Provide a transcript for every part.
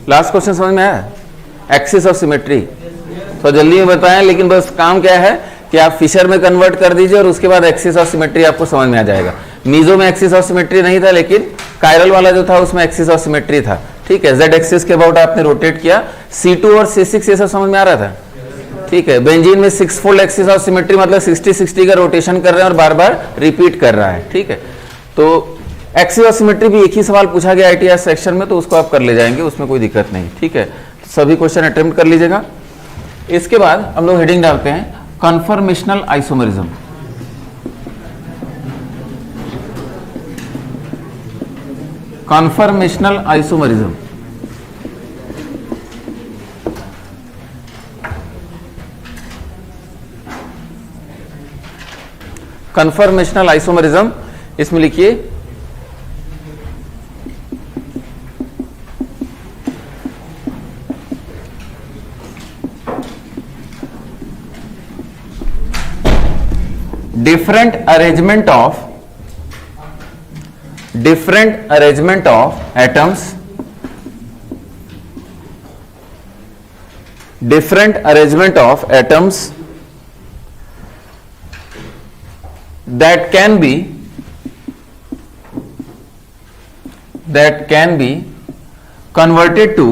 Last question समझ में आया? एक्सिस ऑफ सिमेट्री तो जल्दी में बताएं, लेकिन बस काम क्या है कि आप फिशर में कन्वर्ट कर दीजिए और उसके बाद एक्सिस ऑफ सिमेट्री आपको समझ में आ जाएगा। मीजो में एक्सिस ऑफ सिमेट्री नहीं था, लेकिन कायरल वाला जो था उसमें एक्सिस ऑफ सिमेट्री था। ठीक है, जेड एक्सिस के अबाउट आपने रोटेट किया। C2 और C6 ये सब समझ में आ रहा था? ठीक है, बेंजीन में 6 फोल्ड एक्सिस ऑफ सिमेट्री मतलब 60-60 का रोटेशन कर रहे हैं और बार बार रिपीट कर रहा है। ठीक है, तो एक्सिस ऑफ सिमेट्री भी एक ही सवाल पूछा गया ITR सेक्शन में, तो उसको आप कर ले जाएंगे, उसमें कोई दिक्कत नहीं। ठीक है, तो सभी क्वेश्चन अटेम्प्ट कर लीजिएगा। इसके बाद हम लोग हेडिंग डालते हैं conformational isomerism. Conformational isomerism conformational isomerism इसमें लिखिए different arrangement of atoms, different arrangement of atoms that can be converted to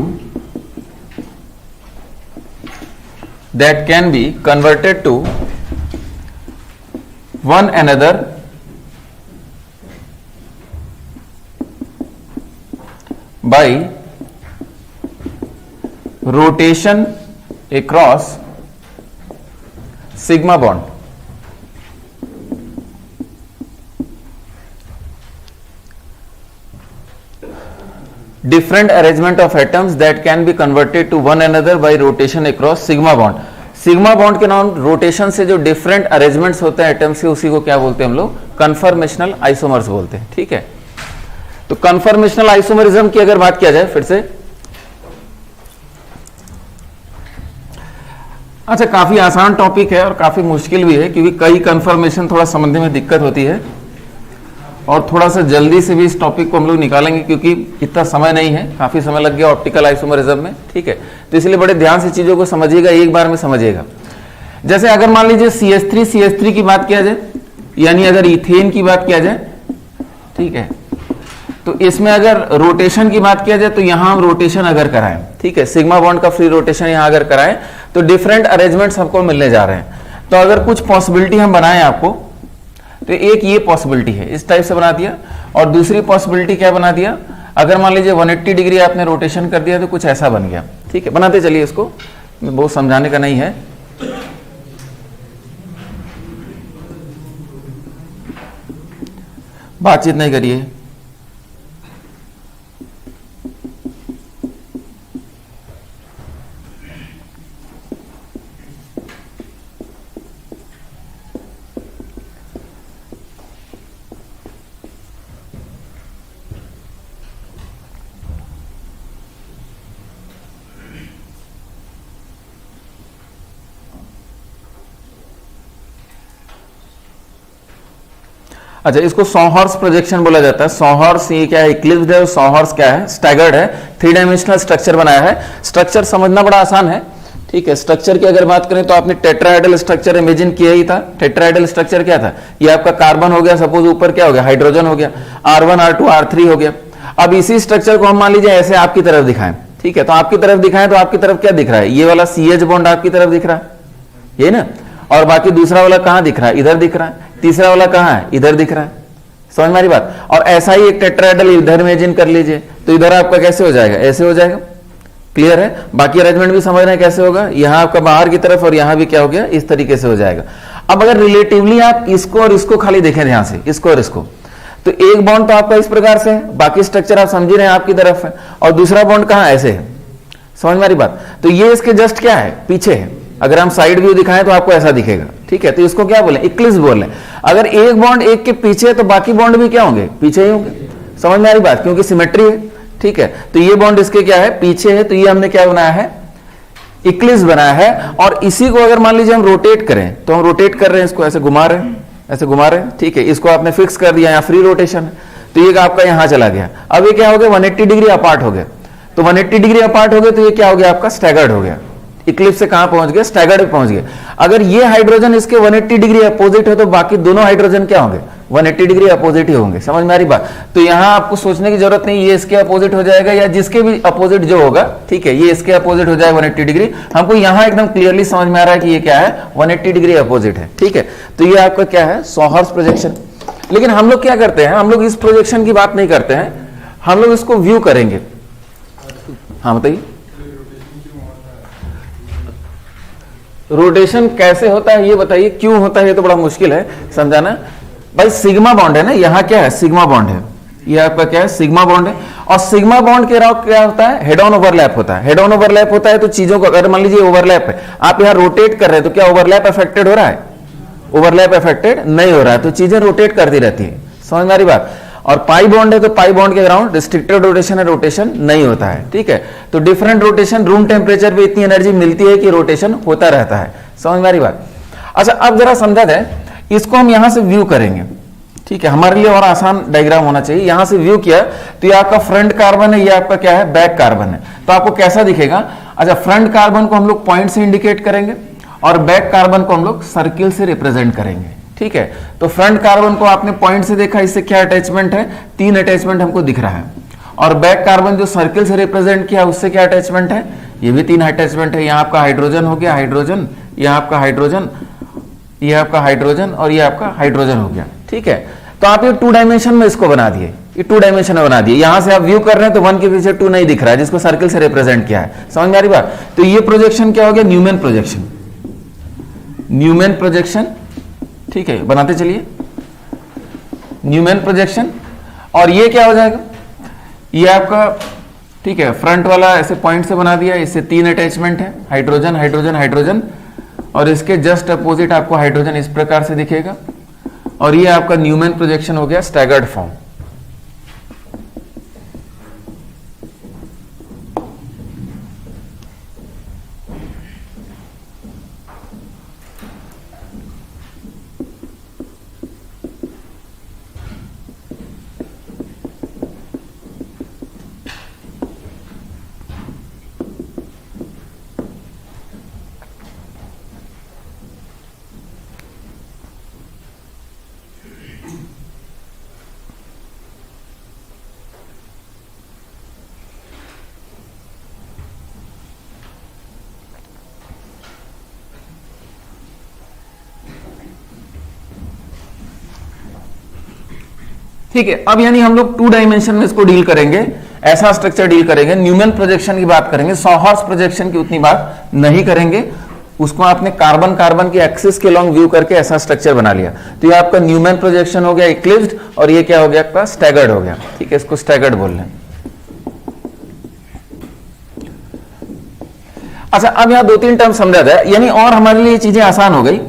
one another by rotation across sigma bond. Different arrangement of atoms that can be converted to one another by rotation across sigma bond. Sigma bond के नाम rotation से जो different arrangements होते हैं atoms के, उसी को क्या बोलते हैं हम लोग? कन्फर्मेशनल आइसोमर्स बोलते हैं। ठीक है, तो कन्फर्मेशनल आइसोमरिज्म की अगर बात किया जाए फिर से, अच्छा काफी आसान टॉपिक है और काफी मुश्किल भी है, क्योंकि कई कन्फर्मेशन थोड़ा समझने में दिक्कत होती है और थोड़ा सा जल्दी से भी इस टॉपिक को हम लोग निकालेंगे, क्योंकि इतना समय नहीं है, काफी समय लग गया ऑप्टिकल आइसोमरिज्म में। ठीक है, तो इसलिए बड़े ध्यान से चीजों को समझिएगा, एक बार में समझिएगा। जैसे अगर मान लीजिए CH3 की बात किया जाए, यानी अगर इथेन की बात किया जाए, ठीक है, तो इसमें अगर रोटेशन की बात किया जाए तो यहां हम रोटेशन अगर कराएं, ठीक है, सिग्मा बॉन्ड का फ्री रोटेशन यहां अगर कराएं तो डिफरेंट अरेंजमेंट्स हमको मिलने जा रहे हैं। तो अगर कुछ पॉसिबिलिटी हम बनाएं आपको, तो एक ये पॉसिबिलिटी है, इस टाइप से बना दिया, और दूसरी पॉसिबिलिटी क्या बना दिया, अगर मान लीजिए 180 डिग्री आपने रोटेशन कर दिया तो कुछ ऐसा बन गया। ठीक है, बनाते चलिए इसको, बहुत समझाने का नहीं है। बातचीत नहीं करिए। अच्छा, इसको सॉहर्स प्रोजेक्शन बोला जाता है। सॉहर्स ये क्या है? इक्लिप्स्ड है। सॉहर्स क्या है? स्टैगर्ड है, 3 डायमेंशनल स्ट्रक्चर बनाया है। स्ट्रक्चर समझना बड़ा आसान है। ठीक है, स्ट्रक्चर की अगर बात करें तो आपने टेट्राहेड्रल स्ट्रक्चर इमेजिन किया ही था। टेट्राहेड्रल स्ट्रक्चर क्या था? ये आपका कार्बन हो गया, सपोज ऊपर क्या हो गया? हाइड्रोजन हो गया, R1 R2 R3 हो गया। अब इसी स्ट्रक्चर को हम मान लीजिए ऐसे आपकी तरफ दिखाएं, ठीक है, तो आपकी तरफ दिखाएं तो आपकी तरफ क्या दिख रहा है? ये वाला CH बॉन्ड आपकी तरफ दिख रहा है, ये ना, और बाकी दूसरा वाला कहां दिख रहा है? इधर दिख रहा है। तीसरा वाला कहां है? इधर दिख रहा है। समझ में आ रही बात? और ऐसा ही एक टेट्राहेड्रल इधर इमेजिन कर लीजिए, तो इधर आपका कैसे हो जाएगा? ऐसे हो जाएगा। क्लियर है? बाकी अरेंजमेंट भी समझ रहे हैं कैसे होगा? यहां आपका बाहर की तरफ और यहां भी क्या हो गया? इस तरीके से हो जाएगा। अब अगर रिलेटिवली आप इसको और इसको खाली देखें ध्यान से, इसको और इसको, तो एक बॉन्ड तो आपका इस प्रकार से है, बाकी स्ट्रक्चर आप समझ रहे हैं आपकी तरफ है, और दूसरा बॉन्ड कहां? ऐसे है। समझ में आ रही बात? तो ये इसके जस्ट क्या है? पीछे है। अगर हम साइड व्यू दिखाएं तो आपको ऐसा दिखेगा। ठीक है, तो इसको क्या बोले? इक्लिप्स बोले। अगर एक बॉन्ड एक के पीछे है तो बाकी बॉन्ड भी क्या होंगे? पीछे ही होंगे। समझ में आ रही बात? क्योंकि सिमेट्री है। ठीक है, तो ये बॉन्ड इसके क्या है? पीछे है, तो ये हमने क्या बनाया है? इक्लिप्स बनाया है। और इसी को अगर मान लीजिए हम रोटेट करें, तो हम रोटेट कर रहे हैं, इसको ऐसे घुमा रहे हैं, ऐसे घुमा रहे हैं। ठीक है, इसको आपने फिक्स कर दिया, यहाँ फ्री रोटेशन, तो ये आपका यहां चला गया। अब ये क्या हो गया? 180 डिग्री अपार्ट हो गया। तो 180 डिग्री अपार्ट हो गए, तो ये क्या हो गया आपका, स्टैगर्ड हो गया। इक्लिप्स से कहां पहुंच गए, स्टैगर्ड पे पहुंच गए। अगर ये हाइड्रोजन इसके 180 डिग्री अपोजिट है तो बाकी दोनों हाइड्रोजन क्या होंगे, 180 डिग्री अपोजिट ही होंगे। समझ में आ रही बात? तो यहां आपको सोचने की जरूरत नहीं, ये इसके अपोजिट हो जाएगा या जिसके भी अपोजिट जो होगा, ठीक है, ये इसके अपोजिट हो जाएगा 180 डिग्री। हमको यहां एकदम क्लियरली समझ में आ रहा है कि ये क्या है, 180 डिग्री अपोजिट है, ठीक है। तो ये आपका क्या है, सॉहर्स प्रोजेक्शन। लेकिन हम लोग क्या करते हैं, हम लोग इस प्रोजेक्शन की बात नहीं करते हैं, हम लोग इसको व्यू करेंगे। हाँ बताइए, रोटेशन कैसे होता है ये बताइए, क्यों होता है, ये तो बड़ा मुश्किल है समझाना। भाई सिग्मा बॉन्ड है ना, यहां क्या है, सिग्मा बॉन्ड है, ये आपका क्या है, सिग्मा बॉन्ड है। और सिग्मा बॉन्ड के अलावा क्या होता है, हेड ऑन ओवरलैप होता है। हेड ऑन ओवरलैप होता है तो चीजों को, अगर मान लीजिए ओवरलैप है, आप यहां रोटेट कर रहे हैं तो क्या ओवरलैप अफेक्टेड हो रहा है, ओवरलैप अफेक्टेड नहीं हो रहा है, तो चीजें रोटेट करती रहती है। समझ में आ रही बात? और पाई बॉन्ड है तो पाई बॉन्ड के अराउंड रिस्ट्रिक्टेड रोटेशन है, रोटेशन नहीं होता है, ठीक है। तो डिफरेंट रोटेशन, रूम टेम्परेचर पे इतनी एनर्जी मिलती है कि रोटेशन होता रहता है। समझ में आ रही बात? अच्छा अब जरा समझा जाए, इसको हम यहां से व्यू करेंगे, ठीक है, हमारे लिए और आसान डायग्राम होना चाहिए। यहां से व्यू किया तो ये आपका फ्रंट कार्बन है, ये आपका क्या है, बैक कार्बन है। तो आपको कैसा दिखेगा, अच्छा फ्रंट कार्बन को हम लोग पॉइंट से इंडिकेट करेंगे और बैक कार्बन को हम लोग सर्किल से रिप्रेजेंट करेंगे, ठीक है। तो फ्रंट कार्बन को आपने पॉइंट से देखा, इससे क्या अटैचमेंट है, 3 अटैचमेंट हमको दिख रहा है। और बैक कार्बन जो सर्किल से रिप्रेजेंट किया उससे क्या अटैचमेंट है, ये भी 3 अटैचमेंट है। यहाँ आपका हाइड्रोजन हो गया, हाइड्रोजन, यहाँ आपका हाइड्रोजन, ये आपका हाइड्रोजन और ये आपका हाइड्रोजन हो गया, ठीक है। तो आप ये 2 डायमेंशन में इसको बना दिए, ये 2 डायमेंशन में बना दिए। यहां से आप व्यू कर रहे हैं तो 1 के पीछे 2 नहीं दिख रहा है, जिसको सर्किल से रिप्रेजेंट किया है। समझ में आ रही बात? तो ये प्रोजेक्शन क्या हो गया, न्यूमैन प्रोजेक्शन, न्यूमैन प्रोजेक्शन, ठीक है, बनाते चलिए न्यूमैन प्रोजेक्शन। और ये क्या हो जाएगा, ये आपका, ठीक है, फ्रंट वाला ऐसे पॉइंट से बना दिया, इससे 3 अटैचमेंट है, हाइड्रोजन, हाइड्रोजन, हाइड्रोजन, और इसके जस्ट अपोजिट आपको हाइड्रोजन इस प्रकार से दिखेगा। और ये आपका न्यूमैन प्रोजेक्शन हो गया स्टैगर्ड फॉर्म। ठीक है, अब यानी हम लोग 2 डायमेंशन में इसको डील करेंगे, ऐसा स्ट्रक्चर डील करेंगे। न्यूमैन प्रोजेक्शन की बात करेंगे, सॉहर्स प्रोजेक्शन की उतनी बात नहीं करेंगे। उसको आपने कार्बन कार्बन की एक्सिस के लॉन्ग व्यू करके ऐसा स्ट्रक्चर बना लिया। तो ये आपका न्यूमैन प्रोजेक्शन हो गया इक्लिप्स्ड, और ये क्या हो गया आपका स्टैगर्ड हो गया, ठीक है, इसको स्टैगर्ड बोल रहे हैं। अच्छा अब यहां 2-3 टर्म समझा जाए, यानी और हमारे लिए चीजें आसान हो गई।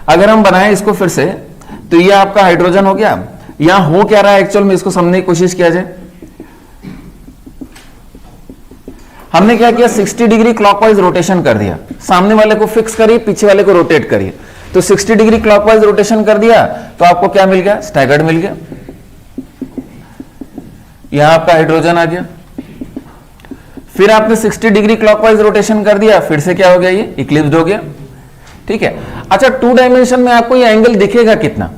अगर हम बनाएं इसको फिर से, तो ये आपका हाइड्रोजन हो गया। यहां हो क्या रहा है एक्चुअल में, इसको समझने की कोशिश किया जाए। हमने क्या किया, 60 डिग्री क्लॉकवाइज रोटेशन कर दिया, सामने वाले को फिक्स करिए, पीछे वाले को रोटेट करिए। तो 60 डिग्री क्लॉकवाइज रोटेशन कर दिया तो आपको क्या मिल गया, स्टैगर्ड मिल गया। यहां आपका हाइड्रोजन आ गया। फिर आपने 60 डिग्री क्लॉकवाइज रोटेशन कर दिया, फिर से क्या हो गया, ये इक्लिप्स्ड हो गया, ठीक है। अच्छा 2 डायमेंशन में आपको ये एंगल दिखेगा कितना,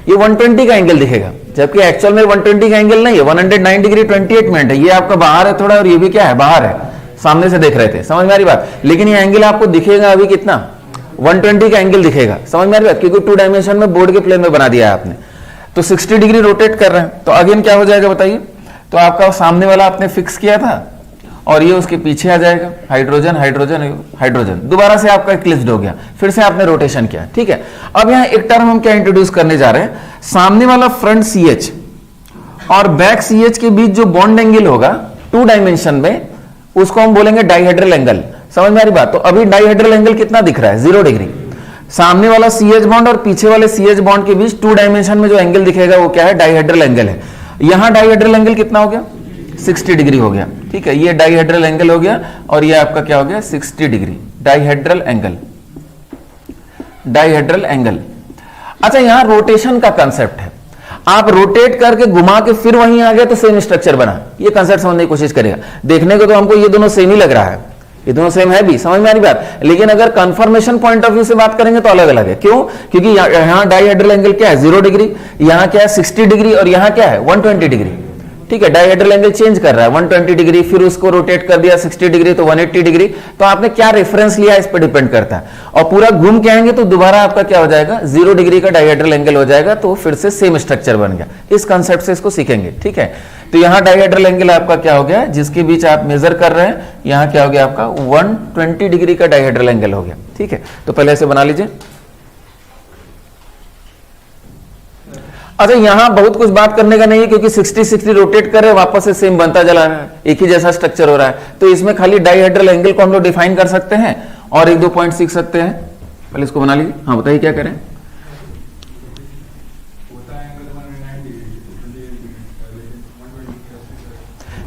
ये 120 का एंगल दिखेगा, जबकि एक्चुअल में 120 का एंगल नहीं है, 109 डिग्री 28 मिनट है। ये आपका बाहर है थोड़ा, और ये भी क्या है, बाहर है, सामने से देख रहे थे। समझ में आ रही बात? लेकिन ये एंगल आपको दिखेगा अभी कितना, 120 का एंगल दिखेगा। समझ में आ रही बात? क्योंकि 2 डायमेंशन में बोर्ड के प्लेन में बना दिया है आपने। तो 60 डिग्री रोटेट कर रहे हैं, तो अगेन क्या हो जाएगा बताइए। तो आपका सामने वाला आपने फिक्स किया था और ये उसके पीछे आ जाएगा, हाइड्रोजन, हाइड्रोजन, हाइड्रोजन, दोबारा से आपका इक्लिप्स्ड हो गया, फिर से आपने रोटेशन किया, ठीक है। अब यहां एक टर्म हम क्या इंट्रोड्यूस करने जा रहे हैं, सामने वाला फ्रंट CH और बैक CH के बीच जो बॉन्ड एंगल होगा 2 डायमेंशन में, उसको हम बोलेंगे डाइहेड्रल एंगल। समझ में आ रही बात? तो अभी डाइहेड्रल एंगल कितना दिख रहा है, 0 डिग्री। सामने वाला CH बॉन्ड और पीछे वाले CH बॉन्ड के बीच 2 डायमेंशन में जो एंगल दिखेगा वो क्या है, डाइहेड्रल एंगल है। यहां डाइहेड्रल एंगल कितना हो गया, 60 डिग्री हो गया, ठीक है। ये डाइहेड्रल एंगल हो गया और ये आपका क्या हो गया, 60 degree dihedral angle, dihedral angle. अच्छा यहां रोटेशन का कंसेप्ट है। आप रोटेट करके घुमा के फिर वहीं आ गए तो सेम स्ट्रक्चर बना। ये कंसेप्ट समझने की कोशिश करेगा। देखने को तो हमको ये दोनों सेम ही लग रहा है, ये दोनों सेम है भी, समझ में आ रही बात, लेकिन अगर कंफर्मेशन पॉइंट ऑफ व्यू से बात करेंगे तो अलग अलग है। क्यों? क्योंकि यहां डाइहेड्रल एंगल क्या है 0 डिग्री, यहां क्या है 60 डिग्री और यहां क्या है 120 डिग्री। ठीक है, डाइहेड्रल एंगल चेंज कर रहा है 120 डिग्री, फिर उसको रोटेट कर दिया 60 डिग्री तो 180 डिग्री। तो आपने क्या रेफरेंस लिया इस पर डिपेंड करता है। और पूरा घूम के आएंगे तो दोबारा आपका क्या हो जाएगा 0 डिग्री का डाइहेड्रल एंगल हो जाएगा, तो फिर से सेम स्ट्रक्चर बन गया। इस कंसेप्ट से इसको सीखेंगे। ठीक है, तो यहां डाइहेड्रल एंगल आपका क्या हो गया, जिसके बीच आप मेजर कर रहे हैं, यहां क्या हो गया आपका 120 डिग्री का डाइहेड्रल एंगल हो गया। ठीक है, तो पहले ऐसे बना लीजिए। अच्छा, यहां बहुत कुछ बात करने का नहीं है क्योंकि 60-60 रोटेट कर रहे हैं, वापस से सेम बनता चला रहा है, एक ही जैसा स्ट्रक्चर हो रहा है। तो इसमें खाली डाइहेड्रल एंगल को हम लोग डिफाइन कर सकते हैं और एक दो पॉइंट सीख सकते हैं। पहले इसको बना लीजिए। हाँ बताइए क्या करें।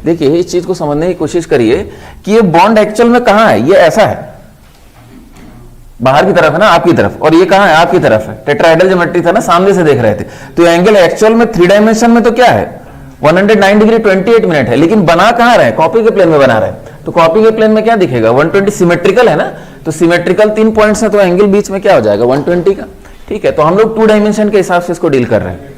देखिए इस चीज को समझने की कोशिश करिए कि ये बॉन्ड एक्चुअल में कहां है। ये ऐसा है, बाहर की तरफ है ना, आपकी तरफ, और ये कहां है आपकी तरफ है। टेट्राहेड्रल ज्योमेट्री था ना, सामने से देख रहे थे। तो एंगल एक्चुअल में 3 डायमेंशन में तो क्या है 109 डिग्री 28 मिनट है, लेकिन बना कहां रहे, कॉपी के प्लेन में बना रहे। तो कॉपी के प्लेन में क्या दिखेगा 120, सिमेट्रिकल है ना, तो सिमेट्रिकल 3 पॉइंट्स है, तो एंगल बीच में क्या हो जाएगा 120 का। ठीक है, तो हम लोग 2 डायमेंशन के हिसाब से इसको डील कर रहे हैं।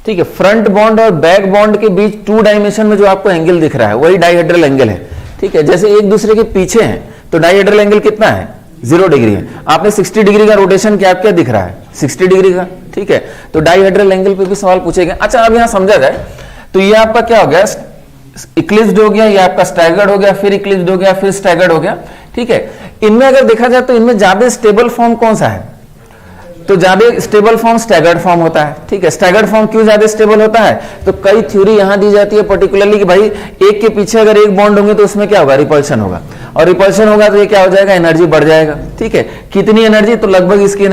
ठीक है, फ्रंट बॉन्ड और बैक बॉन्ड के बीच 2 डायमेंशन में जो आपको एंगल दिख रहा है वही डाइहेड्रल एंगल है। ठीक है, जैसे एक दूसरे के पीछे हैं तो डाइहेड्रल एंगल कितना है 0 डिग्री है। आपने 60 डिग्री का रोटेशन किया, क्या दिख रहा है 60 डिग्री का। ठीक है, तो डाइहेड्रल एंगल पे भी सवाल पूछेगा। अच्छा, अब यहां समझा जाए तो ये आपका क्या हो गया इक्लिप्स्ड हो गया, ये आपका स्टैगर्ड हो गया, फिर इक्लिप्स्ड हो गया, फिर स्टैगर्ड हो गया। ठीक है, इनमें अगर देखा जाए तो इनमें ज्यादा स्टेबल फॉर्म कौन सा है, तो ज्यादा स्टेबल फॉर्म स्टैगर्ड फॉर्म होता है। ठीक है, स्टैगर्ड फॉर्म क्यों ज्यादा स्टेबल होता है, तो कई थ्योरी यहां दी जाती है पर्टिकुलरली कि भाई एक के पीछे अगर एक बॉन्ड होंगे तो उसमें क्या होगा रिपल्शन होगा, और रिपल्शन होगा तो ये क्या हो जाएगा एनर्जी बढ़ जाएगा। ठीक है, कितनी एनर्जी, तो लगभग इसकी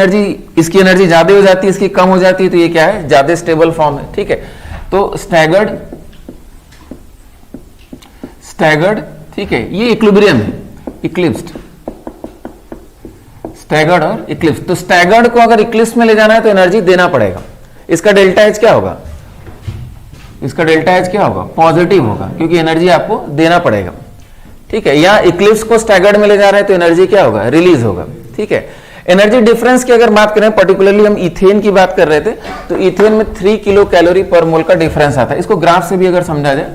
एनर्जी ज्यादा हो जाती है, इसकी कम हो जाती है, तो ये क्या है ज्यादा स्टेबल फॉर्म है। ठीक है, तो स्टैगर्ड, ठीक है, ये इक्विलिब्रियम है, इक्लिप्स्ड, स्टैगर्ड और इक्लिप्स। तो स्टैगर्ड को अगर इक्लिप्स में ले जाना है तो एनर्जी देना पड़ेगा। इसका डेल्टा एच क्या होगा, इसका डेल्टा एच क्या होगा पॉजिटिव होगा, क्योंकि एनर्जी आपको देना पड़ेगा। ठीक है, या इक्लिप्स को स्टैगर्ड में ले जा रहे हैं तो एनर्जी क्या होगा रिलीज होगा। ठीक है, एनर्जी डिफरेंस की अगर बात करें, पर्टिकुलरली हम इथेन की बात कर रहे थे, तो इथेन में 3 किलो कैलोरी पर मोल का डिफरेंस आता है। इसको ग्राफ से भी अगर समझा जाए,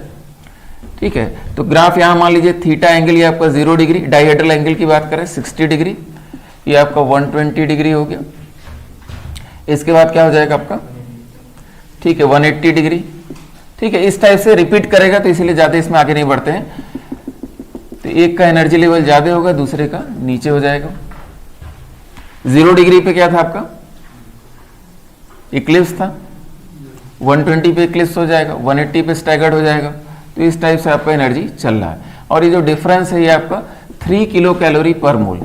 ठीक है, तो ग्राफ यहां मान लीजिए थीटा एंगल ये आपका 0 डिग्री, डाइहेड्रल एंगल की बात करें 60 डिग्री, ये आपका 120 डिग्री हो गया। इसके बाद क्या हो जाएगा आपका, ठीक है 180 डिग्री। ठीक है, इस टाइप से रिपीट करेगा, तो इसीलिए ज्यादा इसमें आगे नहीं बढ़ते हैं। तो एक का एनर्जी लेवल ज्यादा होगा, दूसरे का नीचे हो जाएगा। 0 डिग्री पे क्या था आपका इक्लिप्स था, 120 पे इक्लिप्स हो जाएगा, 180 पे स्टैगर्ड हो जाएगा। तो इस टाइप से आपका एनर्जी चल रहा है, और ये जो डिफरेंस है ये आपका 3 किलो कैलोरी पर मोल।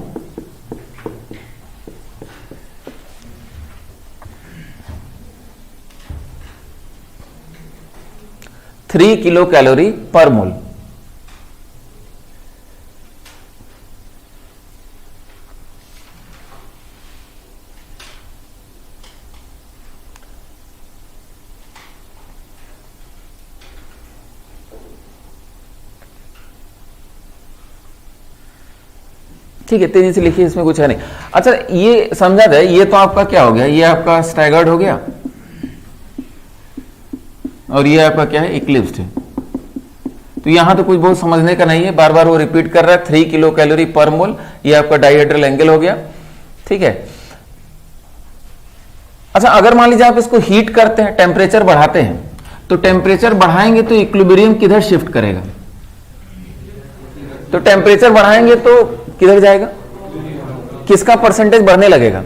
3 किलो कैलोरी पर मोल। ठीक है, तेजी से लिखिए, इसमें कुछ है नहीं। अच्छा, ये समझा जाए, ये तो आपका क्या हो गया, ये आपका स्टैगर्ड हो गया, और ये आपका क्या है इक्लिप्स्ड है। तो यहां तो कुछ बहुत समझने का नहीं है, बार बार वो रिपीट कर रहा है 3 किलो कैलोरी पर मोल, ये आपका डाइहेड्रल एंगल हो गया। ठीक है, अच्छा अगर मान लीजिए आप इसको हीट करते हैं, टेम्परेचर बढ़ाते हैं, तो टेम्परेचर बढ़ाएंगे तो इक्विलिब्रियम किधर शिफ्ट करेगा, तो टेम्परेचर बढ़ाएंगे तो किधर जाएगा, किसका परसेंटेज बढ़ने लगेगा,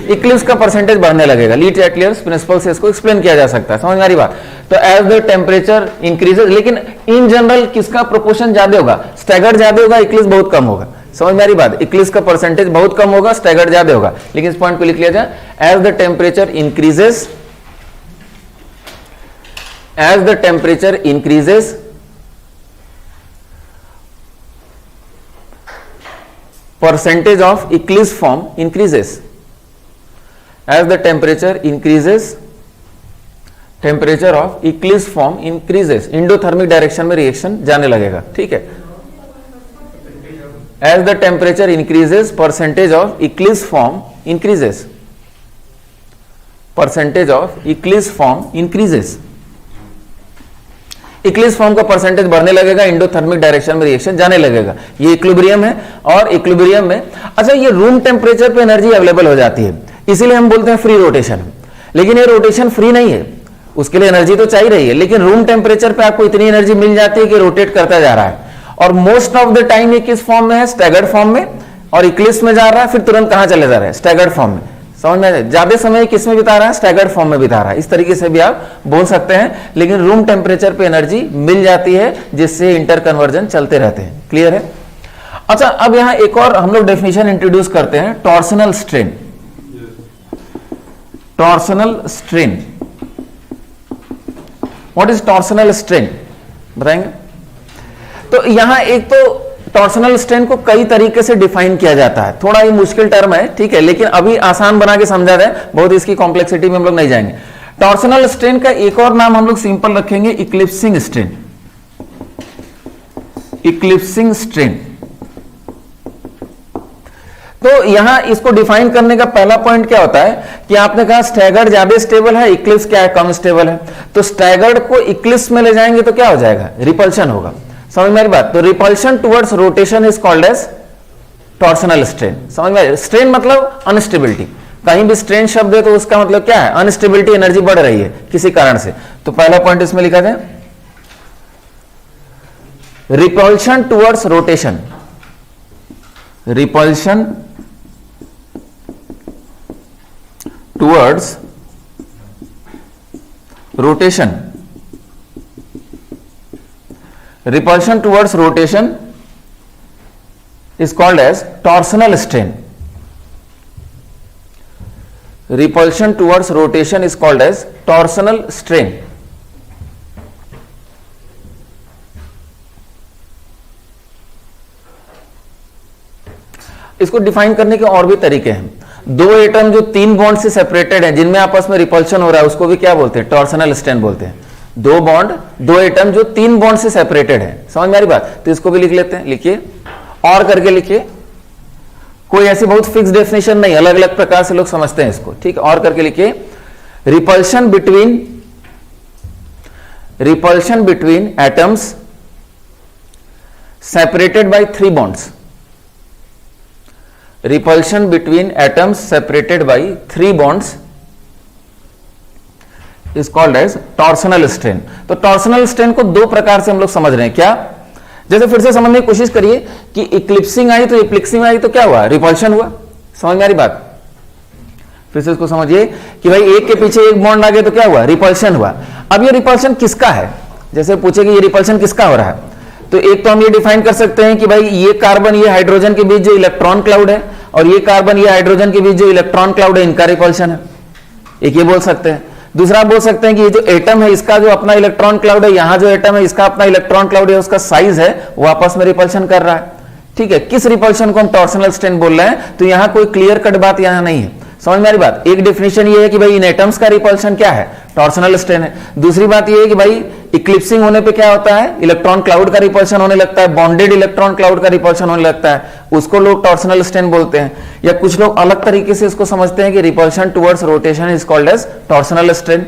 इक्लिप्स का परसेंटेज बढ़ने लगेगा। ली चैटलियर्स प्रिंसिपल से इसको एक्सप्लेन किया जा सकता है, समझ में आ रही बात। तो एज द टेम्परेचर इंक्रीजेस, लेकिन इन जनरल किसका प्रोपोर्शन ज्यादा होगा, स्टैगर्ड ज्यादा होगा, इक्लिप्स बहुत कम होगा। समझ में आ रही बात, इक्लिप्स का परसेंटेज बहुत कम होगा, स्टैगर्ड ज्यादा होगा। लेकिन इस पॉइंट को लिख लिया जाए, as the temperature increases, as the temperature increases percentage of eclipse form increases as the temperature increases, temperature of eclipse form increases, endothermic direction में रिएक्शन जाने लगेगा, ठीक है। as the temperature increases, percentage of eclipse form increases, percentage of eclipse form increases, Eclipse form का percentage बढ़ने लगेगा, endothermic direction में reaction जाने लगेगा। ये इक्विलिब्रियम है, और इक्विलिब्रियम में अच्छा ये रूम टेम्परेचर पे एनर्जी अवेलेबल हो जाती है, इसीलिए हम बोलते हैं फ्री रोटेशन। लेकिन ये रोटेशन फ्री नहीं है, उसके लिए एनर्जी तो चाहिए रही है, लेकिन रूम टेम्परेचर पे आपको इतनी एनर्जी मिल जाती है कि रोटेट करता जा रहा है। और मोस्ट ऑफ द टाइम ये किस फॉर्म में है? स्टैगर्ड फॉर्म में, और इक्लिप्स में जा रहा है, फिर तुरंत कहां चले जा रहा है? स्टैगर्ड फॉर्म में। समझ में? ज्यादा समय किस में बिता रहा है? स्टैगर्ड फॉर्म में बिता रहा है। इस तरीके से भी आप बोल सकते हैं, लेकिन रूम टेम्परेचर पे एनर्जी मिल जाती है, जिससे इंटर कन्वर्जन चलते रहते हैं। क्लियर है? अच्छा, अब यहां एक और हम लोग डेफिनेशन इंट्रोड्यूस करते हैं, torsional strain. Torsional strain, what is torsional strain बताएंगे? तो यहां एक तो टॉर्सनल स्ट्रेन को कई तरीके से डिफाइन किया जाता है, थोड़ा ये मुश्किल टर्म है, ठीक है, लेकिन अभी आसान बना के समझा जाए, बहुत इसकी कॉम्प्लेक्सिटी में हम लोग नहीं जाएंगे। टॉर्सनल स्ट्रेन का एक और नाम हम लोग सिंपल रखेंगे, इक्लिप्सिंग स्ट्रेन। Eclipsing strain. तो यहां इसको डिफाइन करने का पहला पॉइंट क्या होता है कि आपने कहा स्टैगर्ड ज्यादा स्टेबल है, इक्लिप्स क्या है? कम स्टेबल है। तो स्टैगर्ड को इक्लिप्स में ले जाएंगे तो क्या हो जाएगा? रिपल्शन होगा। समझ में आ रही बात? तो repulsion towards rotation is called as torsional strain. समझ में? स्ट्रेन मतलब अनस्टेबिलिटी, कहीं भी स्ट्रेन शब्द है तो उसका मतलब क्या है? अनस्टेबिलिटी, एनर्जी बढ़ रही है किसी कारण से। तो पहला पॉइंट इसमें लिखा जाए, repulsion towards rotation. Repulsion towards rotation, repulsion towards rotation is called as torsional strain. Repulsion towards rotation is called as torsional strain. इसको डिफाइन करने के और भी तरीके हैं। दो एटम जो तीन बॉन्ड से सेपरेटेड हैं, जिनमें आपस में रिपल्शन हो रहा है, उसको भी क्या बोलते हैं? टॉर्सनल स्ट्रेन बोलते हैं। दो बॉन्ड, दो एटम जो तीन बॉन्ड से सेपरेटेड है। समझ में आ रही बात? तो इसको भी लिख लेते हैं, लिखिए, और करके लिखिए। कोई ऐसी बहुत फिक्स डेफिनेशन नहीं, अलग अलग प्रकार से लोग समझते हैं इसको, ठीक है। और करके लिखिए, repulsion between atoms separated by three bonds. Repulsion between atoms separated by three bonds is called as torsional strain. तो टॉर्सनल स्ट्रेन को दो प्रकार से हम लोग समझ रहे हैं। क्या? जैसे फिर से समझने की कोशिश करिए कि इक्लिप्सिंग आई, तो इक्लिप्सिंग आई तो क्या हुआ? रिपल्शन हुआ। समझ में आ रही बात? फिर से इसको समझिए कि भाई एक के पीछे एक बॉन्ड आ गया तो क्या हुआ? रिपल्शन हुआ। अब ये रिपल्शन किसका है? जैसे पूछे कि ये रिपल्शन किसका हो रहा है, तो एक तो हम ये डिफाइन कर सकते हैं कि भाई ये कार्बन ये हाइड्रोजन के बीच जो इलेक्ट्रॉन क्लाउड है, और ये कार्बन ये हाइड्रोजन के बीच जो इलेक्ट्रॉन क्लाउड है, इनका रिपल्शन है। एक ये बोल सकते हैं। दूसरा बोल सकते हैं कि ये जो एटम है इसका जो अपना इलेक्ट्रॉन क्लाउड है, यहां जो एटम है इसका अपना इलेक्ट्रॉन क्लाउड है, उसका साइज है, वो आपस में रिपल्शन कर रहा है। ठीक है, किस रिपल्शन को हम टॉर्सनल स्ट्रेन बोल रहे हैं? तो यहां कोई क्लियर कट बात यहां नहीं है। समझ में आ रही बात? एक डेफिनेशन ये है कि भाई इन एटम्स का रिपल्शन क्या है? टॉर्सनल स्ट्रेन है। दूसरी बात ये है कि भाई इक्लिप्सिंग होने पे क्या होता है? इलेक्ट्रॉन क्लाउड का रिपल्शन होने लगता है, बॉन्डेड इलेक्ट्रॉन क्लाउड का रिपल्शन होने लगता है, उसको लोग टॉर्सनल स्ट्रेन बोलते हैं। या कुछ लोग अलग तरीके से इसको समझते हैं कि repulsion towards rotation is called as torsional strain.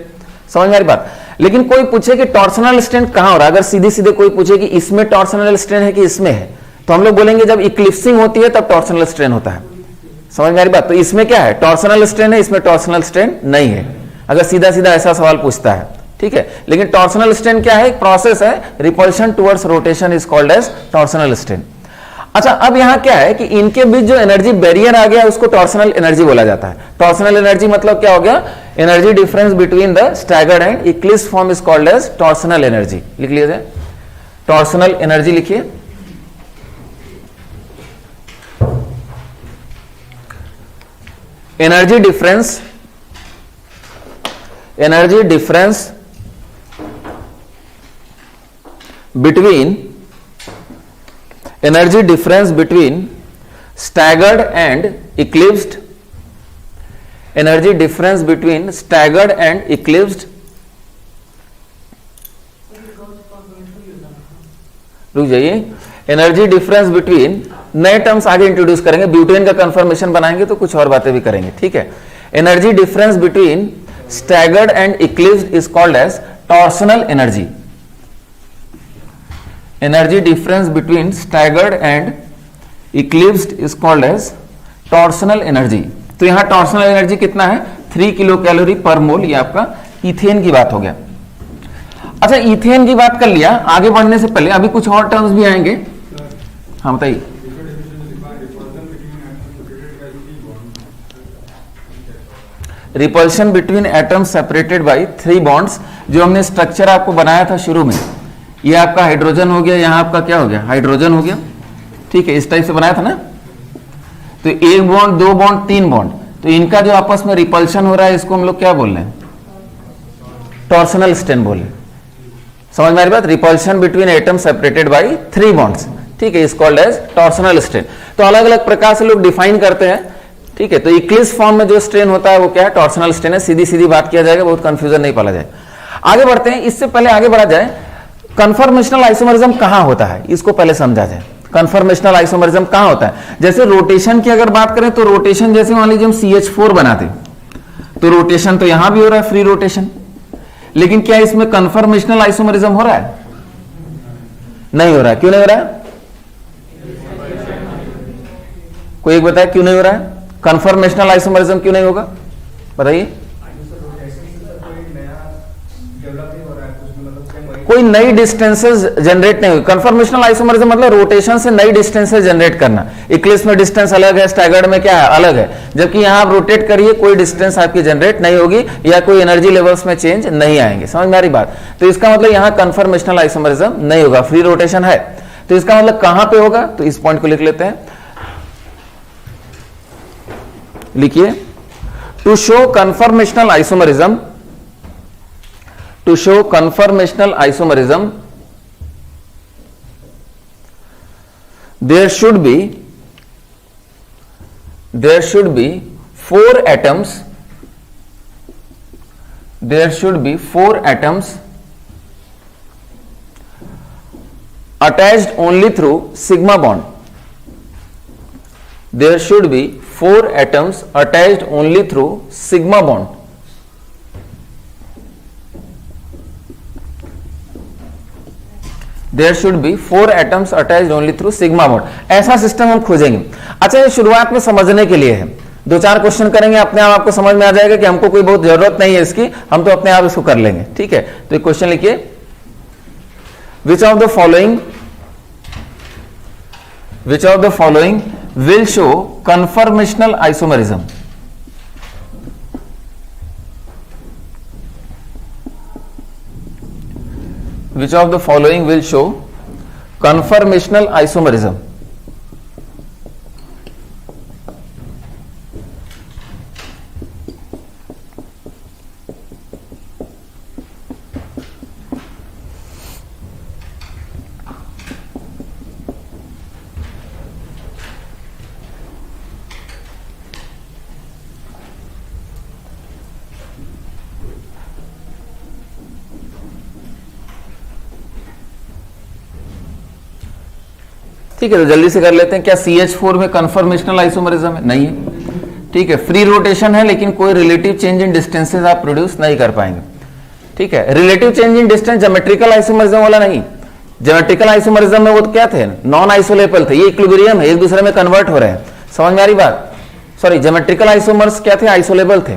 समझ में आ रही बात? लेकिन कोई पूछे कि टॉर्सनल स्ट्रेन कहां हो रहा है, अगर सीधे सीधे कोई पूछे कि इसमें टॉर्सनल स्ट्रेन है कि इसमें है, तो हम लोग बोलेंगे जब इक्लिप्सिंग होती है तब टॉर्सनल स्ट्रेन होता है। समझ में आ रही बात? तो इसमें क्या है? टॉर्सनल स्ट्रेन है, इसमें टॉर्सनल स्ट्रेन नहीं है, अगर सीधा सीधा ऐसा सवाल पूछता है। ठीक है, लेकिन टॉर्सनल स्ट्रेन क्या है? एक प्रोसेस है, repulsion towards rotation is called as torsional strain. अच्छा, अब यहां क्या है कि इनके बीच जो एनर्जी बैरियर आ गया उसको टॉर्सनल एनर्जी बोला जाता है। टॉर्सनल एनर्जी मतलब क्या हो गया? Energy difference between the staggered and eclipse form is called as torsional energy. लिख लीजिए, टॉर्सनल एनर्जी लिखिए। Energy difference between staggered and eclipsed, energy difference between staggered and eclipsed, रुक जाइए, एनर्जी डिफरेंस बिटवीन, नए टर्म्स आगे introduce करेंगे, butane का conformation बनाएंगे तो कुछ और बातें भी करेंगे, ठीक है। Energy difference between staggered and eclipsed is called as torsional energy. Energy difference between staggered and eclipsed is called as torsional energy. तो यहां टॉर्सनल एनर्जी कितना है, 3 किलो कैलोरी पर मोल। ये आपका इथेन की बात हो गया। अच्छा, इथेन की बात कर लिया। आगे बढ़ने से पहले अभी कुछ और टर्म्स भी आएंगे। हाँ बताइए। Repulsion between atoms separated by 3 bonds, जो हमने स्ट्रक्चर आपको बनाया था शुरू में, ये आपका हाइड्रोजन हो गया, यहां आपका क्या हो गया, हाइड्रोजन हो गया, ठीक है, इस टाइप से बनाया था ना। तो 1 बॉन्ड, 2 बॉन्ड, 3 बॉन्ड, तो इनका जो आपस में रिपल्शन हो रहा है, इसको हम लोग क्या बोल रहे हैं, टॉर्सनल स्ट्रेन बोल रहे हैं। समझ में आ रही बात, repulsion between atom separated by 3 bonds, ठीक है, is called as torsional strain. तो अलग अलग प्रकार से लोग डिफाइन करते हैं, ठीक है। तो इक्लिप्स फॉर्म में जो स्ट्रेन होता है वो क्या है, टॉर्सनल स्ट्रेन है। सीधी सीधी बात किया जाएगा, बहुत कंफ्यूजन नहीं पाला जाए। आगे बढ़ते हैं। इससे पहले आगे बढ़ा जाए, कन्फर्मेशनल आइसोमरिज्म कहां होता है, इसको पहले समझा जाए। कन्फर्मेशनल आइसोमरिज्म कहां होता है, जैसे रोटेशन की अगर बात करें तो रोटेशन, जैसे मान लीजिए हम CH4 बनाते, तो रोटेशन तो यहां भी हो रहा है, फ्री रोटेशन, लेकिन क्या इसमें कन्फर्मेशनल आइसोमरिज्म हो रहा है, नहीं हो रहा है। क्यों नहीं हो रहा है, कोई एक बताए क्यों नहीं हो रहा है, कन्फर्मेशनल आइसोमरिज्म क्यों नहीं होगा, बताइए। कोई नई डिस्टेंसेस जनरेट नहीं हुई। कन्फर्मेशनल आइसोमरिज्म मतलब रोटेशन से नई डिस्टेंसेस जनरेट करना। इक्लिप्स में डिस्टेंस अलग है, स्टैगर्ड में क्या है, अलग है, जबकि यहां आप रोटेट करिए कोई डिस्टेंस आपकी जनरेट नहीं होगी या कोई एनर्जी लेवल्स में चेंज नहीं आएंगे। समझ में आ रही बात। तो इसका मतलब यहां कन्फर्मेशनल आइसोमरिज्म नहीं होगा, फ्री रोटेशन है। तो इसका मतलब कहां पे होगा, तो इस पॉइंट को लिख लेते हैं, लिखिए, to show conformational isomerism, to show conformational isomerism, there should be 4 atoms, there should be 4 atoms attached only through sigma bond. There should be 4 atoms attached only through sigma bond. There should be 4 atoms attached only through sigma bond. ऐसा system हम खोजेंगे। अच्छा, ये शुरुआत में समझने के लिए है, 2-4 क्वेश्चन करेंगे, अपने आप आपको समझ में आ जाएगा कि हमको कोई बहुत जरूरत नहीं है इसकी, हम तो अपने आप इसको कर लेंगे, ठीक है। तो एक क्वेश्चन लिखिए, which of the following will show conformational isomerism? Which of the following will show conformational isomerism? ठीक है, तो जल्दी से कर लेते हैं। क्या CH4 में कन्फर्मेशनल आइसोमरिज्म है, नहीं है, ठीक है। फ्री रोटेशन है, लेकिन कोई रिलेटिव चेंज इन डिस्टेंसेस आप प्रोड्यूस नहीं कर पाएंगे, ठीक है। Relative change in distance geometrical isomerism वाला नहीं। ज्योमेट्रिकल आइसोमरिज्म में वो क्या थे, नॉन आइसोलेबल थे, ये इक्विलिब्रियम है, एक दूसरे में कन्वर्ट हो रहे हैं। समझ में आ रही बात। सॉरी, ज्योमेट्रिकल आइसोमर्स क्या थे, आइसोलेबल थे,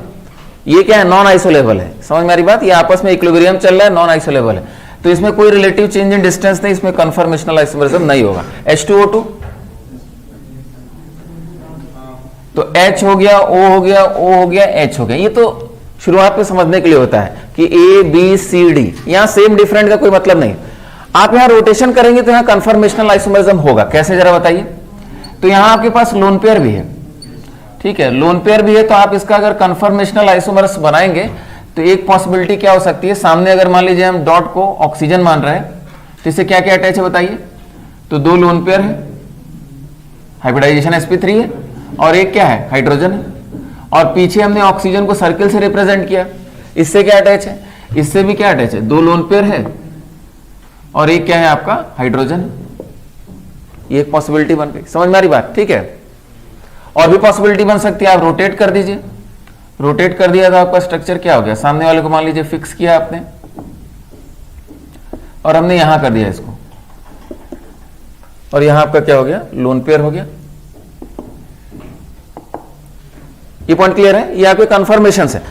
ये क्या है, नॉन आइसोलेबल है। समझ में आ रही बात, ये आपस में इक्विलिब्रियम चल रहा है, नॉन आइसोलेबल है, तो इसमें कोई रिलेटिव चेंज इन डिस्टेंस नहीं, इसमें कन्फर्मेशनल आइसोमरिज्म नहीं होगा। H2O2 तो H हो गया, O हो गया, O हो गया, H हो गया। ये तो शुरुआत में समझने के लिए होता है कि A B C D, यहां सेम डिफरेंट का कोई मतलब नहीं। आप यहां रोटेशन करेंगे तो यहां कन्फर्मेशनल आइसोमरिज्म होगा। कैसे, जरा बताइए। तो यहां आपके पास लोन पेयर भी है, ठीक है, लोन पेयर भी है, तो आप इसका अगर कन्फर्मेशनल आइसोमर्स बनाएंगे तो एक पॉसिबिलिटी क्या हो सकती है, सामने अगर मान लीजिए हम डॉट को ऑक्सीजन मान रहे हैं, तो इससे क्या क्या अटैच है बताइए। तो 2 लोन पेयर है, हाइब्रिडाइजेशन sp3 है, और एक क्या है, हाइड्रोजन है। और पीछे हमने ऑक्सीजन को सर्किल से रिप्रेजेंट किया, इससे क्या अटैच है, इससे भी क्या अटैच है, 2 लोन पेयर है, और एक क्या है आपका हाइड्रोजन। ये एक पॉसिबिलिटी बन गई, समझ में आ रही बात, ठीक है। और भी पॉसिबिलिटी बन सकती है, आप रोटेट कर दीजिए, रोटेट कर दिया तो आपका स्ट्रक्चर क्या हो गया, सामने वाले को मान लीजिए फिक्स किया आपने, और हमने यहां कर दिया इसको, और यहां आपका क्या हो गया, लोन पेयर हो गया। ये पॉइंट क्लियर है, ये आपके कंफर्मेशन है,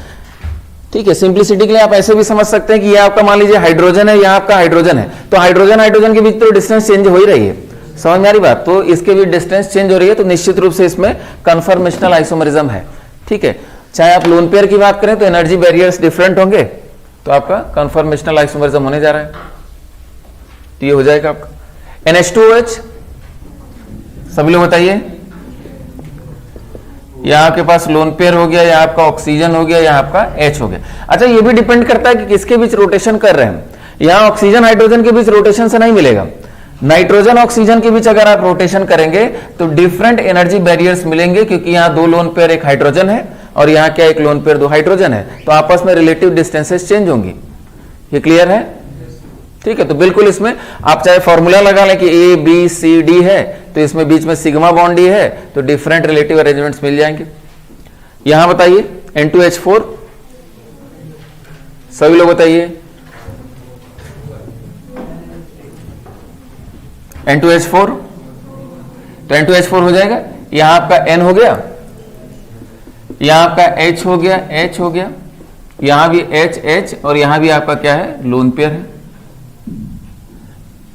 ठीक है। सिंप्लिसिटी के लिए आप ऐसे भी समझ सकते हैं कि ये आपका मान लीजिए हाइड्रोजन है, यहां आपका हाइड्रोजन है, तो हाइड्रोजन हाइड्रोजन के बीच तो डिस्टेंस चेंज हो ही रही है, समझ में आ रही बात, तो इसके भी डिस्टेंस चेंज हो रही है, तो निश्चित रूप से इसमें कन्फर्मेशनल आइसोमरिज्म है, ठीक है। चाहे आप लोन पेयर की बात करें तो एनर्जी बैरियर्स डिफरेंट होंगे, तो आपका कन्फर्मेशनल आइसोमरिज्म होने जा रहा है, तो ये हो जाएगा आपका NH2OH। सभी लोग बताइए, या आपके पास लोन पेयर हो गया, या आपका ऑक्सीजन हो गया, या आपका H हो गया। अच्छा, ये भी डिपेंड करता है कि किसके बीच रोटेशन कर रहे हैं। यहां ऑक्सीजन हाइड्रोजन के बीच रोटेशन से नहीं मिलेगा, नाइट्रोजन ऑक्सीजन के बीच अगर आप रोटेशन करेंगे तो डिफरेंट एनर्जी बैरियर्स मिलेंगे, क्योंकि यहां 2 लोन पेयर एक हाइड्रोजन है, और यहां क्या एक लोन पेयर 2 हाइड्रोजन है, तो आपस में रिलेटिव डिस्टेंसेस चेंज होंगी। ये क्लियर है, ठीक है। तो बिल्कुल इसमें आप चाहे फॉर्मूला लगा लें कि ABCD है, तो इसमें बीच में सिग्मा बॉन्ड ही है, तो डिफरेंट रिलेटिव अरेंजमेंट्स मिल जाएंगे। यहां बताइए N2H4, सभी लोग बताइए, N2H4, तो N2H4 हो जाएगा, यहां आपका N हो गया, यहां आपका H हो गया, H हो गया, यहां भी H, और यहां भी आपका क्या है, लोन पेयर है,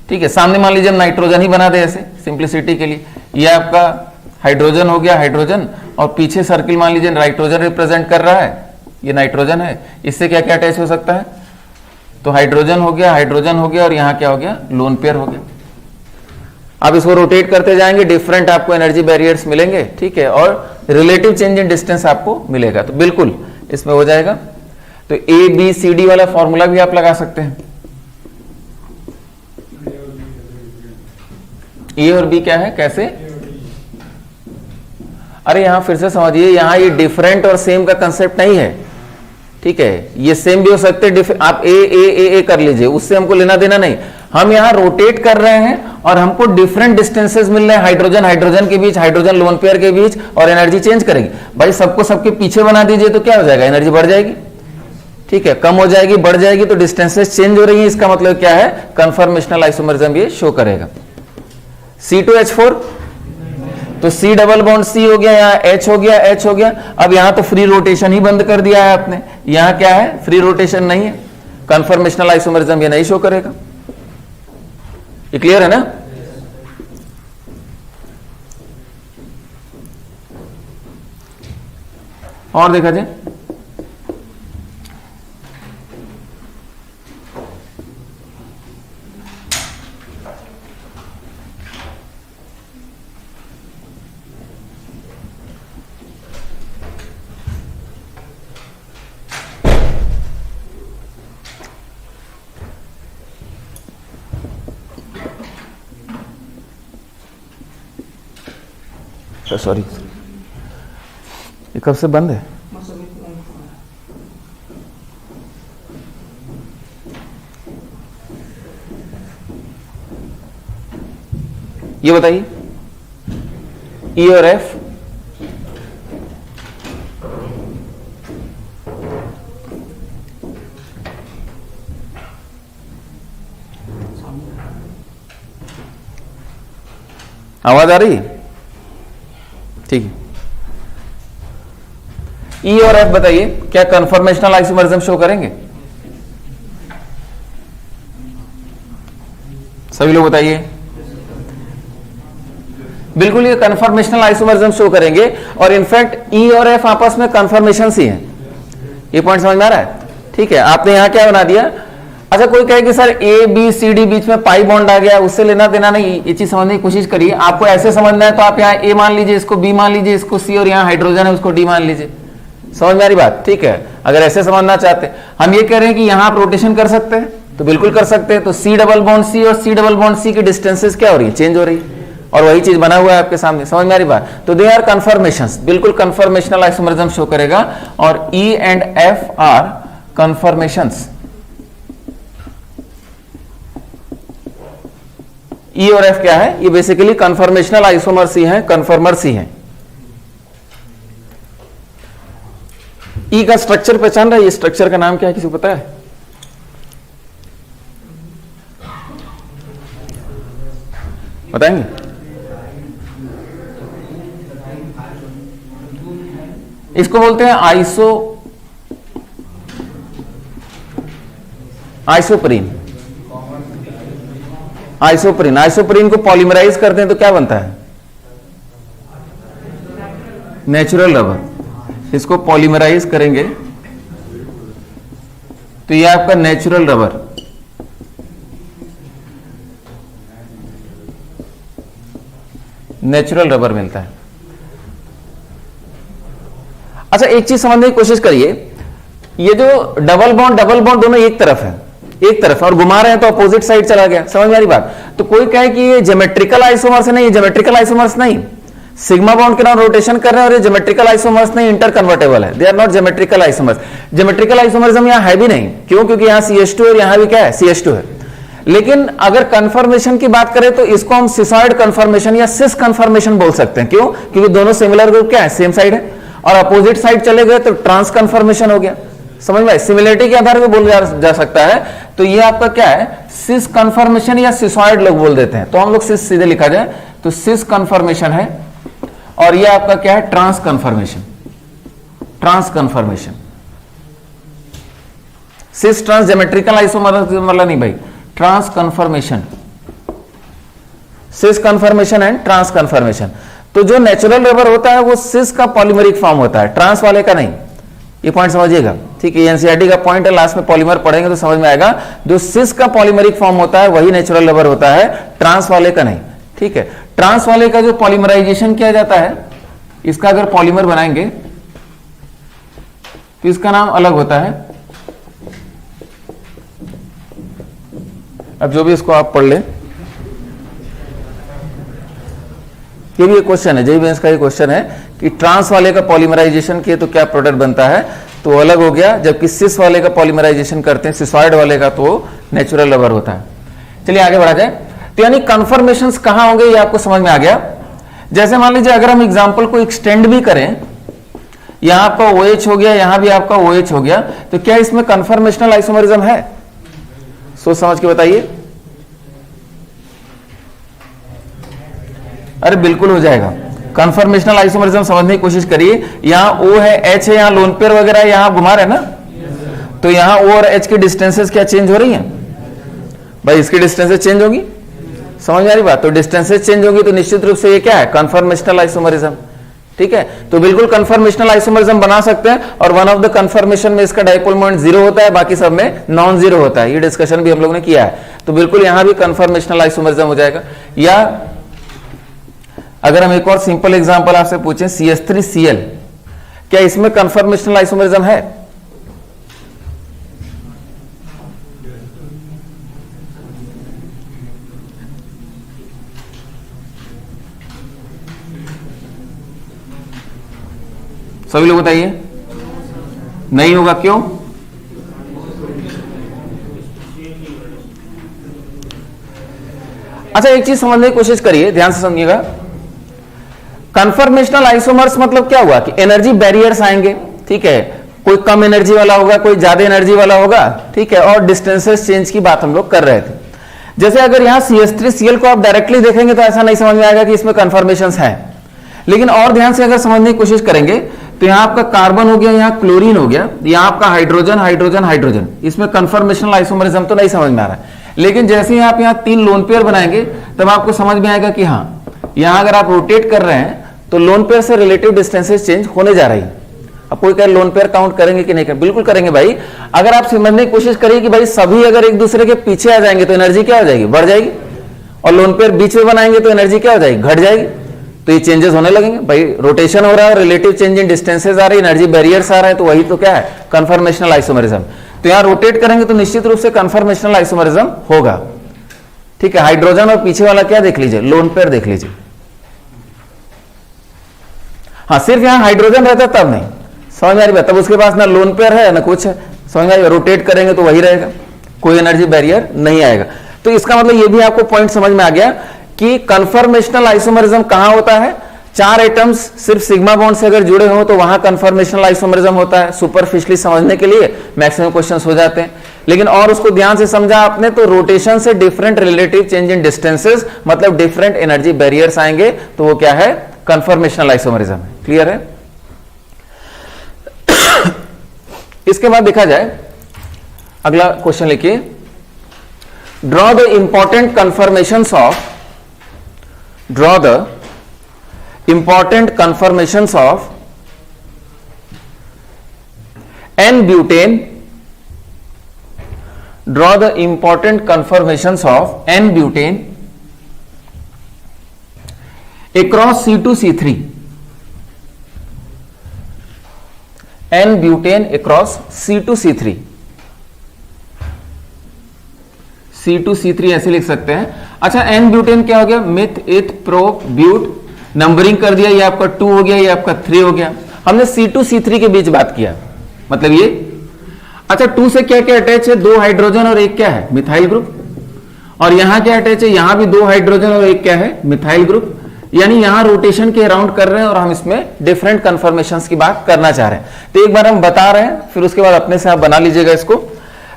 ठीक है। सामने मान लीजिए हम नाइट्रोजन ही बना दे ऐसे सिंप्लिसिटी के लिए, ये आपका हाइड्रोजन हो गया, हाइड्रोजन, और पीछे सर्किल मान लीजिए नाइट्रोजन रिप्रेजेंट कर रहा है, ये नाइट्रोजन है, इससे क्या क्या अटैच हो सकता है, तो हाइड्रोजन हो गया, हाइड्रोजन हो गया, और यहां क्या हो गया, लोन पेयर हो गया। आप इसको रोटेट करते जाएंगे, डिफरेंट आपको एनर्जी बैरियर्स मिलेंगे, ठीक है, और रिलेटिव चेंज इन डिस्टेंस आपको मिलेगा, तो बिल्कुल इसमें हो जाएगा। तो ABCD वाला फॉर्मूला भी आप लगा सकते हैं। A और B क्या है, कैसे, अरे यहां फिर से समझिए, यहां ये डिफरेंट और सेम का कंसेप्ट नहीं है, ठीक है। ये सेम भी हो सकते हैं, आप ए कर लीजिए, उससे हमको लेना देना नहीं। हम यहां रोटेट कर रहे हैं और हमको डिफरेंट डिस्टेंसेस मिल रहे हैं, हाइड्रोजन हाइड्रोजन के बीच, हाइड्रोजन लोन पेयर के बीच, और एनर्जी चेंज करेगी। भाई सबको सबके पीछे बना दीजिए तो क्या हो जाएगा, एनर्जी बढ़ जाएगी, ठीक है, कम हो जाएगी, बढ़ जाएगी, तो डिस्टेंसेस चेंज हो रही है, इसका मतलब क्या है, कन्फर्मेशनल आइसोमरिज्म ये शो करेगा। C2H4, तो C डबल बॉन्ड C हो गया, यहाँ H हो गया, H हो गया। अब यहां तो फ्री रोटेशन ही बंद कर दिया है आपने, यहां क्या है, फ्री रोटेशन नहीं है, कन्फर्मेशनल आइसोमरिज्म ये नहीं शो करेगा। ये क्लियर है ना। और देखा जाए, सॉरी ये कब से बंद है, ये बताइए, E और F, आवाज आ रही है, ठीक है। E और F बताइए, क्या कन्फर्मेशनल आइसोमरिज्म शो करेंगे, सभी लोग बताइए। बिल्कुल ये कन्फर्मेशनल आइसोमरिज्म शो करेंगे, और इनफैक्ट E और F आपस में कन्फर्मेशन ही है। ये पॉइंट समझ में आ रहा है, ठीक है। आपने यहां क्या बना दिया, अच्छा कोई कहे कि सर ABCD बीच में पाई बॉन्ड आ गया, उससे लेना देना नहीं, ये चीज समझने की कोशिश करिए। आपको ऐसे समझना है तो आप यहाँ A मान लीजिए, इसको B मान लीजिए, इसको C, और यहाँ हाइड्रोजन है उसको D मान लीजिए, समझ में आ रही बात, ठीक है। अगर ऐसे समझना चाहते हैं, हम ये कह रहे हैं कि यहाँ आप रोटेशन कर सकते हैं, तो बिल्कुल कर सकते हैं। तो C डबल बॉन्ड C और C डबल बॉन्ड C की डिस्टेंसेस क्या हो रही है, चेंज हो रही है, और वही चीज बना हुआ है आपके सामने, समझ में आ रही बात। तो दे आर कन्फर्मेशंस, बिल्कुल कन्फर्मेशनल आइसोमरिज्म शो करेगा। और E and F are conformations. E और एफ क्या है, ये बेसिकली कन्फर्मेशनल आइसोमर्स ही है, कन्फर्मर्स ही है। ई का स्ट्रक्चर पहचान रहा है, ये स्ट्रक्चर का नाम क्या है, किसी को पता है? बताएंगे? इसको बोलते हैं आइसोप्रीन। आइसोप्रीन को पॉलीमराइज करते हैं तो क्या बनता है? Natural rubber. इसको पॉलीमराइज करेंगे तो ये आपका नेचुरल रबर। नेचुरल रबर मिलता है। अच्छा, एक चीज समझने की कोशिश करिए, ये जो डबल बॉन्ड दोनों एक तरफ है, और घुमा रहे हैं तो अपोजिट साइड चला गया, समझ में आ रही बात। तो कोई कहे कि ये ज्योमेट्रिकल आइसोमर्स नहीं, ज्योमेट्रिकल आइसोमर्स नहीं, सिग्मा बॉन्ड के नाम रोटेशन कर रहे हैं और ये ज्योमेट्रिकल आइसोमर्स नहीं, इंटर कन्वर्टेबल है, they are not geometrical isomers. Geometrical isomerism यहां है भी नहीं, क्यों? क्योंकि यहां CH2 और यहां भी क्या है, CH2 है। लेकिन अगर कन्फर्मेशन की बात करें तो इसको हम सिसॉइड कन्फर्मेशन या सिस कन्फर्मेशन बोल सकते हैं। क्यों? क्योंकि दोनों सिमिलर ग्रुप क्या है, सेम साइड है, और अपोजिट साइड चले गए तो ट्रांस कन्फर्मेशन हो गया, समझ में? सिमिलरिटी के आधार पर बोला जा सकता है। तो ये आपका क्या है, सिस कन्फर्मेशन या सिसॉइड लोग बोल देते हैं, तो हम लोग सिस सीधे लिखा जाए तो सिस कन्फर्मेशन है। और ये आपका क्या है, trans conformation. Cis trans geometrical isomerism वाला नहीं भाई, trans conformation, cis conformation and trans conformation. तो जो नेचुरल रबर होता है वो सिस का पॉलीमरिक फॉर्म होता है, ट्रांस वाले का नहीं। ये पॉइंट समझिएगा, ठीक है? एनसीईआरटी का पॉइंट है, लास्ट में पॉलीमर पढ़ेंगे तो समझ में आएगा। जो सिस का पॉलीमरिक फॉर्म होता है वही नेचुरल रबर होता है, ट्रांस वाले का नहीं, ठीक है? ट्रांस वाले का जो पॉलीमराइजेशन किया जाता है, इसका अगर पॉलीमर बनाएंगे तो इसका नाम अलग होता है। अब जो भी इसको आप पढ़ लें, ये भी एक क्वेश्चन है, जेईई मेंस का ये क्वेश्चन है कि ट्रांस वाले का पॉलीमराइजेशन किए तो क्या प्रोडक्ट बनता है, तो अलग हो गया। जबकि सिस वाले का पॉलीमराइजेशन करते हैं, सिसॉइड वाले का, तो नेचुरल रबर होता है। चलिए आगे बढ़ा जाए। तो यानी कन्फर्मेशंस कहां होंगे ये आपको समझ में आ गया। जैसे मान लीजिए अगर हम एग्जांपल को एक्सटेंड भी करें, यहां आपका OH हो गया, यहां भी आपका OH हो गया, तो क्या इसमें कन्फर्मेशनल आइसोमरिज्म है? सोच समझ के बताइए। अरे बिल्कुल हो जाएगा। कन्फर्मेशनल आइसोमरिज्म समझने की कोशिश करिए। यहां O है, H है, यहां लोन पेयर वगैरह है, यहां घुमा रहे हैं ना, तो यहां O और H की डिस्टेंसेस क्या चेंज हो रही हैं भाई? इसकी डिस्टेंसेस चेंज होगी, समझ में आ रही बात। तो डिस्टेंसेस चेंज होगी तो निश्चित रूप से ये क्या है, कन्फर्मेशनल आइसोमरिज्म, ठीक है? तो बिल्कुल कन्फर्मेशनल आइसोमरिज्म बना सकते हैं। और वन ऑफ द कन्फर्मेशन में इसका डाइपोल मोमेंट 0 होता है, बाकी सब में नॉन जीरो होता है। ये डिस्कशन भी हम लोग ने किया है। तो बिल्कुल यहां भी कन्फर्मेशनल आइसोमरिज्म हो जाएगा। या अगर हम एक और सिंपल एग्जांपल आपसे पूछें, CH3Cl, क्या इसमें कन्फर्मेशनल आइसोमरिज्म है? सभी लोग बताइए। नहीं होगा, क्यों? अच्छा, एक चीज समझने की कोशिश करिए, ध्यान से समझिएगा। कन्फर्मेशनल आइसोमर्स मतलब क्या हुआ कि एनर्जी बैरियर्स आएंगे, ठीक है? कोई कम एनर्जी वाला होगा, कोई ज्यादा एनर्जी वाला होगा, ठीक है? और डिस्टेंसेस चेंज की बात हम लोग कर रहे थे। जैसे अगर यहां CH3Cl को आप डायरेक्टली देखेंगे तो ऐसा नहीं समझ में आएगा कि इसमें कन्फर्मेशंस है। लेकिन और ध्यान से अगर समझने की कोशिश करेंगे तो यहां आपका कार्बन हो गया, यहां क्लोरीन हो गया, यहां आपका हाइड्रोजन हाइड्रोजन हाइड्रोजन, इसमें कन्फर्मेशनल आइसोमरिज्म तो नहीं समझ में आ रहा है। लेकिन जैसे ही आप यहां 3 लोन पेयर बनाएंगे तब आपको समझ में आएगा कि हाँ, यहां अगर आप रोटेट कर रहे हैं तो लोन पेयर से रिलेटिव डिस्टेंसेस चेंज होने जा रही है। अब कोई कहे लोन पेयर काउंट करेंगे कि नहीं करेंगे? बिल्कुल करेंगे भाई। अगर आप समझने की कोशिश करिए कि भाई सभी अगर एक दूसरे के पीछे आ जाएंगे तो एनर्जी क्या हो जाएगी, बढ़ जाएगी। और लोन पेयर बीच में बनाएंगे तो एनर्जी क्या हो जाएगी, घट जाएगी। तो ये चेंजेस होने लगेंगे भाई, रोटेशन हो रहा है, रिलेटिव चेंज इन डिस्टेंसेज आ रही है, एनर्जी बैरियर्स आ रहे हैं, तो वही तो क्या है, कन्फर्मेशनल आइसोमरिज्म। तो यहां रोटेट करेंगे तो निश्चित रूप से कन्फर्मेशनल आइसोमरिज्म होगा, ठीक है? हाइड्रोजन और पीछे वाला क्या देख लीजिए, लोन पेयर देख लीजिए, हाँ, सिर्फ यहाँ हाइड्रोजन रहता तब नहीं, समझ में आ रही बात, तब उसके पास ना लोन पेयर है ना कुछ है, समझ में आ रही, रोटेट करेंगे तो वही रहेगा, कोई एनर्जी बैरियर नहीं आएगा। तो इसका मतलब ये भी आपको पॉइंट समझ में आ गया कि कन्फर्मेशनल आइसोमरिज्म कहां होता है, चार एटम्स सिर्फ सिग्मा बॉन्ड से अगर जुड़े हो तो वहां कन्फर्मेशनल आइसोमरिज्म होता है। सुपरफिशियली समझने के लिए मैक्सिमम क्वेश्चंस हो जाते हैं, लेकिन और उसको ध्यान से समझा आपने तो रोटेशन से different relative change in distances, मतलब डिफरेंट एनर्जी बैरियर्स आएंगे, तो वो क्या है, कन्फर्मेशनल आइसोमरिज्म है। क्लियर है? इसके बाद देखा जाए, अगला क्वेश्चन लिखिए, draw the important conformations of, draw the important conformations of N-butane, draw the important conformations of N-butane across C2C3, N-butane across C2C3, C2C3 ऐसे लिख सकते हैं। अच्छा, N-butane क्या हो गया, मिथ, इथ, प्रो, ब्यूट, नंबरिंग कर दिया, ये आपका 2 हो गया, ये आपका 3 हो गया। हमने C2C3 के बीच बात किया, मतलब ये। अच्छा, 2 से क्या क्या अटैच है, 2 हाइड्रोजन और एक क्या है, मिथाइल ग्रुप। और यहां क्या अटैच है, यहां भी 2 हाइड्रोजन और एक क्या है, मिथाइल ग्रुप। यानी यहां रोटेशन के अराउंड कर रहे हैं और हम इसमें डिफरेंट कन्फर्मेशंस की बात करना चाह रहे हैं। तो एक बार हम बता रहे हैं, फिर उसके बाद अपने से आप बना लीजिएगा इसको।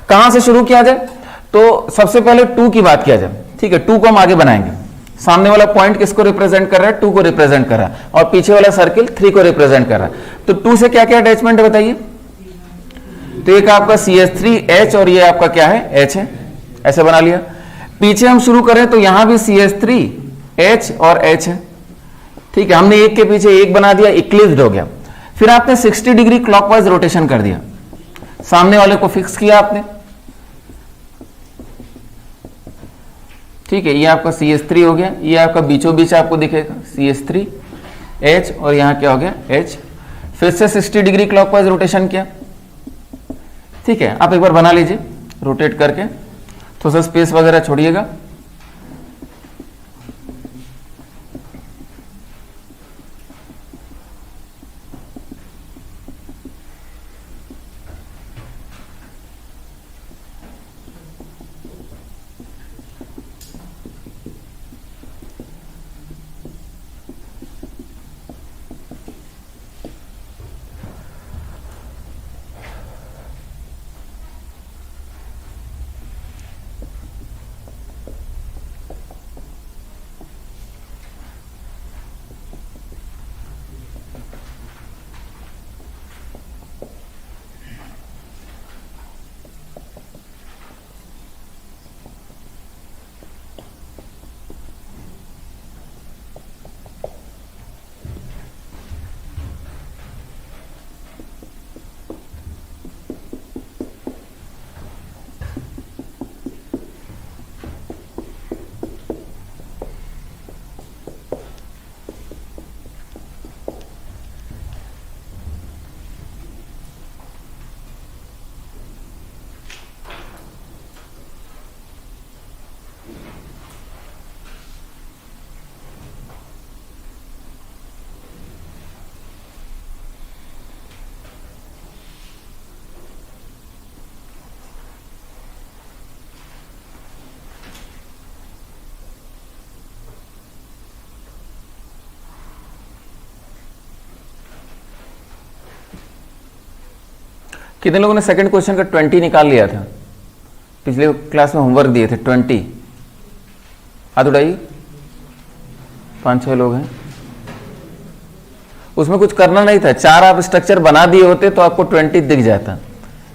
कहां से शुरू किया जाए, तो सबसे पहले 2 की बात किया जाए, ठीक है। 2 को हम आगे बनाएंगे, सामने वाला पॉइंट किसको रिप्रेजेंट कर रहा है, 2 को रिप्रेजेंट कर रहा है, और पीछे वाला सर्किल 3 को रिप्रेजेंट कर रहा है। तो 2 से क्या क्या अटैचमेंट है बताइए, तो एक आपका CH3H और ये आपका क्या है, H है, ऐसे बना लिया। पीछे हम शुरू करें तो यहां भी CH3H और H है, ठीक है। हमने एक के पीछे एक बना दिया, इक्लिप्स्ड हो गया। फिर आपने 60 डिग्री क्लॉकवाइज रोटेशन कर दिया, सामने वाले को फिक्स किया आपने, ठीक है। ये आपका CH3 हो गया, ये आपका बीचों बीच आपको दिखेगा CH3H और यहां क्या हो गया, H। फिर से 60 डिग्री क्लॉकवाइज रोटेशन किया, ठीक है। आप एक बार बना लीजिए रोटेट करके, थोड़ा सा स्पेस वगैरह छोड़िएगा। कितने लोगों ने सेकंड क्वेश्चन का 20 निकाल लिया था, पिछले क्लास में होमवर्क दिए थे 20, हाथ उठाइए। 5-6 लोग हैं, उसमें कुछ करना नहीं था, 4 आप स्ट्रक्चर बना दिए होते तो आपको 20 दिख जाता।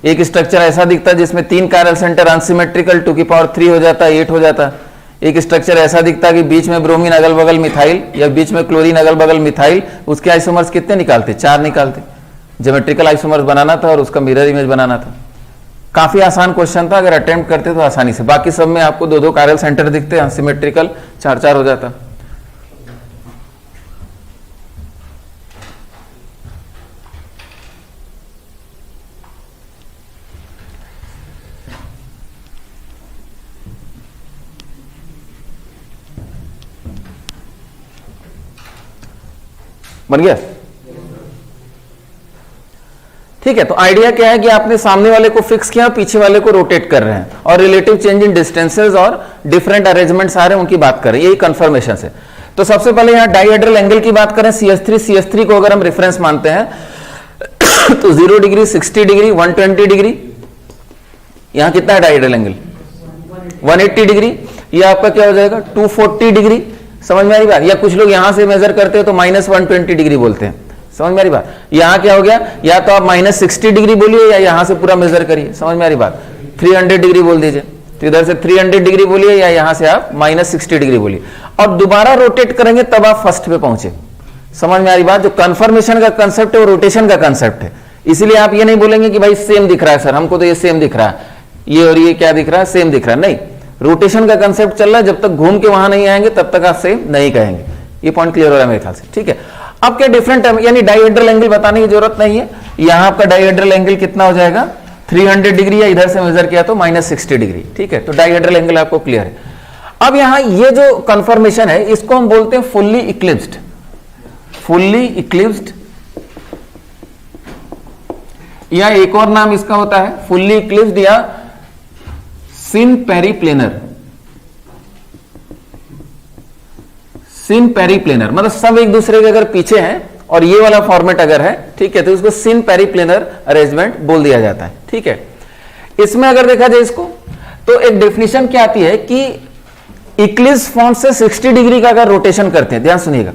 एक स्ट्रक्चर ऐसा दिखता जिसमें 3 कायरल सेंटर अनसिमेट्रिकल 2 की पावर 3 हो जाता, 8 हो जाता। एक स्ट्रक्चर ऐसा दिखता कि बीच में ब्रोमीन अगल बगल मिथाइल या बीच में क्लोरीन अगल बगल मिथाइल, उसके आइसोमर्स कितने निकालते, 4 निकालते। ज्योमेट्रिकल आइसोमर्स बनाना था और उसका मिरर इमेज बनाना था। काफी आसान क्वेश्चन था, अगर अटेम्प्ट करते तो आसानी से। बाकी सब में आपको 2-2 कायरल सेंटर दिखते, अनसिमेट्रिकल 4-4 हो जाता। बन गया? ठीक है, तो आइडिया क्या है कि आपने सामने वाले को फिक्स किया, पीछे वाले को रोटेट कर रहे हैं, और रिलेटिव चेंज इन डिस्टेंसेस और डिफरेंट अरेंजमेंट्स आ रहे हैं, उनकी बात कर रहे हैं, यही कंफर्मेशन है। तो सबसे पहले यहां डाइहेड्रल एंगल की बात करें, CS3 को अगर हम रेफरेंस मानते हैं तो 0 डिग्री, 60 डिग्री, 120 डिग्री, यहां कितना है डाइहेड्रल एंगल 180 डिग्री, ये आपका क्या हो जाएगा 240 डिग्री। समझ में आ रही बात? या कुछ लोग यहां से मेजर करते हैं तो -120 डिग्री बोलते हैं। समझ में आ रही बात? यहां क्या हो गया, या तो आप -60 डिग्री बोलिए या यहां से पूरा मेजर करिए। समझ में आ रही बात? 300 डिग्री बोल दीजिए, तो इधर से 300 डिग्री बोलिए या यहां से आप -60 डिग्री बोलिए, और दोबारा रोटेट करेंगे तब आप फर्स्ट पे पहुंचे। समझ में आ रही बात? जो कंफर्मेशन का कंसेप्ट है वो रोटेशन का कंसेप्ट है। इसीलिए आप ये नहीं बोलेंगे कि भाई सेम दिख रहा है सर, हमको तो ये सेम दिख रहा है, ये और ये क्या दिख रहा है, सेम दिख रहा है। नहीं, रोटेशन का कंसेप्ट चल रहा है, जब तक घूम के वहां नहीं आएंगे तब तक आप सेम नहीं कहेंगे। ये पॉइंट क्लियर हो रहा है मेरे ख्याल से, ठीक है। अब क्या डिफरेंट है, यानी डाइहेड्रल एंगल बताने की जरूरत नहीं है। यहां आपका डाइहेड्रल एंगल कितना हो जाएगा 300 डिग्री, या इधर से मेजर किया तो -60 डिग्री, ठीक है। तो डाइहेड्रल एंगल आपको क्लियर है। अब यहां ये जो कंफर्मेशन है इसको हम बोलते हैं फुल्ली इक्लिप्स्ड। फुल्ली इक्लिप्स्ड, या एक और नाम इसका होता है फुल्ली इक्लिप्स्ड या सिन पेरीप्लेनर। सिन पेरीप्लेनर मतलब सब एक दूसरे के अगर पीछे हैं और ये वाला फॉर्मेट अगर है, ठीक है, तो इसको सिन पेरीप्लेनर अरेंजमेंट बोल दिया जाता है, ठीक है। इसमें अगर देखा जाए इसको, तो एक डेफिनेशन क्या आती है कि इक्लिप्स फॉर्म से 60 डिग्री का अगर रोटेशन करते हैं, ध्यान सुनिएगा,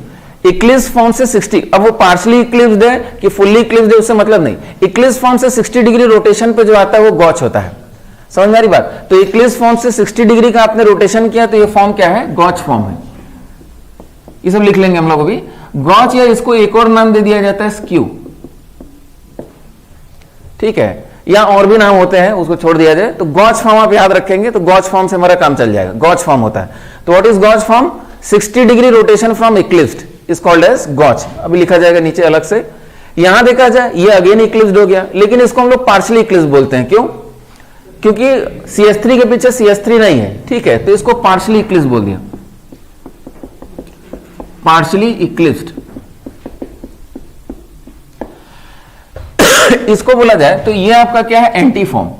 इक्लिप्स फॉर्म से 60, अब वो पार्शली इक्लिप्स्ड है कि फुल्ली इक्लिप्स्ड है उससे मतलब नहीं, इक्लिप्स फॉर्म से 60 डिग्री रोटेशन पे जो आता है वो गॉच होता है। समझ में आ रही बात? तो इक्लिप्स फॉर्म से 60 डिग्री का आपने रोटेशन किया तो ये फॉर्म क्या है, गॉच फॉर्म है। ये सब लिख लेंगे हम लोग अभी। गॉच, या इसको एक और नाम दे दिया जाता है स्क्यू, ठीक है, या और भी नाम होते हैं, उसको छोड़ दिया जाए। तो गॉच फॉर्म आप याद रखेंगे तो गॉच फॉर्म से हमारा काम चल जाएगा। गॉच फॉर्म होता है, तो what is gauche form, 60 degree rotation from eclipsed is called as gauche. अभी लिखा जाएगा नीचे अलग से। यहां देखा जाए ये अगेन इक्लिप्स्ड हो गया, लेकिन इसको हम लोग पार्शली इक्लिप्स्ड बोलते हैं। क्यों? क्योंकि CS3 के पीछे CS3 नहीं है, ठीक है, तो इसको पार्शली इक्लिप्स्ड बोल दिया, पार्शली इक्लिप्स्ड। इसको बोला जाए तो ये आपका क्या है, एंटी फॉर्म।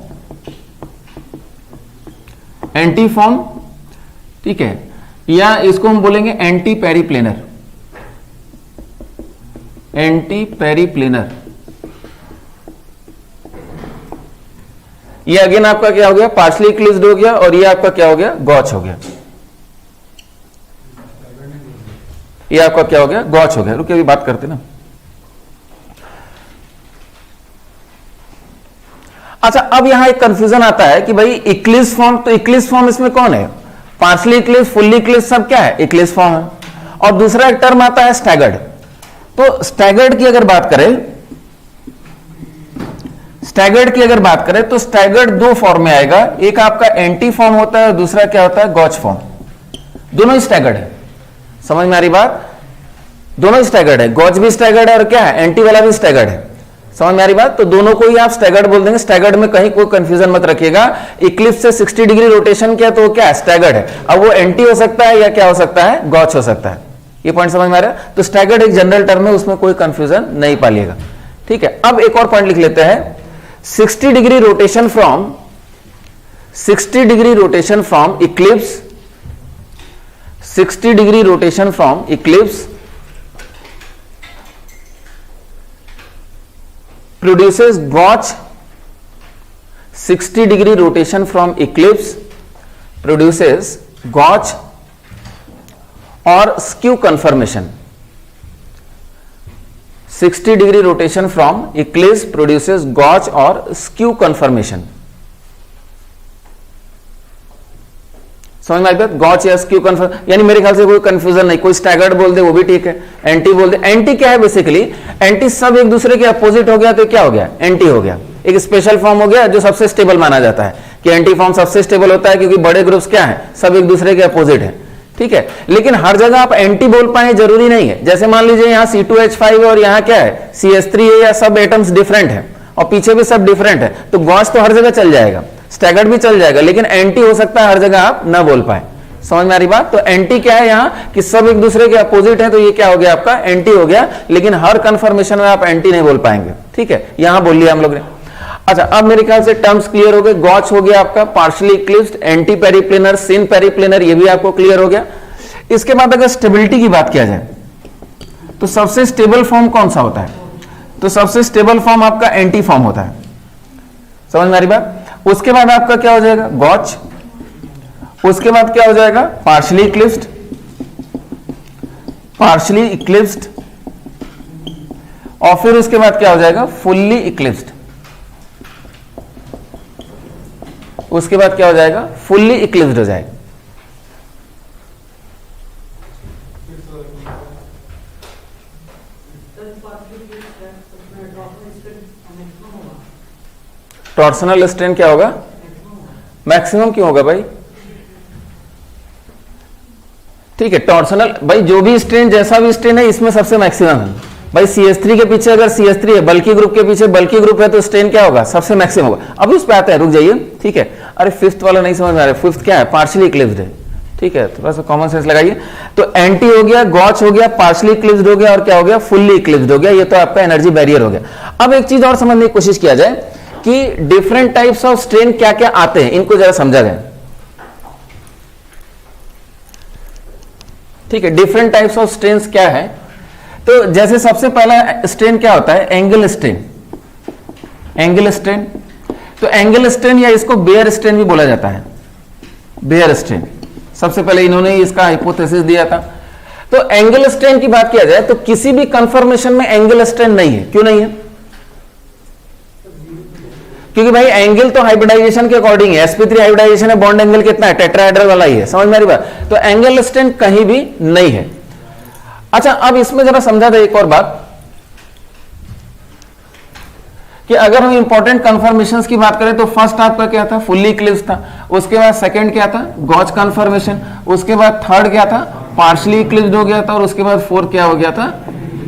एंटी फॉर्म, ठीक है, या इसको हम बोलेंगे एंटी पेरीप्लेनर। एंटी पेरीप्लेनर, ये अगेन आपका क्या हो गया, पार्शली इक्लिप्स्ड हो गया, और ये आपका क्या हो गया, गॉच हो गया। ये आपका क्या हो गया, गॉच हो गया। रुकिए अभी बात करते ना। अच्छा, अब यहां एक कंफ्यूजन आता है कि भाई इक्लिप्स फॉर्म, तो इक्लिप्स फॉर्म इसमें कौन है, पार्शली इक्लिप्स, फुल्ली इक्लिप्स, सब क्या है, इक्लिप्स फॉर्म है। और दूसरा एक टर्म आता है स्टैगर्ड। तो स्टैगर्ड की अगर बात करें, स्टैगर्ड की अगर बात करें तो स्टैगर्ड दो फॉर्म में आएगा, एक आपका एंटी फॉर्म होता है, दूसरा क्या होता है, गॉच फॉर्म। दोनों ही स्टैगर्ड है। समझ में आ रही बात? दोनों ही स्टैगर्ड है, गॉच भी स्टैगर्ड है और क्या है, एंटी वाला भी स्टैगर्ड है। समझ में आ रही बात? तो दोनों को ही आप स्टैगर्ड बोल देंगे। स्टैगर्ड में कहीं कोई कंफ्यूजन मत रखिएगा। इक्लिप्स से 60 डिग्री रोटेशन किया तो वो क्या है, स्टैगर्ड है। अब वो एंटी हो सकता है या क्या हो सकता है, गॉच हो सकता है। ये पॉइंट समझ में आ रहा है? तो स्टैगर्ड एक जनरल टर्म है, उसमें कोई कंफ्यूजन नहीं पालिएगा, ठीक है। अब एक और पॉइंट लिख लेते हैं, 60 degree rotation from, 60 degree rotation from Eclipse, 60 degree rotation from Eclipse produces gotch, 60 degree rotation from eclipse produces gotch or skew conformation. 60 degree rotation from eclipse produces gotch or skew conformation. समझ में आई बात? गॉच या skew confirm, यानी मेरे ख्याल से कोई confusion नहीं। कोई स्टैगर्ड बोल दे वो भी ठीक है, एंटी बोल दे। एंटी क्या है बेसिकली, एंटी सब एक दूसरे के अपोजिट हो गया तो क्या हो गया, एंटी हो गया। एक स्पेशल फॉर्म हो गया जो सबसे स्टेबल माना जाता है कि एंटी फॉर्म सबसे स्टेबल होता है, क्योंकि बड़े ग्रुप्स क्या है, सब एक दूसरे के अपोजिट है, ठीक है। लेकिन हर जगह आप एंटी बोल पाए जरूरी नहीं है। जैसे मान लीजिए यहाँ C2H5 और यहाँ क्या है CS3 है, या सब एटम्स डिफरेंट है और पीछे भी सब डिफरेंट है, तो गॉच तो हर जगह चल जाएगा, स्टैगर्ड भी चल जाएगा, लेकिन एंटी हो सकता है हर जगह आप ना बोल पाए, समझ में आ रही बात? तो एंटी क्या है यहाँ कि सब एक दूसरे के अपोजिट है, तो ये क्या हो गया आपका एंटी हो गया, लेकिन हर कंफर्मेशन में आप एंटी नहीं बोल पाएंगे, ठीक है, यहां बोल लिया हम लोग ने। अच्छा, अब मेरे ख्याल से टर्म्स क्लियर हो गए। गॉच हो गया आपका पार्शियली इक्लिप्स्ड, एंटी पेरिप्लेनर, सिन पेरिप्लेनर, ये भी आपको क्लियर हो गया। इसके बाद अगर स्टेबिलिटी की बात किया जाए तो सबसे स्टेबल फॉर्म कौन सा होता है? तो सबसे स्टेबल फॉर्म आपका एंटी फॉर्म होता है, समझ में आ रही बात? उसके बाद आपका क्या हो जाएगा? गॉच, उसके बाद क्या हो जाएगा? पार्शियली इक्लिप्स्ड, पार्शियली इक्लिप्स्ड, और फिर उसके बाद क्या हो जाएगा? फुल्ली इक्लिप्स्ड, उसके बाद क्या हो जाएगा? फुल्ली इक्लिप्स्ड हो जाएगा। टॉर्सनल स्ट्रेन क्या होगा? मैक्सिमम क्यों होगा भाई? ठीक है, टॉर्सनल भाई जो भी स्ट्रेन, जैसा भी स्ट्रेन है, इसमें सबसे मैक्सिमम है भाई। CH3 के पीछे अगर CH3 है, बल्कि ग्रुप के पीछे बल्कि ग्रुप है, तो स्ट्रेन क्या होगा? सबसे मैक्सिमम होगा। अभी उस पे आते हैं, रुक जाइए, ठीक है। अरे फिफ्थ वाला नहीं समझ में आ रहा है, फिफ्थ क्या है? पार्शियली इक्लिप्स्ड है, ठीक है, थोड़ा सा कॉमन सेंस लगाइए। तो एंटी हो गया, गॉच हो गया, पार्शियली इक्लिप्स्ड हो गया, और क्या हो गया? फुल्ली इक्लिप्स्ड हो गया। ये तो आपका एनर्जी बैरियर हो गया। अब एक चीज और समझने की कोशिश किया जाए कि डिफरेंट टाइप्स ऑफ स्ट्रेन क्या क्या आते हैं, इनको जरा समझा जाए, ठीक है। डिफरेंट टाइप्स ऑफ स्ट्रेन्स क्या है? तो जैसे सबसे पहला स्ट्रेन क्या होता है? Angle strain, angle strain. तो एंगल स्ट्रेन या इसको बेयर स्ट्रेन भी बोला जाता है, बेयर स्ट्रेन। सबसे पहले इन्होंने इसका हाइपोथेसिस दिया था। तो एंगल स्ट्रेन की बात किया जाए तो किसी भी कंफर्मेशन में एंगल स्ट्रेन नहीं है। क्यों नहीं है? क्योंकि भाई एंगल तो हाइब्रिडाइजेशन के अकॉर्डिंग है, sp3 हाइब्रिडाइजेशन है, बॉन्ड एंगल कितना है? टेट्राहेड्रल वाला ही है, समझ में आ रही बात? तो एंगल स्ट्रेन कहीं भी नहीं है। अच्छा, अब इसमें जरा समझा दे एक और बात कि अगर हम इंपॉर्टेंट कंफर्मेशंस की बात करें तो फर्स्ट आपका क्या था? फुल्ली इक्लिप्स्ड था। उसके बाद सेकंड क्या था? गॉच कंफर्मेशन। उसके बाद थर्ड क्या था? पार्शियली इक्लिप्स्ड हो गया था। और उसके बाद फोर्थ क्या हो गया था?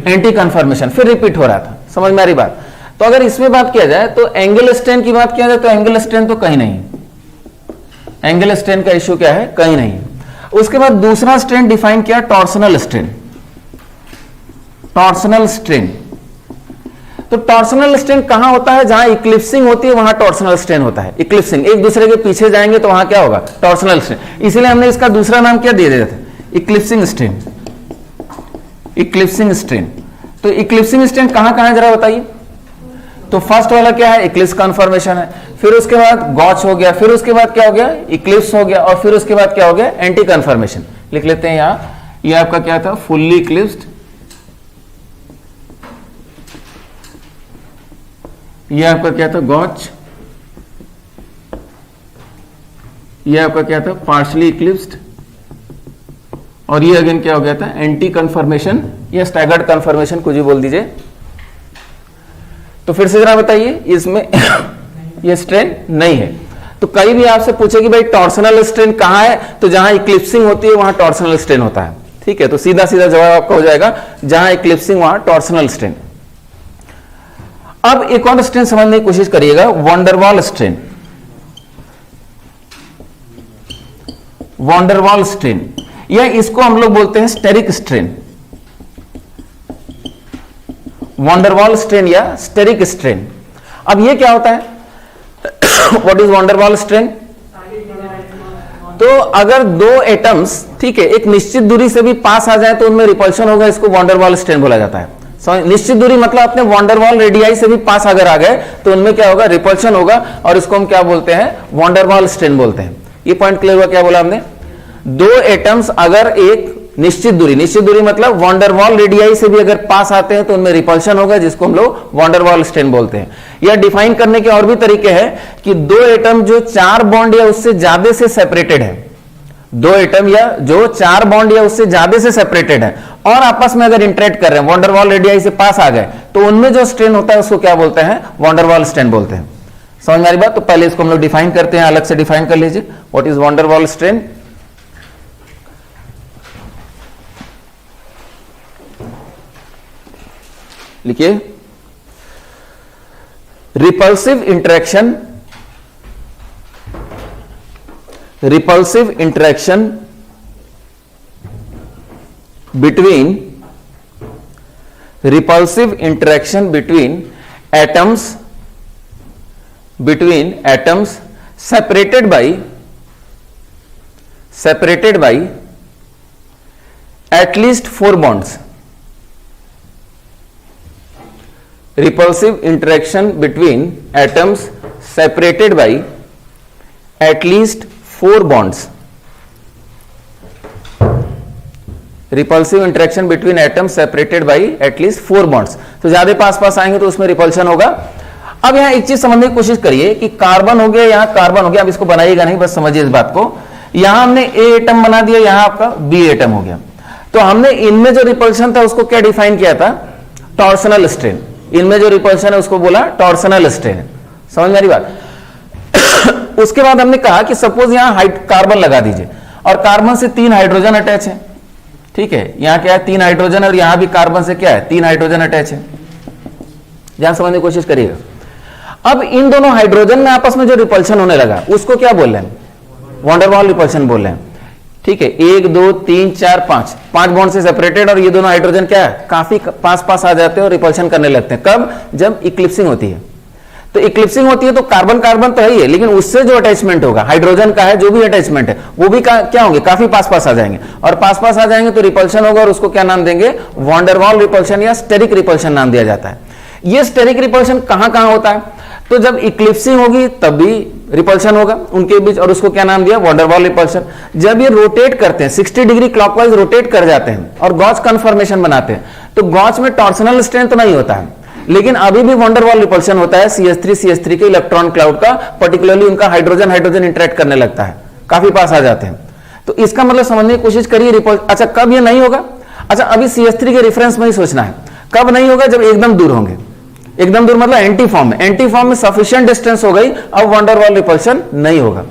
Anti confirmation. फिर रिपीट हो रहा था, समझ में आ रही बात? तो अगर इसमें बात किया जाए तो एंगल स्ट्रेन की बात किया जाए तो एंगल स्ट्रेन तो कहीं नहीं, एंगल स्ट्रेन का इश्यू क्या है? कहीं नहीं। उसके बाद दूसरा स्ट्रेन डिफाइन किया, टॉर्सनल स्ट्रेन, टॉर्सनल स्ट्रेन। तो टॉर्सनल स्ट्रेन कहां होता है? जहां इक्लिप्सिंग होती है वहां टॉर्सनल स्ट्रेन होता है। इक्लिप्सिंग, एक दूसरे के पीछे जाएंगे तो वहां क्या होगा? Torsional strain. इसलिए हमने इसका दूसरा नाम क्या दे दिया था? Eclipsing strain, eclipsing strain. तो इक्लिप्सिंग स्ट्रेन कहां कहां जरा बताइए। तो फर्स्ट वाला क्या है? इक्लिप्स कन्फर्मेशन है। फिर उसके बाद गॉच हो गया, फिर उसके बाद क्या हो गया? इक्लिप्स हो गया, और फिर उसके बाद क्या हो गया? Anti conformation. लिख लेते हैं यहां, ये आपका क्या था? फुल्ली इक्लिप्स्ड, ये आपका क्या था? गॉच, ये आपका क्या था? पार्शियली इक्लिप्स्ड, और ये अगेन क्या हो गया था? एंटी कन्फर्मेशन या स्टैगर्ड कन्फर्मेशन, कुछ भी बोल दीजिए। तो फिर से जरा बताइए, इसमें ये स्ट्रेन नहीं है। तो कहीं भी आपसे पूछे कि भाई टॉर्सनल स्ट्रेन कहां है, तो जहां इक्लिप्सिंग होती है वहां टॉर्सनल स्ट्रेन होता है, ठीक है। तो सीधा सीधा जवाब आपका हो जाएगा, जहां इक्लिप्सिंग वहां टॉर्सनल स्ट्रेन। अब एक और स्ट्रेन समझने की कोशिश करिएगा, वॉन्डरवॉल स्ट्रेन, वॉन्डरवॉल स्ट्रेन, या इसको हम लोग बोलते हैं स्टेरिक स्ट्रेन, वॉन्डरवॉल स्ट्रेन या स्टेरिक स्ट्रेन। अब ये क्या होता है? What is van der Waals strain? तो अगर दो एटम्स, ठीक है, एक निश्चित दूरी से भी पास आ जाए तो उनमें रिपल्शन होगा, इसको वॉन्डरवॉल स्ट्रेन बोला जाता है। निश्चित दूरी मतलब अपने वॉन्डरवॉल रेडियाई से भी पास अगर आ गए तो उनमें क्या होगा? रिपल्शन होगा, और इसको हम क्या बोलते हैं? वॉन्डरवॉल स्ट्रेन बोलते हैं। ये पॉइंट क्लियर हुआ? क्या बोला हमने? दो एटम्स अगर एक निश्चित दूरी मतलब वॉन्डरवॉल रेडियाई से भी अगर पास आते हैं तो उनमें रिपल्शन होगा, जिसको हम लोग वॉन्डरवॉल स्ट्रेन बोलते हैं। या डिफाइन करने के और भी तरीके हैं कि दो एटम जो 4 बॉन्ड या उससे ज्यादा से सेपरेटेड है, दो एटम या जो 4 बॉन्ड या उससे ज्यादा से सेपरेटेड है और आपस में अगर इंटरेक्ट कर रहे हैं, वॉन्डरवॉल रेडियाई से पास आ गए, तो उनमें जो स्ट्रेन होता है उसको क्या बोलते हैं? वॉन्डरवॉल स्ट्रेन बोलते हैं। समझ में आ रही बात? तो पहले इसको हम लोग डिफाइन करते हैं, अलग से डिफाइन कर लीजिए, व्हाट इज वॉन्डरवॉल स्ट्रेन। लिखिए, repulsive interaction between repulsive interaction between atoms separated by at least 4 bonds. Repulsive interaction between atoms separated by at least 4 bonds. Repulsive interaction between atoms separated by at least 4 bonds. तो ज्यादा पास पास आएंगे तो उसमें repulsion होगा. अब यहां एक चीज समझने की कोशिश करिए कि कार्बन हो गया, यहां कार्बन हो गया. अब इसको बनाइएगा नहीं, बस समझिए इस बात को. यहां हमने ए एटम बना दिया, यहां आपका बी एटम हो गया. तो हमने इनमें जो रिपल्शन था उसको क्या डिफाइन किया था? Torsional strain. इनमें जो रिपल्शन है उसको बोला टॉर्सनल स्ट्रेन. समझ में आ रही बात? उसके बाद हमने कहा कि सपोज यहां कार्बन लगा दीजिए और कार्बन से 3 हाइड्रोजन अटैच है. ठीक है, यहां क्या है? 3 हाइड्रोजन, और यहां भी कार्बन से क्या है? 3 हाइड्रोजन अटैच है. ध्यान समझने की कोशिश करिएगा. अब इन दोनों हाइड्रोजन में आपस में जो रिपल्शन होने लगा उसको क्या बोल रहे हैं? वॉन डेर वाल रिपल्शन बोल रहे हैं. ठीक है, 1 2 3 4 5 बॉन्ड से सेपरेटेड, और ये दोनों हाइड्रोजन क्या है? काफी पास पास आ जाते हैं और रिपल्शन करने लगते हैं. कब? जब इक्लिप्सिंग होती है. तो इक्लिप्सिंग होती है तो कार्बन कार्बन तो है ही है, लेकिन उससे जो अटैचमेंट होगा हाइड्रोजन का है, जो भी अटैचमेंट है वो भी क्या होंगे? काफी पास पास आ जाएंगे, और पास पास आ जाएंगे तो रिपल्शन होगा, और उसको क्या नाम देंगे? वॉन डेर वाल रिपल्शन या स्टेरिक रिपल्शन नाम दिया जाता है. ये स्टेरिक रिपल्शन कहां कहां होता है? तो जब इक्लिप्सिंग होगी तब भी रिपल्शन होगा उनके बीच, और उसको क्या नाम दिया? Van der Waals repulsion. जब ये रोटेट करते हैं 60 डिग्री क्लॉकवाइज रोटेट कर जाते हैं और गॉस कन्फर्मेशन बनाते हैं, तो गॉस में टॉर्सनल स्ट्रेन तो नहीं होता है, लेकिन अभी भी वॉन डेर वाल रिपल्शन होता है CH3 के इलेक्ट्रॉन क्लाउड का. पर्टिकुलरली उनका हाइड्रोजन हाइड्रोजन इंटरेक्ट करने लगता है, काफी पास आ जाते हैं. तो इसका मतलब समझने की कोशिश करिए. अच्छा, कब ये नहीं होगा? अच्छा, अभी CH3 के रेफरेंस में ही सोचना है. कब नहीं होगा? जब एकदम दूर होंगे. एकदम दूर मतलब एंटी फॉर्म में. एंटी फॉर्म में सफिशिएंट डिस्टेंस हो गई, अब वॉन डेर वाल रिपल्शन नहीं होगा.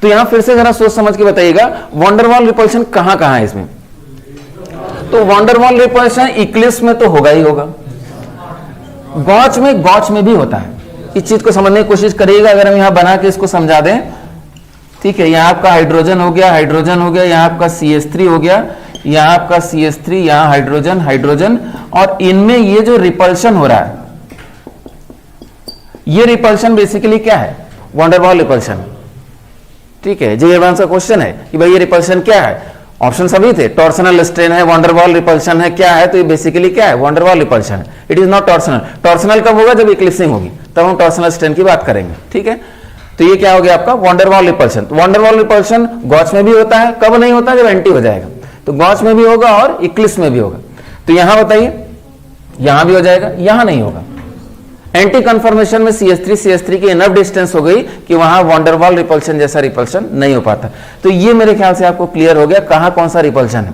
तो यहां फिर से जरा सोच समझ के बताइएगा, वॉन डेर वाल रिपल्शन कहां कहां है इसमें? तो van der Waals repulsion eclipse में तो होगा ही होगा, गॉच में भी होता है. इस चीज को समझने की कोशिश करिएगा. अगर हम यहां बना के इसको समझा दें, ठीक है, यहां आपका हाइड्रोजन हो गया, यहां आपका CH3 हो गया, यहां आपका CH3, यहां हाइड्रोजन, और इनमें ये जो रिपल्शन हो रहा है, ये रिपल्शन बेसिकली क्या है? Van der Waals repulsion. ठीक है, जी एडवांस का क्वेश्चन है कि भाई ये रिपल्शन क्या है? ऑप्शन सभी थे. टॉर्सनल स्ट्रेन है, वॉन डेर वाल रिपल्शन है, क्या है? तो ये बेसिकली क्या है? वॉन डेर वाल रिपल्शन है. It is not torsional. Torsional कब होगा? जब इक्लिप्सिंग होगी, तब हम टॉर्सनल स्ट्रेन की बात करेंगे. ठीक है, तो ये क्या हो गया आपका? Van der Waals repulsion. Van der Waals repulsion gauche में भी होता है. कब नहीं होता? जब एंटी हो जाएगा. तो गॉच में भी होगा और इक्लिप्स में भी होगा. तो यहां बताइए, यहां भी हो जाएगा, यहां नहीं होगा. एंटी कन्फर्मेशन में CH3 की इनफ डिस्टेंस हो गई कि वहां वॉन डेर वाल रिपल्शन जैसा रिपल्शन नहीं हो पाता. तो ये मेरे ख्याल से आपको क्लियर हो गया कहां कौन सा रिपल्शन है.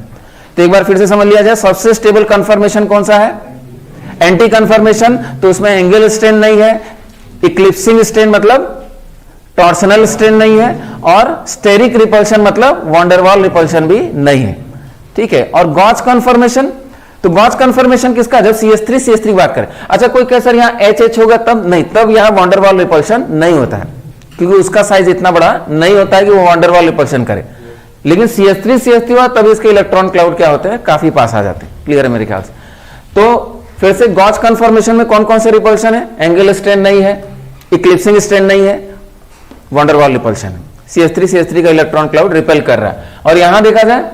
तो एक बार फिर से समझ लिया जाए, सबसे स्टेबल कन्फर्मेशन कौन सा है? Anti conformation. तो उसमें एंगल स्ट्रेन नहीं है, इक्लिप्सिंग स्ट्रेन मतलब टॉर्सनल स्ट्रेन नहीं है, और स्टेरिक रिपल्शन मतलब वॉन डेर वाल रिपल्शन भी नहीं है. ठीक है, और गॉच कन्फर्मेशन, तो गॉच कन्फर्मेशन किसका? जब CH3 की बात करें. अच्छा, कोई कहे सर यहां HH होगा तब नहीं, तब यहां वॉन डेर वाल रिपल्शन नहीं होता है, क्योंकि उसका साइज इतना बड़ा नहीं होता है कि वो वॉन डेर वाल रिपल्शन करे. लेकिन CH3 हुआ तब इसके इलेक्ट्रॉन क्लाउड क्या होते हैं? काफी पास आ जाते हैं. क्लियर है मेरे ख्याल से. तो फिर से गॉच कन्फर्मेशन में कौन कौन से रिपल्शन है? एंगल स्ट्रेन नहीं है, इक्लिप्सिंग स्ट्रेन नहीं है, वॉन डेर वाल रिपल्शन है. CH3 का इलेक्ट्रॉन क्लाउड रिपेल कर रहा है. और यहां देखा जाए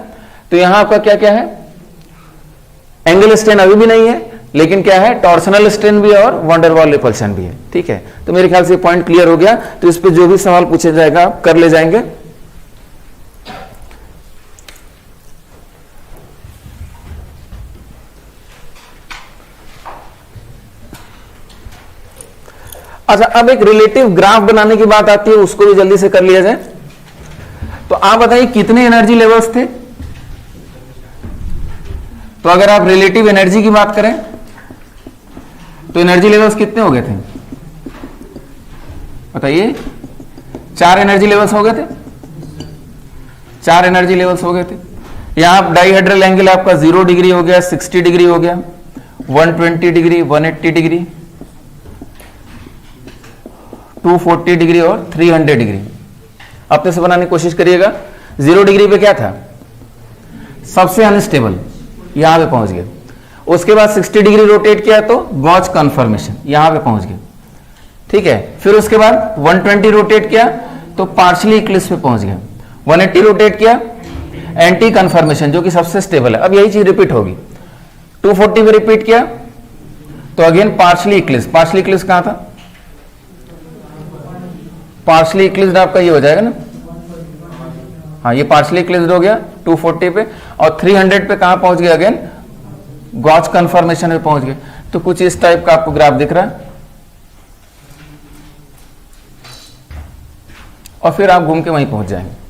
तो यहां आपका क्या क्या है? एंगल स्ट्रेन अभी भी नहीं है, लेकिन क्या है? टॉर्सनल स्ट्रेन भी है और वॉन डेर वाल रिपल्शन भी है. ठीक है, तो मेरे ख्याल से पॉइंट क्लियर हो गया. तो इस पे जो भी सवाल पूछे जाएगा आप कर ले जाएंगे. अच्छा, अब एक रिलेटिव ग्राफ बनाने की बात आती है, उसको भी जल्दी से कर लिया जाए. तो आप बताइए कितने एनर्जी लेवल्स थे? तो अगर आप रिलेटिव एनर्जी की बात करें तो एनर्जी लेवल्स कितने हो गए थे? बताइए. 4 एनर्जी लेवल्स हो गए थे. 4 एनर्जी लेवल्स हो गए थे. यहां आप डाइहेड्रल एंगल आपका 0 डिग्री हो गया, 60 डिग्री हो गया, 120 डिग्री, 180 डिग्री, 240 डिग्री और 300 डिग्री. अपने से बनाने की कोशिश करिएगा. 0 डिग्री पे क्या था? सबसे अनस्टेबल. यहां पे पहुंच गए। उसके बाद 60 डिग्री रोटेट किया तो गॉच कन्फर्मेशन, यहां पे पहुंच गए, ठीक है। फिर उसके बाद 120 रोटेट किया तो पार्शली इक्लिप्स पे पहुंच गए। 180 रोटेट किया एंटी कन्फर्मेशन, जो कि सबसे स्टेबल है। अब यही चीज रिपीट होगी। 240 पे रिपीट किया तो again partially Eclipse. Partially Eclipse कहां था? पार्शली इक्लिप्स आपका ये हो जाएगा ना, हाँ ये पार्शली इक्लिप्स हो गया 240 पे। और 300 पे कहां पहुंच गए? अगेन गॉच कन्फर्मेशन पे पहुंच गए। तो कुछ इस टाइप का आपको ग्राफ दिख रहा है, और फिर आप घूम के वहीं पहुंच जाएंगे।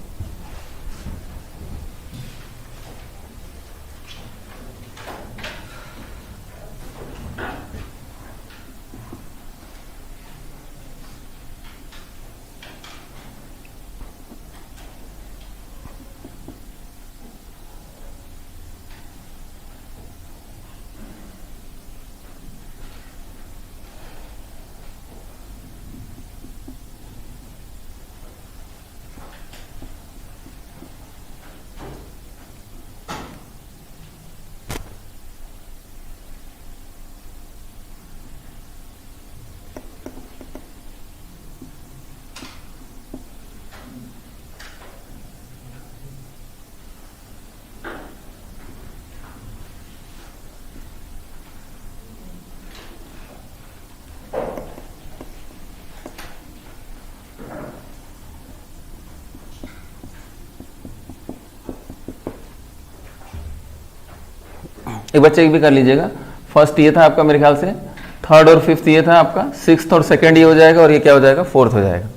एक बच्चे एक भी कर लीजिएगा। फर्स्ट ये था आपका मेरे ख्याल से, थर्ड और फिफ्थ ये था आपका, सिक्स्थ और सेकंड ये हो जाएगा, और ये क्या हो जाएगा? फोर्थ हो जाएगा।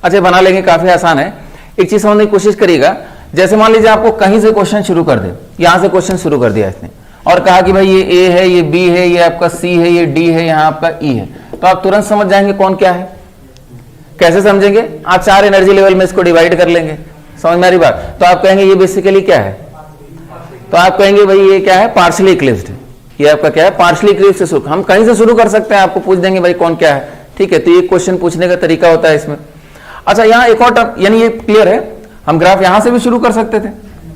अच्छा बना लेंगे, काफी आसान है। एक चीज समझने की कोशिश करिएगा, जैसे मान लीजिए आपको कहीं से क्वेश्चन शुरू कर दे, यहां से क्वेश्चन शुरू कर दिया इसने और कहा कि भाई ये ए है, ये बी है, ये आपका सी है, ये डी है, यहाँ आपका ई है, तो आप तुरंत समझ जाएंगे कौन क्या है। कैसे समझेंगे? आप 4 एनर्जी लेवल में इसको डिवाइड कर लेंगे, समझ में आ रही बात? तो आप कहेंगे ये बेसिकली क्या है, तो आप कहेंगे भाई ये क्या है? Partially eclipsed. ये आपका क्या है? पार्शली इक्लिप्स से शुरू। हम कहीं से शुरू कर सकते हैं, आपको पूछ देंगे भाई कौन क्या है, ठीक है। तो ये क्वेश्चन पूछने का तरीका होता है इसमें। अच्छा यहाँ एक और टर्म, यानी ये क्लियर है, हम ग्राफ यहां से भी शुरू कर सकते थे,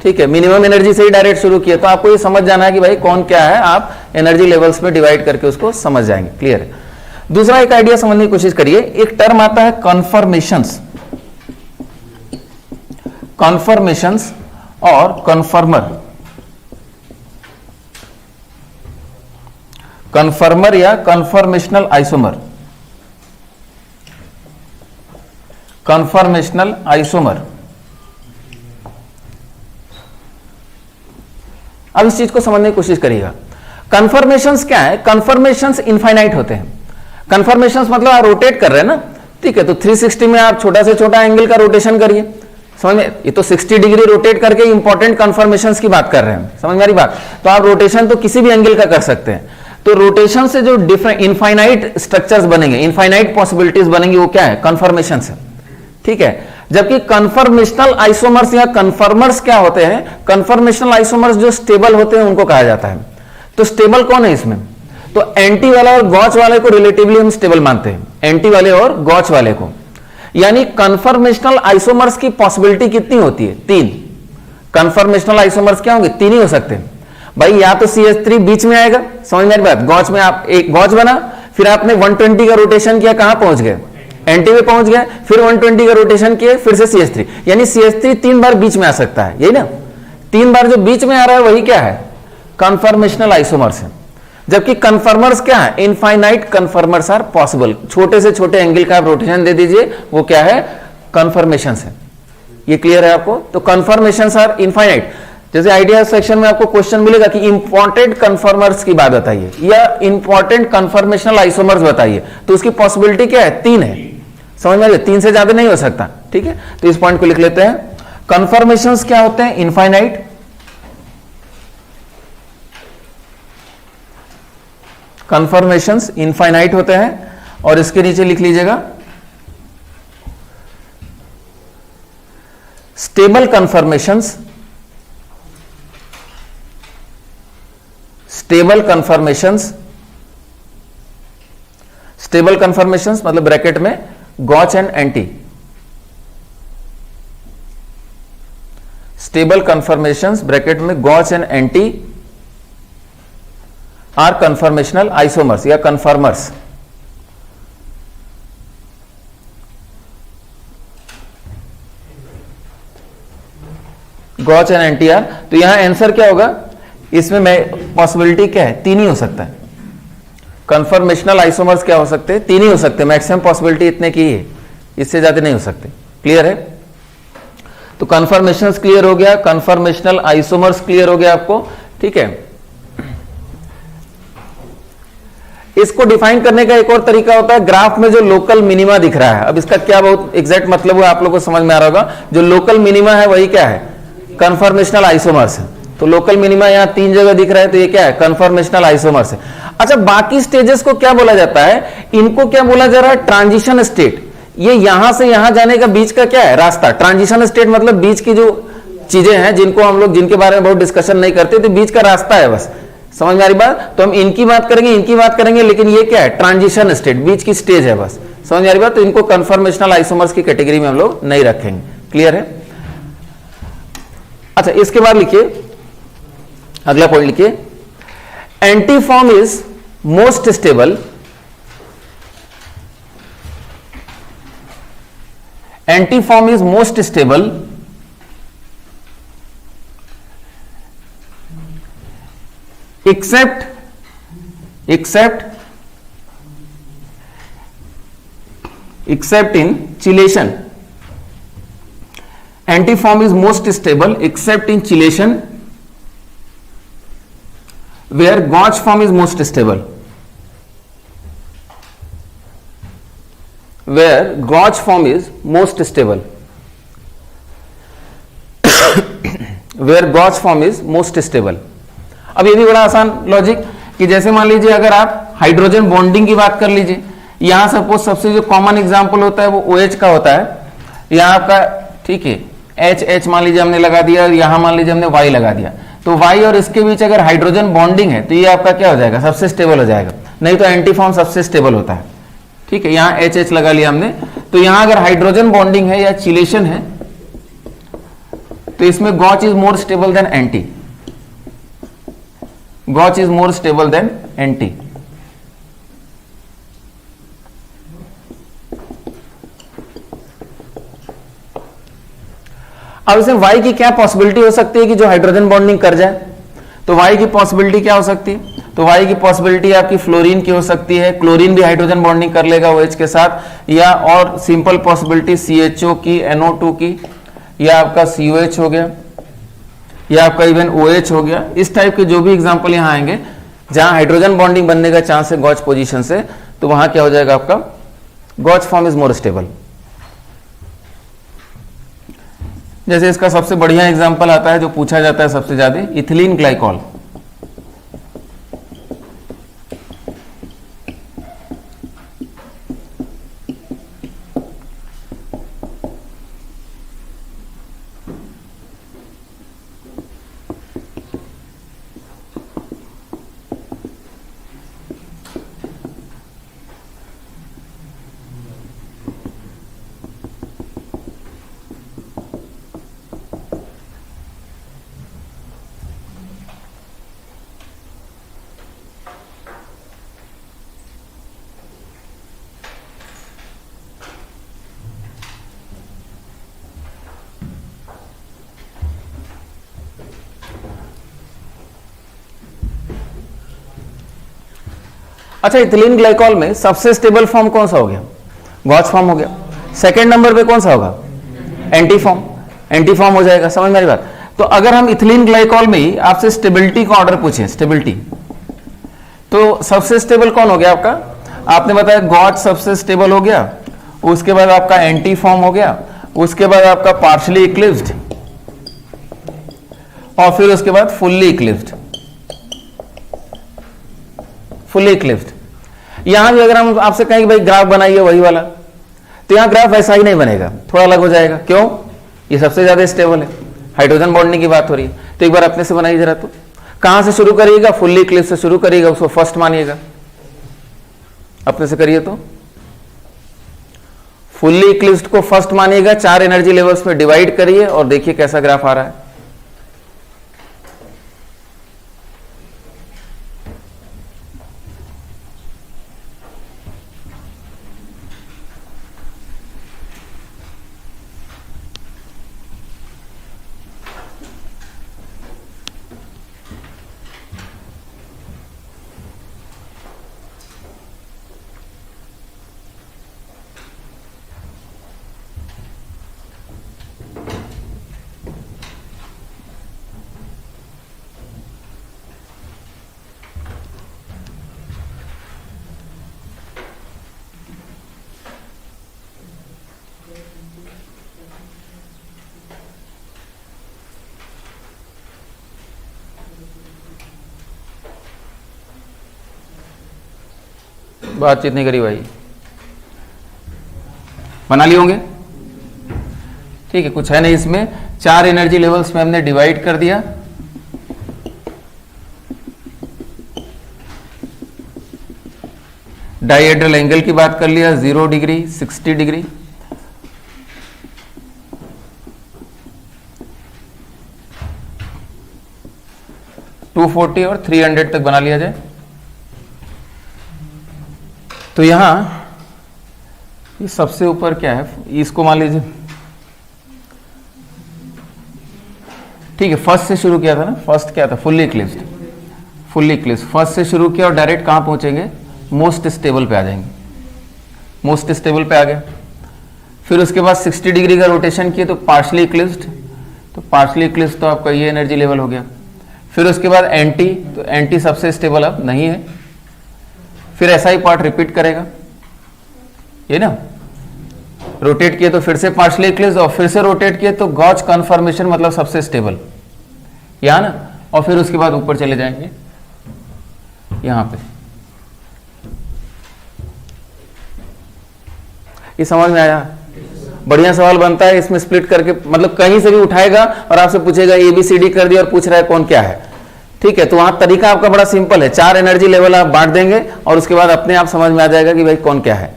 ठीक है। मिनिमम एनर्जी से ही डायरेक्ट शुरू किया, तो आपको ये समझ जाना है कि भाई कौन क्या है, आप एनर्जी लेवल्स में डिवाइड करके उसको समझ जाएंगे, क्लियर है। दूसरा एक आइडिया समझने की कोशिश करिए, एक टर्म आता है कन्फर्मेशंस, कन्फर्मेशंस और कन्फर्मर, कन्फर्मर या कन्फर्मेशनल आइसोमर, कन्फर्मेशनल आइसोमर। अब इस चीज को समझने की कोशिश करिएगा। कन्फर्मेशंस क्या है? कन्फर्मेशंस इनफाइनाइट होते हैं। कन्फर्मेशंस मतलब आप रोटेट कर रहे हैं ना, ठीक है, तो 360 में आप छोटा से छोटा एंगल का रोटेशन करिए, समझ में? ये तो 60 डिग्री रोटेट करके इंपॉर्टेंट कन्फर्मेशंस की बात कर रहे हैं, समझ में आ रही बात? तो आप रोटेशन तो किसी भी एंगल का कर सकते हैं। तो रोटेशन से जो डिफरेंट इनफाइनाइट स्ट्रक्चर्स बनेंगे, इनफाइनाइट पॉसिबिलिटीज बनेंगी, वो क्या है? कन्फर्मेशंस है, ठीक है। जबकि कन्फर्मेशनल आइसोमर्स या कन्फर्मर्स क्या होते हैं? कन्फर्मेशनल आइसोमर्स जो स्टेबल होते हैं उनको कहा जाता है। तो स्टेबल कौन है इसमें? तो एंटी वाला और गॉच वाले को रिलेटिवली हम स्टेबल मानते हैं, एंटी वाले और गॉच वाले को। यानी कन्फर्मेशनल आइसोमर्स की पॉसिबिलिटी कितनी होती है? 3। कन्फर्मेशनल आइसोमर्स क्या होंगे? 3 ही हो सकते हैं भाई। या तो CH3 बीच में आएगा, समझ में बात? गॉच में आप एक गॉच बना, फिर आपने 120 का रोटेशन किया, कहां पहुंच गए? एंटी में पहुंच गए, फिर 120 का रोटेशन किए, फिर से CH3, यानी CH3 3 बार बीच में आ सकता है, यही ना? 3 बार जो बीच में आ रहा है वही क्या है? कन्फर्मेशनल आइसोमर्स है। जबकि कन्फर्मर्स क्या है? Infinite conformers are possible. छोटे से छोटे एंगल का आप रोटेशन दे दीजिए, वो क्या है? कन्फर्मेशंस है। ये क्लियर है आपको? तो कन्फर्मेशंस आर इनफाइनाइट। जैसे आइडिया सेक्शन में आपको क्वेश्चन मिलेगा कि इंपॉर्टेंट कन्फर्मर्स की बात बताइए या इंपॉर्टेंट कन्फर्मेशनल आइसोमर्स बताइए, तो उसकी पॉसिबिलिटी क्या है? 3 है, समझ में आ रही है? 3 से ज्यादा नहीं हो सकता, ठीक है। तो इस पॉइंट को लिख लेते हैं। कन्फर्मेशंस क्या होते हैं? इनफाइनाइट। कन्फर्मेशंस इनफाइनाइट होते हैं, और इसके नीचे लिख लीजिएगा stable conformations. Stable conformations, stable conformations मतलब ब्रैकेट में gauche and anti. Stable conformations bracket में gauche and anti are conformational isomers या conformers. Gauche and anti are, तो यहां आंसर क्या होगा, इसमें मैं पॉसिबिलिटी क्या है, 3 ही हो सकता है। कन्फर्मेशनल आइसोमर्स क्या हो सकते हैं, 3 ही हो सकते हैं, मैक्सिमम पॉसिबिलिटी इतने की है, इससे ज्यादा नहीं हो सकते। क्लियर है? तो कन्फर्मेशंस क्लियर हो गया, कन्फर्मेशनल आइसोमर्स क्लियर हो गया आपको। ठीक है, इसको डिफाइन करने का एक और तरीका होता है, ग्राफ में जो लोकल मिनिमा दिख रहा है। अब इसका क्या बहुत एग्जैक्ट मतलब है आप लोगों को समझ में आ रहा होगा। जो लोकल मिनिमा है वही क्या है, कन्फर्मेशनल आइसोमर्स है। तो लोकल मिनिमा यहां 3 जगह दिख रहा है, तो ये क्या है, कन्फर्मेशनल आइसोमर्स है। अच्छा, बाकी स्टेजेस को क्या बोला जाता है, इनको क्या बोला जा रहा है, ट्रांजिशन स्टेट। ये यहां से यहां जाने का बीच का क्या है, रास्ता। ट्रांजिशन स्टेट मतलब बीच की जो चीजें हैं जिनको हम लोग, जिनके बारे में बहुत डिस्कशन नहीं करते, तो बीच का रास्ता है बस। समझ में आ रही बात? तो हम इनकी बात करेंगे, लेकिन ये क्या है, ट्रांजिशन स्टेट, बीच की स्टेज है बस। समझ में आ रही बात? तो इनको कन्फर्मेशनल आइसोमर्स की कैटेगरी में हम लोग नहीं रखेंगे। क्लियर है? अच्छा, इसके बाद लिखिए अगला पॉइंट, लिखिए anti form is most stable. Anti form is most stable except in chelation. Antiform is most stable except in chelation, where gauge form is most stable. Where gauge form is most stable. Where gauge form is most stable. अब ये भी बड़ा आसान logic, कि जैसे मान लीजिए अगर आप हाइड्रोजन बॉन्डिंग की बात कर लीजिए, यहां सपोज सबसे जो कॉमन एग्जांपल होता है वो OH का होता है। यहां आपका ठीक है H मान लीजिए हमने लगा दिया, यहां मान लीजिए हमने Y लगा दिया, तो Y और इसके बीच अगर हाइड्रोजन बॉन्डिंग है तो ये आपका क्या हो जाएगा, सबसे स्टेबल हो जाएगा। नहीं तो एंटीफॉर्म सबसे स्टेबल होता है। ठीक है, यहां H लगा लिया हमने, तो यहां अगर हाइड्रोजन बॉन्डिंग है या चिलेशन है तो इसमें gauche is more stable than anti. Gauche is more stable than anti. अब इसमें Y की क्या पॉसिबिलिटी हो सकती है कि जो हाइड्रोजन बॉन्डिंग कर जाए, तो Y की पॉसिबिलिटी क्या हो सकती है, तो Y की पॉसिबिलिटी आपकी फ्लोरीन की हो सकती है, क्लोरीन भी हाइड्रोजन बॉन्डिंग कर लेगा OH के साथ, या और सिंपल पॉसिबिलिटी CHO की, NO2 की, या आपका COH हो गया, या आपका इवन OH हो गया। इस टाइप के जो भी एग्जांपल यहां आएंगे जहां हाइड्रोजन बॉन्डिंग बनने का चांस है गॉच पोजीशन से, तो वहां क्या हो जाएगा आपका, गॉच फॉर्म इज मोर स्टेबल। जैसे इसका सबसे बढ़िया एग्जांपल आता है जो पूछा जाता है सबसे ज्यादा, इथिलीन ग्लाइकॉल। अच्छा, इथिलीन ग्लाइकॉल में सबसे स्टेबल फॉर्म कौन सा हो गया, गॉच फॉर्म हो गया। सेकंड नंबर पे कौन सा होगा, एंटीफॉर्म। एंटीफॉर्म हो जाएगा। समझ में आ रही बात? तो अगर हम इथिलीन ग्लाइकॉल में ही आपसे स्टेबिलिटी का ऑर्डर पूछें, स्टेबिलिटी, तो सबसे स्टेबल कौन हो गया आपका, आपने बताया गॉच सबसे स्टेबल हो गया, उसके बाद आपका एंटीफॉर्म हो गया, उसके बाद आपका पार्शियली इक्लिप्स्ड, और फिर उसके बाद फुल्ली इक्लिप्स्ड। Fully eclipsed. यहां भी अगर हम आपसे कहें कि भाई ग्राफ बनाइए वही वाला, तो यहां ग्राफ ऐसा ही नहीं बनेगा, थोड़ा अलग हो जाएगा। क्यों? ये सबसे ज्यादा स्टेबल है, हाइड्रोजन बॉन्डिंग की बात हो रही है। तो एक बार अपने से बनाइए जरा। तो कहां से शुरू करिएगा? फुल्ली इक्लिप्स से शुरू करिएगा, उसको फर्स्ट मानिएगा। अपने से करिए तो फुल्ली इक्लिप्स्ड को फर्स्ट मानिएगा, 4 एनर्जी लेवल्स में डिवाइड करिए और देखिए कैसा ग्राफ आ रहा है। बातचीत नहीं करी भाई, बना लिए होंगे? ठीक है, कुछ है नहीं इसमें। 4 एनर्जी लेवल्स में हमने डिवाइड कर दिया। डाइहेड्रल एंगल की बात कर लिया, 0 डिग्री, 60 डिग्री, टू 240 और 300 तक बना लिया जाए। तो यहां ये सबसे ऊपर क्या है, इसको मान लीजिए, ठीक है, फर्स्ट से शुरू किया था ना। फर्स्ट क्या था? Fully eclipsed. Fully eclipsed first से शुरू किया और डायरेक्ट कहां पहुंचेंगे? मोस्ट स्टेबल पे आ जाएंगे। मोस्ट स्टेबल पे आ गए। फिर उसके बाद 60 डिग्री का रोटेशन किए तो पार्शली इक्लिप्स्ड। तो पार्शली इक्लिप्स्ड तो आपका ये एनर्जी लेवल हो गया। फिर उसके बाद एंटी, तो एंटी सबसे स्टेबल अब नहीं है। फिर ऐसा ही पार्ट रिपीट करेगा, ये ना, रोटेट किए तो फिर से पार्शली इक्लिप्स्ड और फिर से रोटेट किए तो गॉच कन्फर्मेशन, मतलब सबसे स्टेबल यहां ना। और फिर उसके बाद ऊपर चले जाएंगे यहां पे। ये समझ में आया? बढ़िया सवाल बनता है इसमें, स्प्लिट करके, मतलब कहीं से भी उठाएगा और आपसे पूछेगा ABCD कर दिया और पूछ रहा है कौन क्या है। ठीक है, तो वहां तरीका आपका बड़ा सिंपल है, 4 एनर्जी लेवल आप बांट देंगे और उसके बाद अपने आप समझ में आ जाएगा कि भाई कौन क्या है।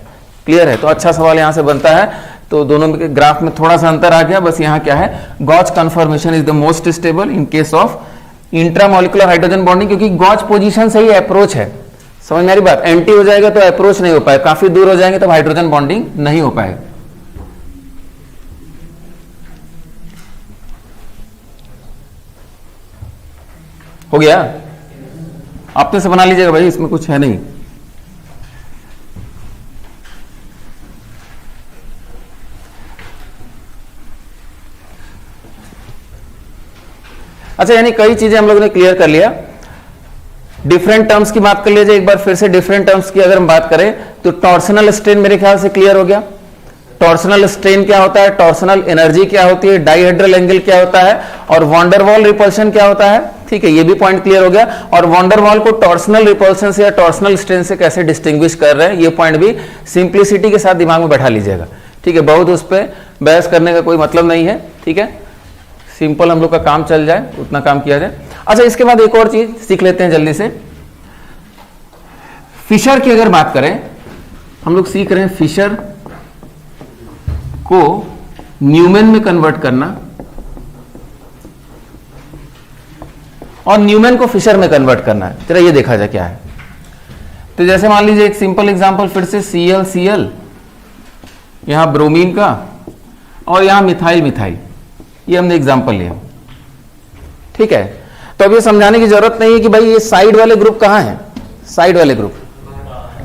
क्लियर है? तो अच्छा सवाल यहां से बनता है। तो दोनों के ग्राफ में थोड़ा सा अंतर आ गया, बस यहां क्या है, gauche conformation is the most stable in case of intramolecular hydrogen bonding, क्योंकि गॉच पोजीशन से ही अप्रोच है। समझ में आ रही बात? एंटी हो जाएगा तो अप्रोच नहीं हो पाएगा, काफी दूर हो जाएंगे तो हाइड्रोजन बॉन्डिंग नहीं हो पाएगा। हो गया? अपने से बना लीजिएगा भाई, इसमें कुछ है नहीं। अच्छा, यानी कई चीजें हम लोगों ने क्लियर कर लिया। डिफरेंट टर्म्स की बात कर लीजिए एक बार फिर से। डिफरेंट टर्म्स की अगर हम बात करें तो टॉर्सनल स्ट्रेन मेरे ख्याल से क्लियर हो गया। टॉर्सनल स्ट्रेन क्या होता है, टॉर्सनल एनर्जी क्या होती है, डाइहेड्रल एंगल क्या होता है और वॉन डेर वाल रिपल्शन क्या होता है। ठीक है, ये भी पॉइंट क्लियर हो गया। और वॉन डेर वाल को टॉर्सनल रिपल्शन से या टॉर्सनल स्ट्रेन से कैसे डिस्टिंग्विश कर रहे हैं, ये पॉइंट भी सिंप्लिसिटी के साथ दिमाग में बैठा लीजिएगा। ठीक है, बहुत उस पर बहस करने का कोई मतलब नहीं है। ठीक है, सिंपल हम लोग का काम चल जाए उतना काम किया जाए। अच्छा, इसके बाद एक और चीज सीख लेते हैं जल्दी से। फिशर की अगर बात करें, हम लोग सीख रहे हैं फिशर को न्यूमैन में कन्वर्ट करना और न्यूमैन को फिशर में कन्वर्ट करना है। चलो ये देखा जाए क्या है। तो जैसे मान लीजिए एक सिंपल एग्जांपल फिर से, ClCl, यहां ब्रोमीन का और यहां मिथाइल मिथाइल, ये हमने एग्जांपल लिया। ठीक है, तो अब ये समझाने की जरूरत नहीं है कि भाई ये साइड वाले ग्रुप कहां है। साइड वाले ग्रुप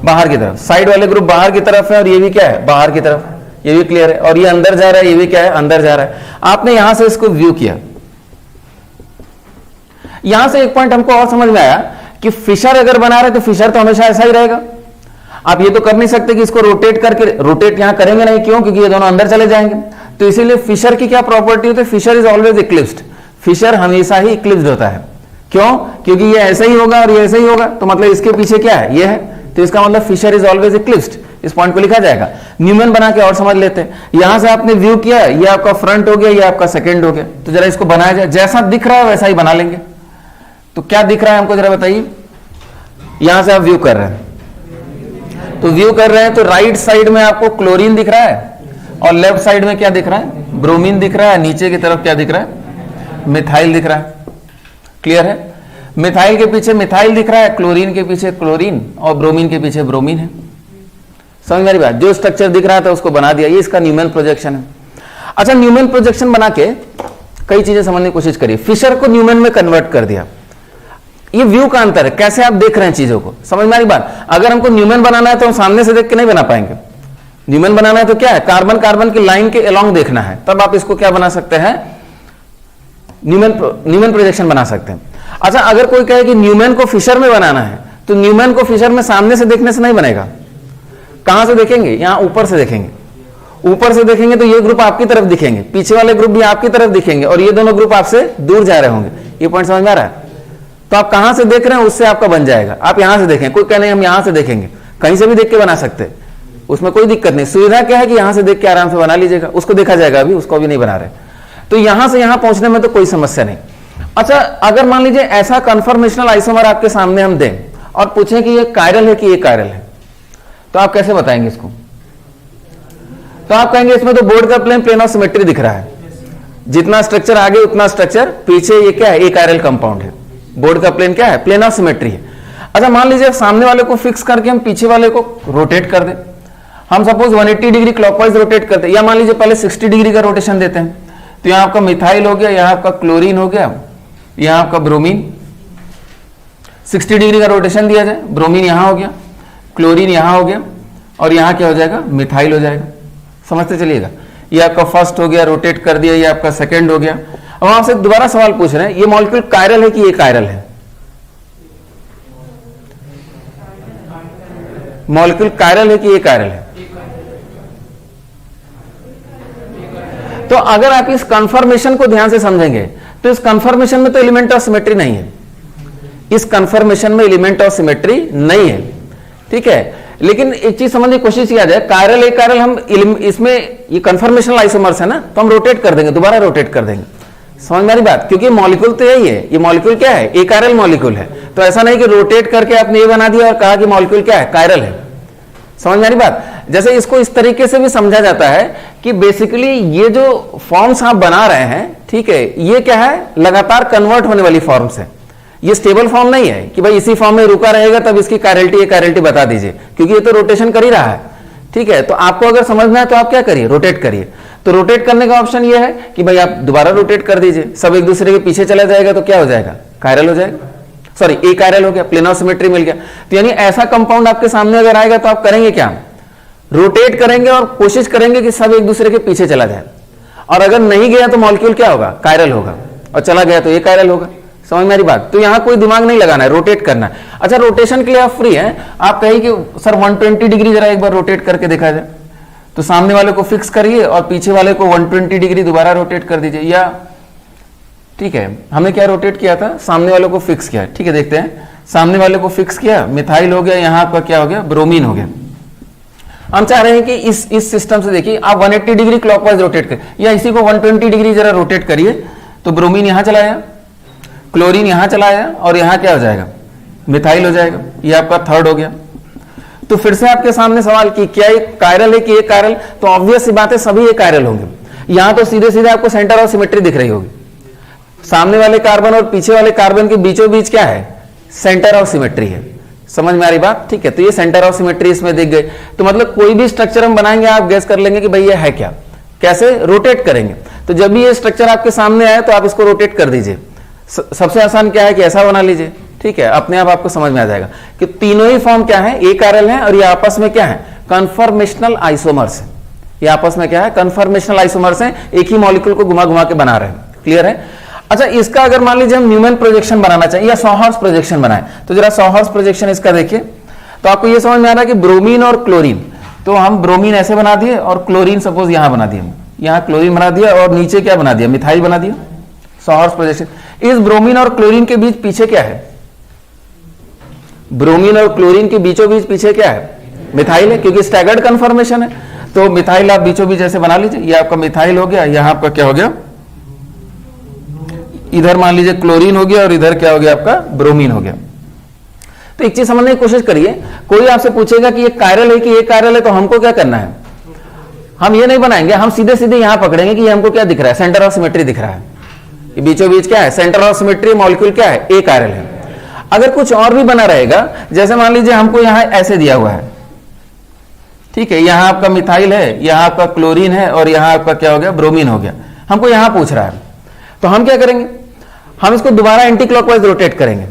बाहर की तरफ, साइड वाले ग्रुप बाहर की तरफ है और ये भी क्या है, बाहर की तरफ, ये भी क्लियर है। और ये अंदर जा रहा है, ये भी क्या है, अंदर जा रहा है। आपने यहां से इसको व्यू किया। यहां से एक पॉइंट हमको और समझ में आया कि फिशर अगर बना रहे तो फिशर तो हमेशा ऐसा ही रहेगा। आप ये तो कर नहीं सकते कि इसको रोटेट करके, रोटेट यहां करेंगे नहीं, क्यों, क्योंकि ये दोनों अंदर चले जाएंगे। तो इसीलिए फिशर की क्या प्रॉपर्टी होती है, Fischer is always eclipsed. Fischer हमेशा ही इक्लिप्स्ड होता है। क्यों? क्योंकि ये ऐसा ही होगा और ये ऐसा ही होगा, तो मतलब इसके पीछे क्या है, ये है, तो इसका मतलब फिशर इज ऑलवेज इक्लिप्स्ड। इस पॉइंट को लिखा जाएगा। न्यूमैन बना के और समझ लेते हैं। यहां से आपने व्यू किया, ये आपका फ्रंट हो गया, ये आपका सेकंड हो गया, तो जरा इसको बनाया जाए, जैसा दिख रहा है वैसा ही बना लेंगे। तो क्या दिख रहा है हमको जरा बताइए। यहां से आप व्यू कर रहे हैं, तो व्यू कर रहे हैं तो राइट साइड में आपको क्लोरीन दिख रहा है और लेफ्ट साइड में क्या दिख रहा है, ब्रोमीन दिख रहा है। नीचे की तरफ क्या दिख रहा है, मिथाइल दिख रहा है। क्लियर है? मिथाइल के पीछे मिथाइल दिख रहा है, क्लोरीन के पीछे क्लोरीन और ब्रोमीन के पीछे ब्रोमीन है। समझ मेरी बात? जो स्ट्रक्चर दिख रहा था उसको बना दिया, ये इसका न्यूमैन प्रोजेक्शन है। अच्छा, न्यूमैन प्रोजेक्शन बना के कई चीजें समझने की कोशिश करिए। फिशर को न्यूमैन में कन्वर्ट कर दिया। ये व्यू का अंतर है, कैसे आप देख रहे हैं चीजों को। समझ में आ रही बात? अगर हमको न्यूमैन बनाना है तो हम सामने से देख के नहीं बना पाएंगे। न्यूमैन बनाना है तो क्या है, कार्बन कार्बन की लाइन के अलोंग देखना है, तब आप इसको क्या बना सकते हैं, न्यूमैन प्रोजेक्शन बना सकते हैं। अच्छा, अगर कोई कहे कि न्यूमैन को फिशर में बनाना है, तो न्यूमैन को फिशर में सामने से देखने से नहीं बनेगा। कहां से देखेंगे? यहां ऊपर से देखेंगे। ऊपर से देखेंगे तो ये ग्रुप आपकी तरफ दिखेंगे, पीछे वाले ग्रुप भी आपकी तरफ दिखेंगे और ये दोनों ग्रुप आपसे दूर जा रहे होंगे। ये पॉइंट समझ में आ रहा है? तो आप कहां से देख रहे हैं उससे आपका बन जाएगा। आप यहां से देखें, कोई कहने हम यहां से देखेंगे, कहीं से भी देख के बना सकते हैं, उसमें कोई दिक्कत नहीं। सुविधा क्या है कि यहां से देख के आराम से बना लीजिएगा, उसको देखा जाएगा, अभी उसको भी नहीं बना रहे, तो यहां से यहां पहुंचने में तो कोई समस्या नहीं। अच्छा, अगर मान लीजिए ऐसा कन्फर्मेशनल आइसोमर आपके सामने हम दें और पूछें कि ये कायरल है कि ये कायरल है, तो आप कैसे बताएंगे इसको? तो आप कहेंगे इसमें तो बोर्ड का प्लेन प्लेन ऑफ सिमेट्री दिख रहा है, जितना स्ट्रक्चर आगे उतना स्ट्रक्चर पीछे, ये क्या है, एक कायरल कंपाउंड है। बोर्ड का प्लेन क्या है, प्लेन ऑफ सिमेट्री है। अच्छा, मान लीजिए सामने वाले को फिक्स करके हम पीछे वाले को रोटेट कर दें। हम सपोज 180 डिग्री क्लॉकवाइज रोटेट करते हैं, या मान लीजिए पहले 60 डिग्री का रोटेशन देते हैं, तो यहां आपका मिथाइल हो गया, यहां आपका क्लोरीन हो गया, यहां आपका ब्रोमीन। 60 डिग्री का रोटेशन दिया जाए, ब्रोमीन यहां हो गया, क्लोरीन यहां हो गया और यहां क्या हो जाएगा, मिथाइल हो जाएगा। समझते चलिएगा। ये आपका फर्स्ट हो गया, रोटेट कर दिया, ये आपका सेकंड हो गया। अब आपसे दोबारा सवाल पूछ रहे हैं, ये मॉलिक्यूल कायरल है कि ये कायरल है? मॉलिक्यूल कायरल है कि ये कायरल है? तो अगर आप इस कंफर्मेशन को ध्यान से समझेंगे तो इस कंफर्मेशन में तो एलिमेंट ऑफ सिमेट्री नहीं है। इस कंफर्मेशन में एलिमेंट ऑफ सिमेट्री नहीं है, ठीक है। लेकिन एक चीज समझने की कोशिश किया जाए, कायरल एक कायरल हम इसमें ये कंफर्मेशनल आइसोमर्स है ना, तो हम रोटेट कर देंगे, दोबारा रोटेट कर देंगे। समझ में आ रही बात? क्योंकि मॉलिक्यूल तो यही है, ये मॉलिक्यूल क्या है, एक कायरल मॉलिक्यूल है। तो ऐसा नहीं कि रोटेट करके आपने ये बना दिया और कहा कि मॉलिक्यूल क्या है, कायरल है। समझ में आ रही बात? जैसे इसको इस तरीके से भी समझा जाता है कि बेसिकली ये जो फॉर्म्स आप बना रहे हैं, ठीक है, ये क्या है, लगातार कन्वर्ट होने वाली फॉर्म्स है। ये स्टेबल फॉर्म नहीं है कि भाई इसी फॉर्म में रुका रहेगा तब इसकी कायरलिटी बता दीजिए, क्योंकि ये तो रोटेशन कर ही रहा है, ठीक है। तो आपको अगर समझना है तो आप क्या करिए, रोटेट करिए। तो रोटेट करने का ऑप्शन ये है कि भाई आप दोबारा रोटेट कर दीजिए, सब एक दूसरे के पीछे चला जाएगा तो क्या हो जाएगा, कायरल हो जाएगा, सॉरी ए कायरल हो गया, प्लेन ऑफ सिमेट्री मिल गया। तो यानी ऐसा कंपाउंड आपके सामने अगर आएगा तो आप करेंगे क्या, रोटेट करेंगे और कोशिश करेंगे कि सब एक दूसरे के पीछे चला जाए। और अगर नहीं गया तो मॉलिक्यूल क्या होगा, कायरल होगा, और चला गया तो ये कायरल होगा। समझ मेरी बात? तो यहां कोई दिमाग नहीं लगाना है, रोटेट करना है। अच्छा, रोटेशन के लिए आप फ्री हैं, आप कहिए कि सर 120 डिग्री जरा एक बार रोटेट करके देखा जाए, तो सामने वाले को फिक्स करिए और पीछे वाले को 120 डिग्री दोबारा रोटेट कर दीजिए। या ठीक है, हमने क्या रोटेट किया था, सामने वाले को फिक्स किया, ठीक है, देखते हैं। सामने वाले को फिक्स किया, मिथाइल हो गया, यहां आपका क्या हो गया, ब्रोमीन हो गया। हम चाह रहे हैं कि इस सिस्टम से देखिए आप 180 डिग्री क्लॉकवाइज रोटेट करिए, या इसी को 120 डिग्री जरा रोटेट करिए, तो ब्रोमीन यहां चला आया, क्लोरीन यहां चला आया और यहां क्या हो जाएगा, मिथाइल हो जाएगा। ये आपका थर्ड हो गया। तो फिर से आपके सामने सवाल कि क्या ये कायरल है कि ये कायरल, तो ऑब्वियस सी बात है सभी ये कायरल होंगे। यहां तो सीधे सीधे आपको सेंटर ऑफ सिमेट्री दिख रही होगी, सामने वाले कार्बन और पीछे वाले कार्बन के बीचों बीच क्या है, सेंटर ऑफ सिमेट्री है। समझ में आ रही बात? ठीक है, तो ये सेंटर ऑफ सिमेट्री इसमें दिख गई। तो मतलब कोई भी स्ट्रक्चर हम बनाएंगे आप गेस कर लेंगे कि भाई ये है क्या, कैसे रोटेट करेंगे। तो जब भी ये स्ट्रक्चर आपके सामने आए तो आप इसको रोटेट कर दीजिए। सबसे आसान क्या है कि ऐसा बना लीजिए, ठीक है, अपने आप आपको समझ में आ जाएगा कि तीनों ही फॉर्म क्या है, ए कायरल है और ये आपस में क्या है, कन्फर्मेशनल आइसोमर्स है। ये आपस में क्या है, कन्फर्मेशनल आइसोमर्स हैं, एक ही मॉलिक्यूल को घुमा घुमा के बना रहे हैं। क्लियर है? अच्छा, इसका अगर मान लीजिए हम न्यूमैन प्रोजेक्शन बनाना चाहिए या सॉहर्स प्रोजेक्शन बनाए, तो जरा सॉहर्स प्रोजेक्शन इसका देखिए। तो आपको ये समझ में आ रहा है कि ब्रोमीन और क्लोरीन, तो हम ब्रोमीन ऐसे बना दिए और क्लोरीन सपोज यहां बना दिए, यहां क्लोरीन बना दिया और नीचे क्या बना दिया, मिथाइल बना दिया। 100 हॉर्स प्रोजेक्शन। इस ब्रोमीन और क्लोरीन के बीच पीछे क्या है? ब्रोमीन और क्लोरीन के बीचों बीच पीछे क्या है? मिथाइल है, क्योंकि स्टैगर्ड कन्फर्मेशन है। तो मिथाइल आप बीचों बीच ऐसे बना लीजिए, ये आपका मिथाइल हो गया, यहां आपका क्या हो गया, इधर मान लीजिए क्लोरीन हो गया और इधर क्या हो गया आपका ब्रोमीन हो गया। तो एक चीज समझने की कोशिश करिए, कोई आपसे पूछेगा कि ये कायरल है कि ये कायरल है, तो हमको क्या करना है? हम ये नहीं बनाएंगे, हम सीधे सीधे यहां पकड़ेंगे कि हमको क्या दिख रहा है, सेंटर ऑफ सिमेट्री दिख रहा है। ये बीचों बीच क्या है, सेंटर ऑफ सिमेट्री मॉलिक्यूल क्या है, ए कायरल है। अगर कुछ और भी बना रहेगा, जैसे मान लीजिए हमको यहां ऐसे दिया हुआ है, ठीक है, यहां आपका मिथाइल है, यहां आपका क्लोरीन है और यहां आपका क्या हो गया, ब्रोमीन हो गया। हमको यहां पूछ रहा है, तो हम क्या करेंगे, हम इसको दोबारा एंटी क्लॉकवाइज रोटेट करेंगे।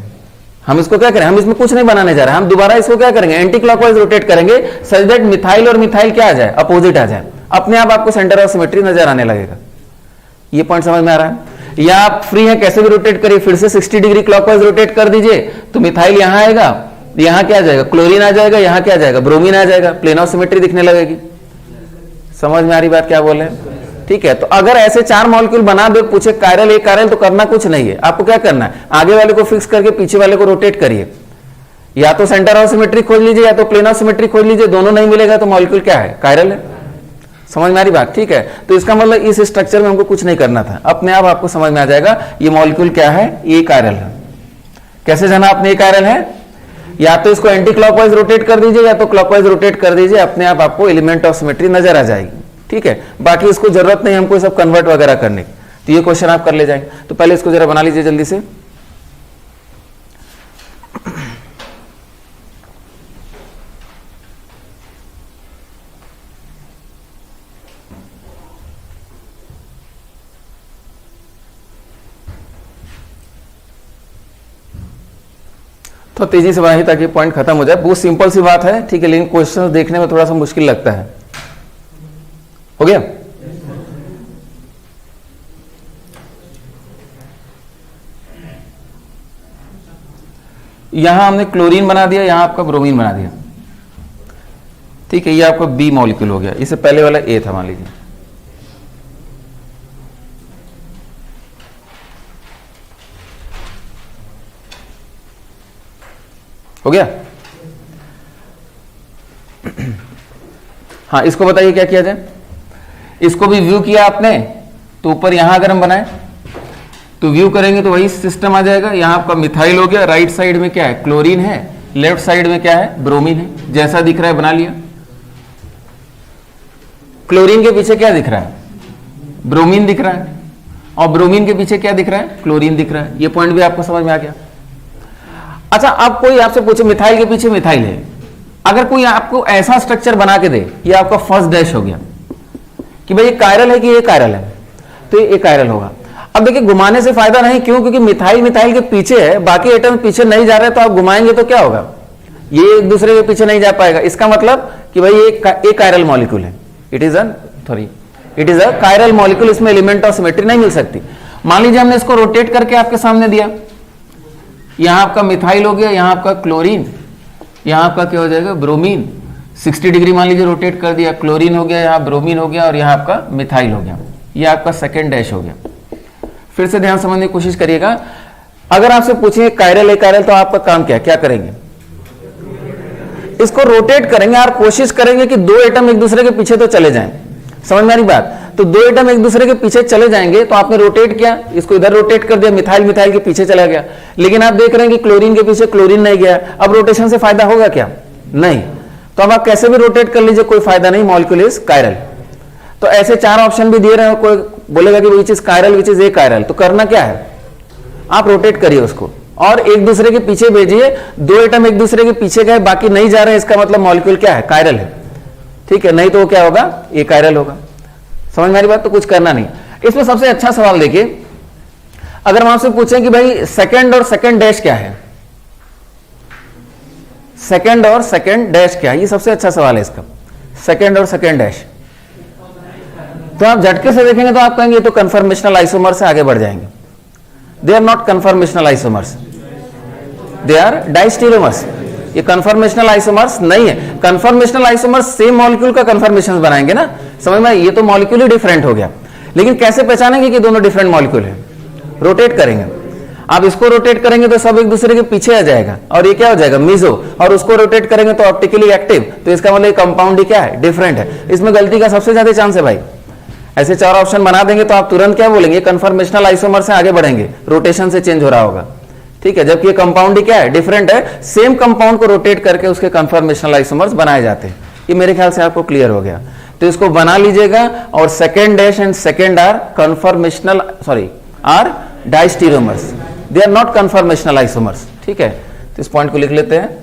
हम इसको क्या करें, हम इसमें कुछ नहीं बनाने जा रहे हैं, हम दोबारा इसको क्या करेंगे, एंटी क्लॉकवाइज रोटेट करेंगे, सच दैट मिथाइल और मिथाइल क्या आ जाए, अपोजिट आ जाए। अपने आप आपको सेंटर ऑफ सिमेट्री नजर आने लगेगा। ये पॉइंट समझ में आ रहा है? या आप फ्री है, कैसे भी रोटेट करिए, फिर से 60 डिग्री क्लॉकवाइज रोटेट कर दीजिए, तो मिथाइल यहां आएगा, यहां क्या आ जाएगा, क्लोरीन आ जाएगा, यहां क्या आ जाएगा, ब्रोमीन आ जाएगा, प्लेन ऑफ सिमेट्री दिखने लगेगी। समझ में आ रही बात क्या बोले? ठीक है। तो अगर ऐसे 4 मॉलिक्यूल बना दो, पूछे कायरल एक कायरल, तो करना कुछ नहीं है, आपको क्या करना है, आगे वाले को फिक्स करके पीछे वाले को रोटेट करिए। या तो सेंटर ऑफ सिमेट्री खोज लीजिए या तो प्लेन ऑफ सिमेट्री खोज लीजिए, दोनों नहीं मिलेगा तो मॉलिक्यूल क्या है, कायरल है। समझ में आ रही बात? ठीक है। तो इसका मतलब इस स्ट्रक्चर में हमको कुछ नहीं करना था, अपने आप आपको समझ में आ जाएगा ये मॉलिक्यूल क्या है, ए कायरल है। कैसे जाना आपने, ए कायरल है, या तो इसको एंटी क्लॉकवाइज रोटेट कर दीजिए या तो क्लॉकवाइज रोटेट कर दीजिए, अपने आप आपको एलिमेंट ऑफ सिमेट्री नजर आ जाएगी। ठीक है, बाकी इसको जरूरत नहीं हमको सब कन्वर्ट वगैरह करने की, तो ये क्वेश्चन आप कर ले जाएंगे। तो पहले इसको जरा बना लीजिए जल्दी से। तो तेजी से बनाइए ताकि पॉइंट खत्म हो जाए। बहुत सिंपल सी बात है, ठीक है, लेकिन क्वेश्चन देखने में थोड़ा सा मुश्किल लगता है। हो गया? यहां हमने क्लोरीन बना दिया, यहां आपका ब्रोमीन बना दिया। ठीक है, ये आपका बी मॉलिक्यूल हो गया, इससे पहले वाला ए था मान लीजिए। हो गया? हाँ, इसको बताइए क्या किया जाए। इसको भी व्यू किया आपने, तो ऊपर यहां अगर हम बनाए तो व्यू करेंगे तो वही सिस्टम आ जाएगा। यहां आपका मिथाइल हो गया, राइट साइड में क्या है, क्लोरीन है, लेफ्ट साइड में क्या है, ब्रोमीन है। जैसा दिख रहा है बना लिया। क्लोरीन के पीछे क्या दिख रहा है, ब्रोमीन दिख रहा है, और ब्रोमीन के पीछे क्या दिख रहा है, क्लोरीन दिख रहा है। ये पॉइंट भी आपको समझ में आ गया। अच्छा, अब कोई आपसे पूछे मिथाइल के पीछे मिथाइल है, अगर कोई आपको ऐसा स्ट्रक्चर बना के दे, ये आपका फर्स्ट डैश हो गया कि भाई ये कायरल है कि ये कायरल है, तो ये कायरल होगा। अब देखिए, घुमाने से फायदा नहीं, क्यों? क्योंकि मिथाइल मिथाइल के पीछे है, बाकी एटम पीछे नहीं जा रहे, तो आप घुमाएंगे तो क्या होगा, ये एक दूसरे के पीछे नहीं जा पाएगा। इसका मतलब कि भाई ये कायरल मॉलिक्यूल है, it is a chiral molecule, इसमें एलिमेंट ऑफ सिमेट्री नहीं मिल सकती। मान लीजिए हमने इसको रोटेट करके आपके सामने दिया, यहां आपका मिथाइल हो गया, यहां आपका क्लोरीन, यहां आपका क्या हो जाएगा, ब्रोमीन। 60 डिग्री मान लीजिए रोटेट कर दिया, क्लोरीन हो गया, यहां ब्रोमीन हो गया और यहां आपका मिथाइल हो गया। ये आपका सेकंड डैश हो गया। फिर से ध्यान समझने की कोशिश करिएगा। अगर आपसे पूछेंगे कायरल है कायरल, तो आपका काम क्या करेंगे, इसको रोटेट करेंगे और कोशिश करेंगे कि 2 एटम एक दूसरे के पीछे तो चले जाएं। समझ में आ रही बात? तो 2 एटम एक दूसरे के पीछे चले जाएंगे, तो आपने रोटेट किया, इसको इधर रोटेट कर दिया, मिथाइल मिथाइल के पीछे चला गया। लेकिन आप देख रहे हैं कि क्लोरीन के पीछे क्लोरीन नहीं गया। अब रोटेशन से फायदा होगा क्या? नहीं। तो अब आप कैसे भी रोटेट कर लीजिए, कोई फायदा नहीं, मॉलिक्यूल इज कायरल। तो ऐसे 4 ऑप्शन भी दिए रहे हैं, कोई बोलेगा कि which is chiral, which is a chiral, तो करना क्या है, आप रोटेट करिए उसको और एक दूसरे के पीछे भेजिए। 2 एटम एक दूसरे के पीछे गए, बाकी नहीं जा रहे, इसका मतलब मॉलिक्यूल क्या है, कायरल है। ठीक है, नहीं तो क्या होगा, ए कायरल होगा। समझ में आ रही बात? तो कुछ करना नहीं। इसमें सबसे अच्छा सवाल देखिए, अगर हम आपसे पूछें कि भाई सेकंड और सेकंड डैश क्या है, सेकंड और सेकंड डैश क्या है, ये सबसे अच्छा सवाल है इसका, सेकंड और सेकंड डैश। तो आप झटके से देखेंगे तो आप कहेंगे ये तो कन्फर्मेशनल आइसोमर से आगे बढ़ जाएंगे। They are not conformational isomers, they are diastereomers. ये कन्फर्मेशनल आइसोमर्स नहीं है। कन्फर्मेशनल आइसोमर्स सेम मॉलिक्यूल का कन्फर्मेशन बनाएंगे ना, समझ में? ये तो मॉलिक्यूल ही डिफरेंट हो गया। लेकिन कैसे पहचानेंगे कि दोनों डिफरेंट मॉलिक्यूल है? रोटेट करेंगे। आप इसको रोटेट करेंगे तो सब एक दूसरे के पीछे आ जाएगा और ये क्या हो जाएगा मीजो, और उसको रोटेट करेंगे तो ऑप्टिकली एक्टिव, तो इसका मतलब कंपाउंड ही क्या है, डिफरेंट है। इसमें गलती का सबसे ज्यादा चांस है भाई। ऐसे 4 ऑप्शन बना देंगे तो आप तुरंत क्या बोलेंगे, कन्फर्मेशनल आइसोमर से आगे बढ़ेंगे, रोटेशन से चेंज हो रहा होगा, ठीक है। जबकि ये कंपाउंड ही क्या है, डिफरेंट है। सेम कंपाउंड को रोटेट करके उसके कन्फर्मेशनल आइसोमर्स बनाए जाते हैं। ये मेरे ख्याल से आपको क्लियर हो गया, तो इसको बना लीजिएगा। और second dash and second are conformational, sorry are diastereomers, they are not conformational isomers, ठीक है। तो इस पॉइंट को लिख लेते हैं।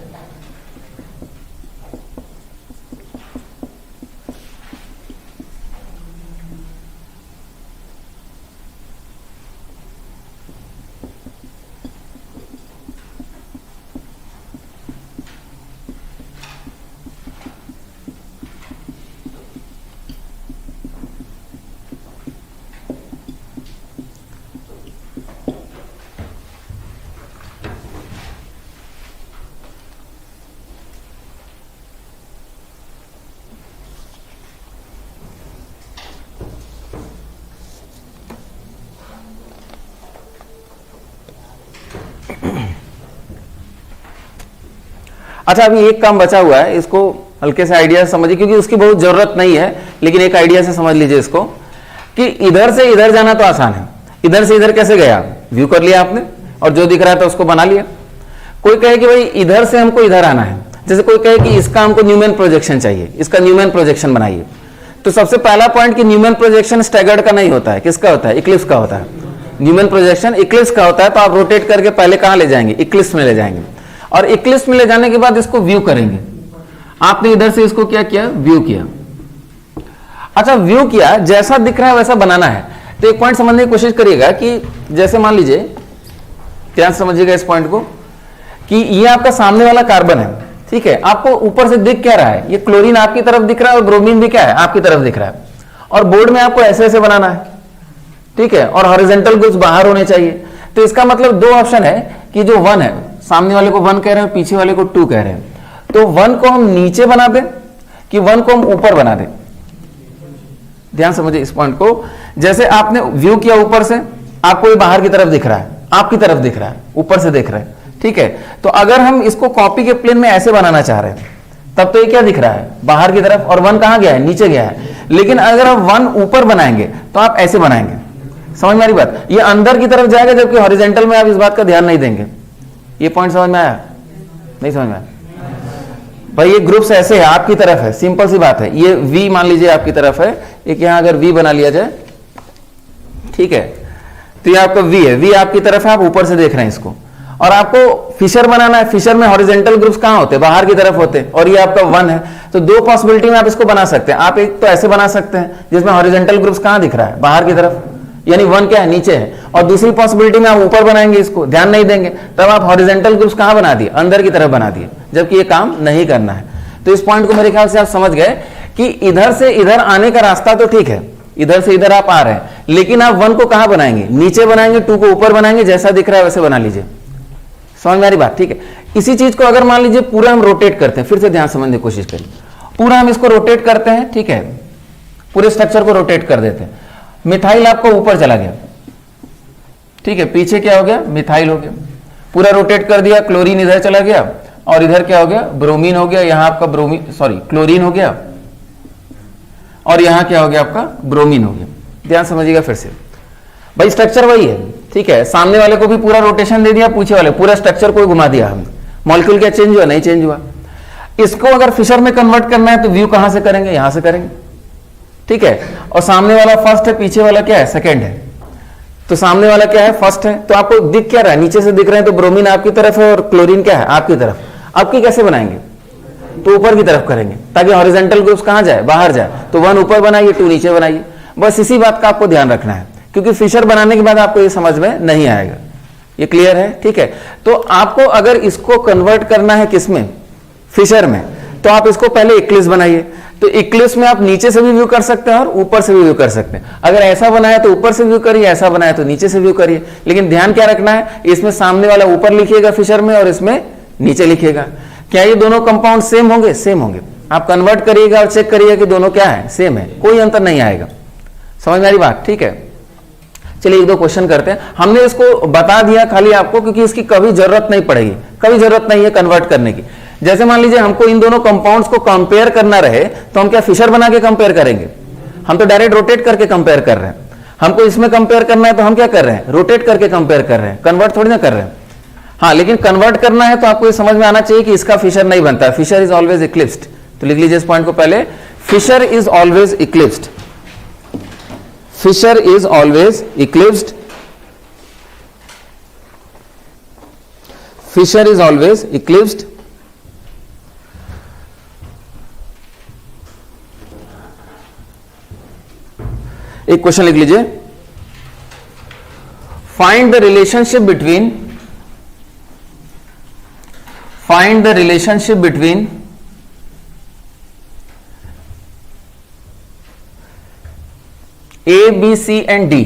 अच्छा, अभी एक काम बचा हुआ है, इसको हल्के से आइडिया से समझिए, क्योंकि उसकी बहुत जरूरत नहीं है, लेकिन एक आइडिया से समझ लीजिए इसको कि इधर से इधर जाना तो आसान है। इधर से इधर कैसे गया, व्यू कर लिया आपने और जो दिख रहा था उसको बना लिया। कोई कहे कि भाई इधर से हमको इधर आना है, जैसे कोई कहे कि इसका हमको न्यूमैन प्रोजेक्शन चाहिए, इसका न्यूमैन प्रोजेक्शन बनाइए। तो सबसे पहला पॉइंट कि न्यूमैन प्रोजेक्शन स्टैगर्ड का नहीं होता है, किसका होता है, इक्लिप्स का होता है। न्यूमैन प्रोजेक्शन इक्लिप्स का होता है, तो आप रोटेट करके पहले कहां ले जाएंगे, इक्लिप्स में ले जाएंगे, और इक्लिप्स में ले जाने के बाद इसको व्यू करेंगे। आपने इधर से इसको क्या किया, व्यू किया। अच्छा, व्यू किया, जैसा दिख रहा है वैसा बनाना है। तो एक पॉइंट समझने की कोशिश करिएगा कि जैसे मान लीजिए, ध्यान समझिएगा इस पॉइंट को, कि ये आपका सामने वाला कार्बन है, ठीक है। आपको ऊपर से दिख क्या रहा है, ये क्लोरीन आपकी तरफ दिख रहा है और ब्रोमीन भी क्या है, आपकी तरफ दिख रहा है। और बोर्ड में आपको ऐसे ऐसे बनाना है, ठीक है, और हॉरिजॉन्टल ग्रुप्स बाहर होने चाहिए। तो इसका मतलब 2 ऑप्शन है कि जो 1 है, सामने वाले को 1 कह रहे हैं, पीछे वाले को 2 कह रहे हैं। तो 1 को हम नीचे बना दें कि 1 को हम ऊपर बना दें। ध्यान समझिए इस पॉइंट को। जैसे आपने व्यू किया ऊपर से, आपको ये बाहर की तरफ दिख रहा है, आपकी तरफ दिख रहा है, ऊपर से दिख रहा है, ठीक है। तो अगर हम इसको कॉपी के प्लेन में ऐसे बनाना चाह रहे हैं, तब तो ये क्या दिख रहा है, बाहर की तरफ, और 1 कहां गया है, नीचे गया है। लेकिन अगर आप 1 ऊपर बनाएंगे तो आप ऐसे बनाएंगे, समझ में आ रही बात, ये अंदर की तरफ जाएगा, जबकि हॉरिजॉन्टल में आप इस बात का ध्यान नहीं देंगे। ये पॉइंट समझ में आया, नहीं समझ में आया भाई। ये ग्रुप्स ऐसे है, आपकी तरफ है, सिंपल सी बात है। ये V मान लीजिए आपकी तरफ है, एक यहां अगर V बना लिया जाए, ठीक है, तो ये आपका V है, V आपकी तरफ है, आप ऊपर से देख रहे हैं इसको। और आपको फिशर बनाना है, फिशर में हॉरिजॉन्टल ग्रुप्स कहां होते हैं, बाहर की तरफ होते हैं, और ये आपका 1 है। तो 2 पॉसिबिलिटी में आप इसको बना सकते हैं। आप एक तो ऐसे बना सकते हैं जिसमें हॉरिजॉन्टल ग्रुप्स कहां दिख रहा है, बाहर की तरफ, यानी 1 क्या है, नीचे है। और दूसरी पॉसिबिलिटी में आप ऊपर बनाएंगे, इसको ध्यान नहीं देंगे, तब आप हॉरिजॉन्टल ग्रुप्स कहां बना दिए, अंदर की तरफ बना दिए, जबकि ये काम नहीं करना है। तो इस पॉइंट को मेरे ख्याल से आप समझ गए कि इधर से इधर आने का रास्ता तो ठीक है, इधर से इधर आप आ रहे हैं, लेकिन आप 1 को कहां बनाएंगे, नीचे बनाएंगे, 2 को ऊपर बनाएंगे, जैसा दिख रहा है वैसे बना लीजिए। समझ में आ रही बात, ठीक है। इसी चीज को अगर मान लीजिए पूरा हम रोटेट करते हैं, फिर से ध्यान समझने की कोशिश करिए, पूरा हम इसको रोटेट करते हैं, ठीक है, पूरे स्ट्रक्चर को रोटेट कर देते हैं। मिथाइल आपको ऊपर चला गया, ठीक है, पीछे क्या हो गया, मिथाइल हो गया, पूरा रोटेट कर दिया। क्लोरीन इधर चला गया, और इधर क्या हो गया, ब्रोमीन हो गया, यहां आपका क्लोरीन हो गया, और यहां क्या हो गया, आपका ब्रोमीन हो गया। ध्यान समझिएगा फिर से भाई, स्ट्रक्चर वही है, ठीक है। सामने वाले को भी पूरा रोटेशन दे दिया, पीछे वाले पूरा स्ट्रक्चर को घुमा दिया हमने। मॉलिक्यूल क्या चेंज हुआ, नहीं चेंज हुआ। इसको अगर फिशर में कन्वर्ट करना है तो व्यू कहां से करेंगे, यहां से करेंगे, ठीक है। और सामने वाला फर्स्ट है, पीछे वाला क्या है, सेकंड है। तो सामने वाला क्या है, फर्स्ट है। तो आपको दिख क्या रहा है, नीचे से दिख रहे हैं, तो ब्रोमीन आपकी तरफ है और क्लोरीन क्या है, आपकी तरफ। आपकी कैसे बनाएंगे, तो ऊपर की तरफ करेंगे, ताकि हॉरिजॉन्टल ग्रुप्स कहां जाए, बाहर जाए। तो 1 ऊपर बनाइए, 2 नीचे बनाइए। बस इसी बात का आपको ध्यान रखना है, क्योंकि फिशर बनाने के बाद आपको ये समझ में नहीं आएगा। ये क्लियर है, ठीक है। तो आपको अगर इसको कन्वर्ट करना है किसमें, फिशर में, तो आप इसको पहले इक्लिप्स बनाइए। तो इक्लिप्स में आप नीचे से भी व्यू कर सकते हैं और ऊपर से भी व्यू कर सकते हैं। अगर ऐसा बनाया तो ऊपर से व्यू करिए, ऐसा बनाया तो नीचे से व्यू करिए। लेकिन ध्यान क्या रखना है, इसमें सामने वाला ऊपर लिखिएगा फिशर में, और इसमें नीचे लिखिएगा। क्या ये दोनों कंपाउंड सेम होंगे, सेम होंगे। आप कन्वर्ट करिएगा और चेक करिएगा कि दोनों क्या है, सेम है, कोई अंतर नहीं आएगा। समझ में आ रही बात, ठीक है। चलिए एक दो क्वेश्चन करते हैं। हमने इसको बता दिया खाली आपको क्योंकि इसकी कभी जरूरत नहीं पड़ेगी, कभी जरूरत नहीं है कन्वर्ट करने की। जैसे मान लीजिए हमको इन दोनों कंपाउंड्स को कंपेयर करना रहे तो हम क्या फिशर बना के कंपेयर करेंगे? हम तो डायरेक्ट रोटेट करके कंपेयर कर रहे हैं। हमको इसमें कंपेयर करना है तो हम क्या कर रहे हैं? रोटेट करके कंपेयर कर रहे हैं, कन्वर्ट थोड़ी ना कर रहे हैं। हाँ, लेकिन कन्वर्ट करना है तो आपको ये समझ में आना चाहिए कि इसका फिशर नहीं बनता, फिशर इज ऑलवेज इक्लिप्स्ड। तो लिख लीजिए इस पॉइंट को पहले, Fischer is always eclipsed, Fischer is always eclipsed, Fischer is always eclipsed. एक क्वेश्चन लिख लीजिए, find the relationship between, find the relationship between A, B, C and D.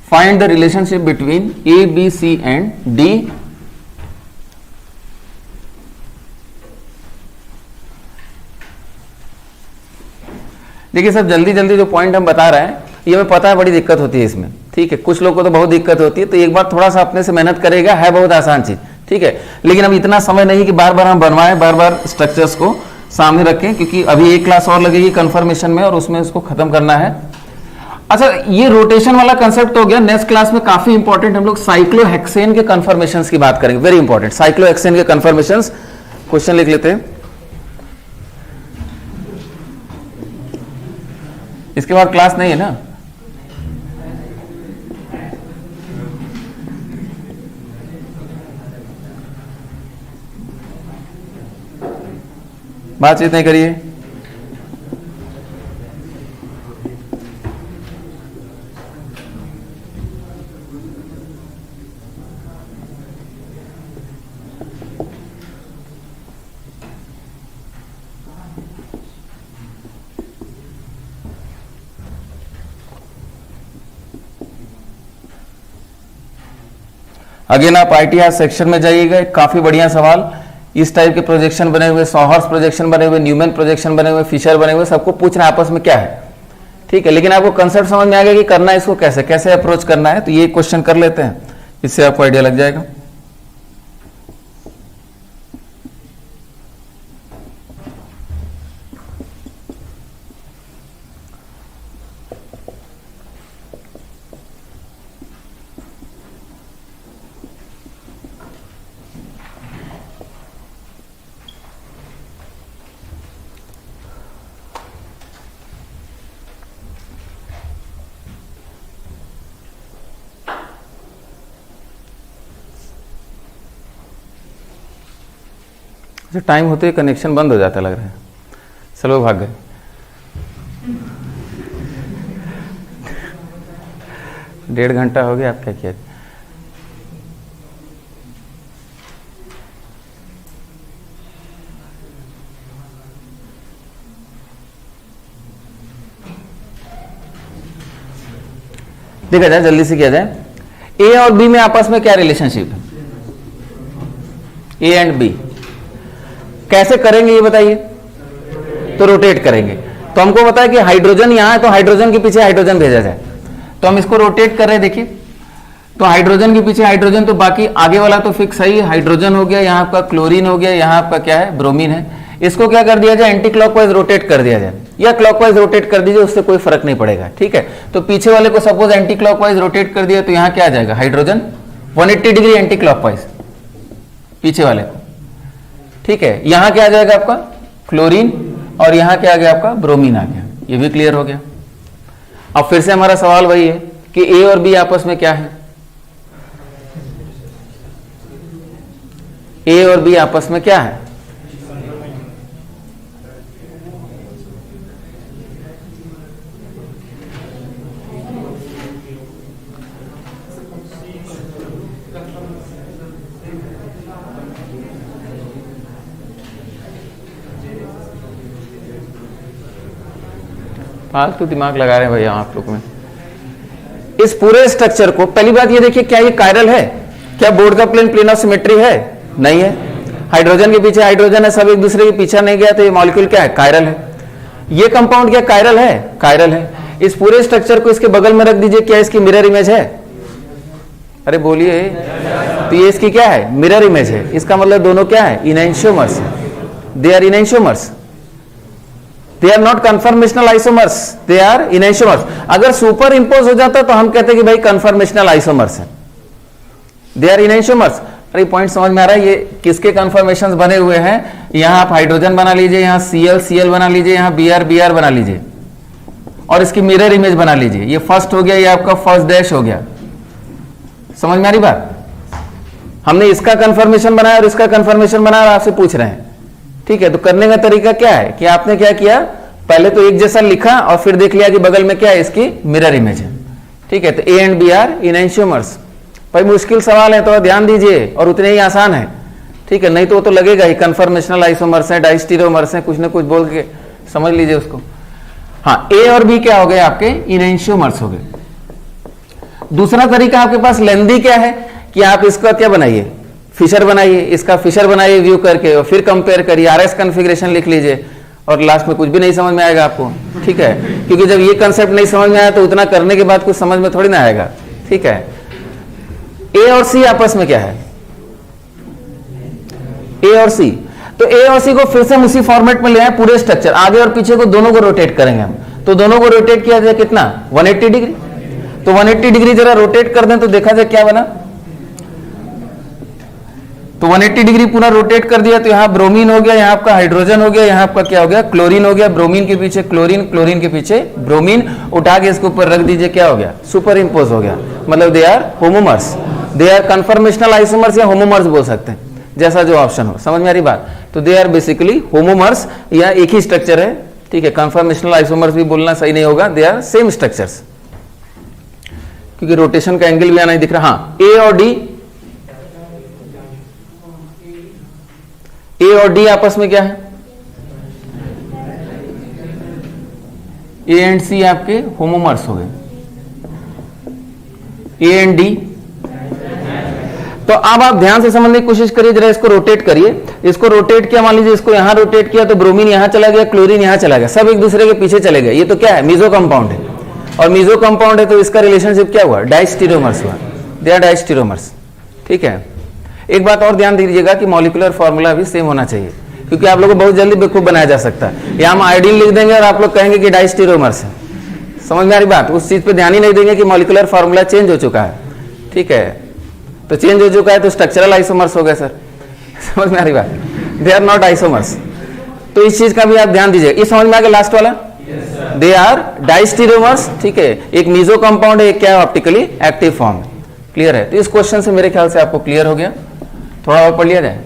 Find the relationship between A, B, C and D. देखिए सब जल्दी जल्दी जो point हम बता रहे हैं ये हमें पता है बड़ी दिक्कत होती है इसमें, ठीक है। कुछ लोगों को तो बहुत दिक्कत होती है, तो एक बार थोड़ा सा अपने से मेहनत करेगा, है बहुत आसान चीज, ठीक है। लेकिन अब इतना समय नहीं कि बार बार हम बनवाएं, बार बार स्ट्रक्चर्स को सामने रखें, क्योंकि अभी एक क्लास और लगेगी कंफर्मेशन में और उसमें उसको खत्म करना है। अच्छा, ये रोटेशन वाला कंसेप्ट हो गया। नेक्स्ट क्लास में काफी इंपॉर्टेंट हम लोग साइक्लोहेक्सेन के कंफर्मेशंस की बात करेंगे, वेरी इंपॉर्टेंट साइक्लोहेक्सेन के कंफर्मेशंस। क्वेश्चन लिख लेते हैं, इसके बाद क्लास नहीं है ना? बातचीत नहीं करिए। अगेन आप ITR सेक्शन में जाइएगा, काफी बढ़िया सवाल, इस टाइप के प्रोजेक्शन बने हुए, सॉहर्स प्रोजेक्शन बने हुए, न्यूमैन प्रोजेक्शन बने हुए, फिशर बने हुए, सबको पूछना आपस में क्या है, ठीक है। लेकिन आपको कंसेप्ट समझ में आ गया कि करना है इसको कैसे कैसे अप्रोच करना है, तो ये क्वेश्चन कर लेते हैं, इससे आपको आइडिया लग जाएगा। टाइम होते ही कनेक्शन बंद हो जाता लग रहा है, चलो भाग गए। डेढ़ घंटा हो गया, आप क्या किया? देखा जाए, जल्दी से किया जाए। ए और बी में आपस में क्या रिलेशनशिप है? ए एंड बी कैसे करेंगे ये बताइए? तो रोटेट करेंगे। तो हमको पता है कि हाइड्रोजन यहां है तो हाइड्रोजन के पीछे हाइड्रोजन भेजा जाए, तो हम इसको रोटेट कर रहे हैं। देखिए तो हाइड्रोजन के पीछे हाइड्रोजन, तो बाकी आगे वाला तो फिक्स है ही, हाइड्रोजन हो गया, यहाँ आपका क्लोरीन हो गया, यहाँ आपका क्या है? ब्रोमीन है। इसको क्या कर दिया जाए? एंटी क्लॉकवाइज रोटेट कर दिया जाए या क्लॉकवाइज रोटेट कर दीजिए, उससे कोई फर्क नहीं पड़ेगा, ठीक है। तो पीछे वाले को सपोज एंटी क्लॉकवाइज रोटेट कर दिया तो यहाँ क्या आ जाएगा? हाइड्रोजन 180 डिग्री एंटी क्लॉकवाइज पीछे वाले को, ठीक है। यहां क्या आ जाएगा आपका? क्लोरीन, और यहां क्या आ गया आपका? ब्रोमीन आ गया। ये भी क्लियर हो गया। अब फिर से हमारा सवाल वही है कि ए और बी आपस में क्या है? ए और बी आपस में क्या है? फालतू दिमाग लगा रहे हैं भैया आप लोग में। इस पूरे स्ट्रक्चर को, पहली बात ये देखिए, क्या ये कायरल है? क्या बोर्ड का प्लेन प्लेन ऑफ सिमेट्री है? नहीं है। हाइड्रोजन के पीछे हाइड्रोजन है, सब एक दूसरे के पीछे नहीं गया, तो ये मॉलिक्यूल क्या है? कायरल है। ये कंपाउंड क्या कायरल है? कायरल है। इस पूरे स्ट्रक्चर को इसके बगल में रख दीजिए, क्या इसकी मिरर इमेज है? अरे बोलिए, तो ये इसकी क्या है? मिरर इमेज है। इसका मतलब दोनों क्या है? Enantiomers. They are enantiomers, they are not conformational isomers, they are enantiomers. अगर सुपर इंपोज हो जाता तो हम कहते कि भाई कन्फर्मेशनल आइसोमर्स है, दे आर इनैंशियोमर्स। अरे पॉइंट समझ में आ रहा है? ये किसके कन्फर्मेशंस बने हुए हैं? यहां आप हाइड्रोजन बना लीजिए, यहां Cl बना लीजिए, यहां Br बना लीजिए और इसकी मिरर इमेज बना लीजिए। ये फर्स्ट हो गया, ये आपका फर्स्ट डैश हो गया। समझ में आ रही बात? हमने इसका कंफर्मेशन बनाया और इसका कंफर्मेशन बनाया और आपसे पूछ रहे हैं, ठीक है? तो करने का तरीका क्या है कि आपने क्या किया, पहले तो एक जैसा लिखा और फिर देख लिया कि बगल में क्या है, इसकी मिरर इमेज है, ठीक है? तो A एंड B आर इनैंशियोमर्स। भाई मुश्किल सवाल है तो ध्यान दीजिए, और उतने ही आसान है, ठीक है? नहीं तो वो तो लगेगा ही कन्फर्मेशनल आइसोमर्स है, डाइस्टीरियोमर्स है, कुछ ना कुछ बोल के समझ लीजिए उसको। हाँ, A और B क्या हो गए आपके? इनैंशियोमर्स हो गए। दूसरा तरीका आपके पास लेंदी क्या है कि आप इसका क्या बनाइए, फिशर बनाइए, इसका फिशर बनाइए व्यू करके और फिर कंपेयर करिए, RS कॉन्फ़िगरेशन लिख लीजिए और लास्ट में कुछ भी नहीं समझ में आएगा आपको, ठीक है? क्योंकि जब ये कंसेप्ट नहीं समझ में आया तो उतना करने के बाद कुछ समझ में थोड़ी ना आएगा, ठीक है? A और C आपस में क्या है? A और C, तो A और C को फिर से हम उसी फॉर्मेट में ले आए, पूरे स्ट्रक्चर आगे और पीछे को दोनों को रोटेट करेंगे हम। तो दोनों को रोटेट किया जाए कितना? 180 डिग्री। तो 180 डिग्री जरा रोटेट कर दें तो देखा जाए क्या बना। तो 180 डिग्री पूरा रोटेट कर दिया तो यहां ब्रोमीन हो गया, यहां आपका हाइड्रोजन हो गया, यहां आपका क्या हो गया? क्लोरीन हो गया। ब्रोमीन के पीछे क्लोरीन, क्लोरीन के पीछे ब्रोमीन, उठा के इसके ऊपर रख दीजिए, क्या हो गया? सुपर इंपोज हो गया। मतलब they are homomers, they are conformational isomers या होमोमर्स बोल सकते हैं, जैसा जो ऑप्शन हो। समझ में आ रही बात? तो दे आर बेसिकली होमोमर्स, या एक ही स्ट्रक्चर है, ठीक है? कन्फर्मेशनल आइसोमर्स भी बोलना सही नहीं होगा, दे आर सेम स्ट्रक्चर्स, क्योंकि रोटेशन का एंगल भी आना ही दिख रहा। हाँ, A और D, A और D आपस में क्या है? A एंड C आपके होमोमर्स हो गए, A एंड D। तो अब आप ध्यान से समझने की कोशिश करिए, जरा इसको रोटेट करिए। इसको रोटेट किया, मान लीजिए इसको यहां रोटेट किया तो ब्रोमीन यहां चला गया, क्लोरीन यहां चला गया, सब एक दूसरे के पीछे चले गए। ये तो क्या है? मीजो कंपाउंड है, और मीजो कंपाउंड है तो इसका रिलेशनशिप क्या हुआ? डाइस्टीरियोमर्स हुआ, दे आर डाइस्टीरियोमर्स, ठीक है? एक बात और ध्यान दीजिएगा कि मॉलिक्यूलर फॉर्मूला भी सेम होना चाहिए, क्योंकि आप लोगों को बहुत जल्दी बेवकूफ बनाया जा सकता है। यहां हम आयोडीन लिख देंगे और आप लोग कहेंगे कि डाइस्टीरियोमर्स है। समझ में आ रही बात? उस चीज पे ध्यान ही नहीं देंगे कि मॉलिक्यूलर फॉर्मूला चेंज हो चुका है, ठीक है? तो चेंज हो चुका है तो स्ट्रक्चरल आइसोमर्स हो गए सर। समझ में आ रही बात? They are not isomers. तो इस चीज का भी आप ध्यान दीजिए। ये समझ में आ गया लास्ट वाला? दे आर डाइस्टीरियोमर्स, ठीक है? एक मीजो कंपाउंड है, एक क्या है? Optically active form. क्लियर है? तो इस क्वेश्चन से मेरे ख्याल से आपको क्लियर हो गया। थोड़ा और पढ़ लिया जाए?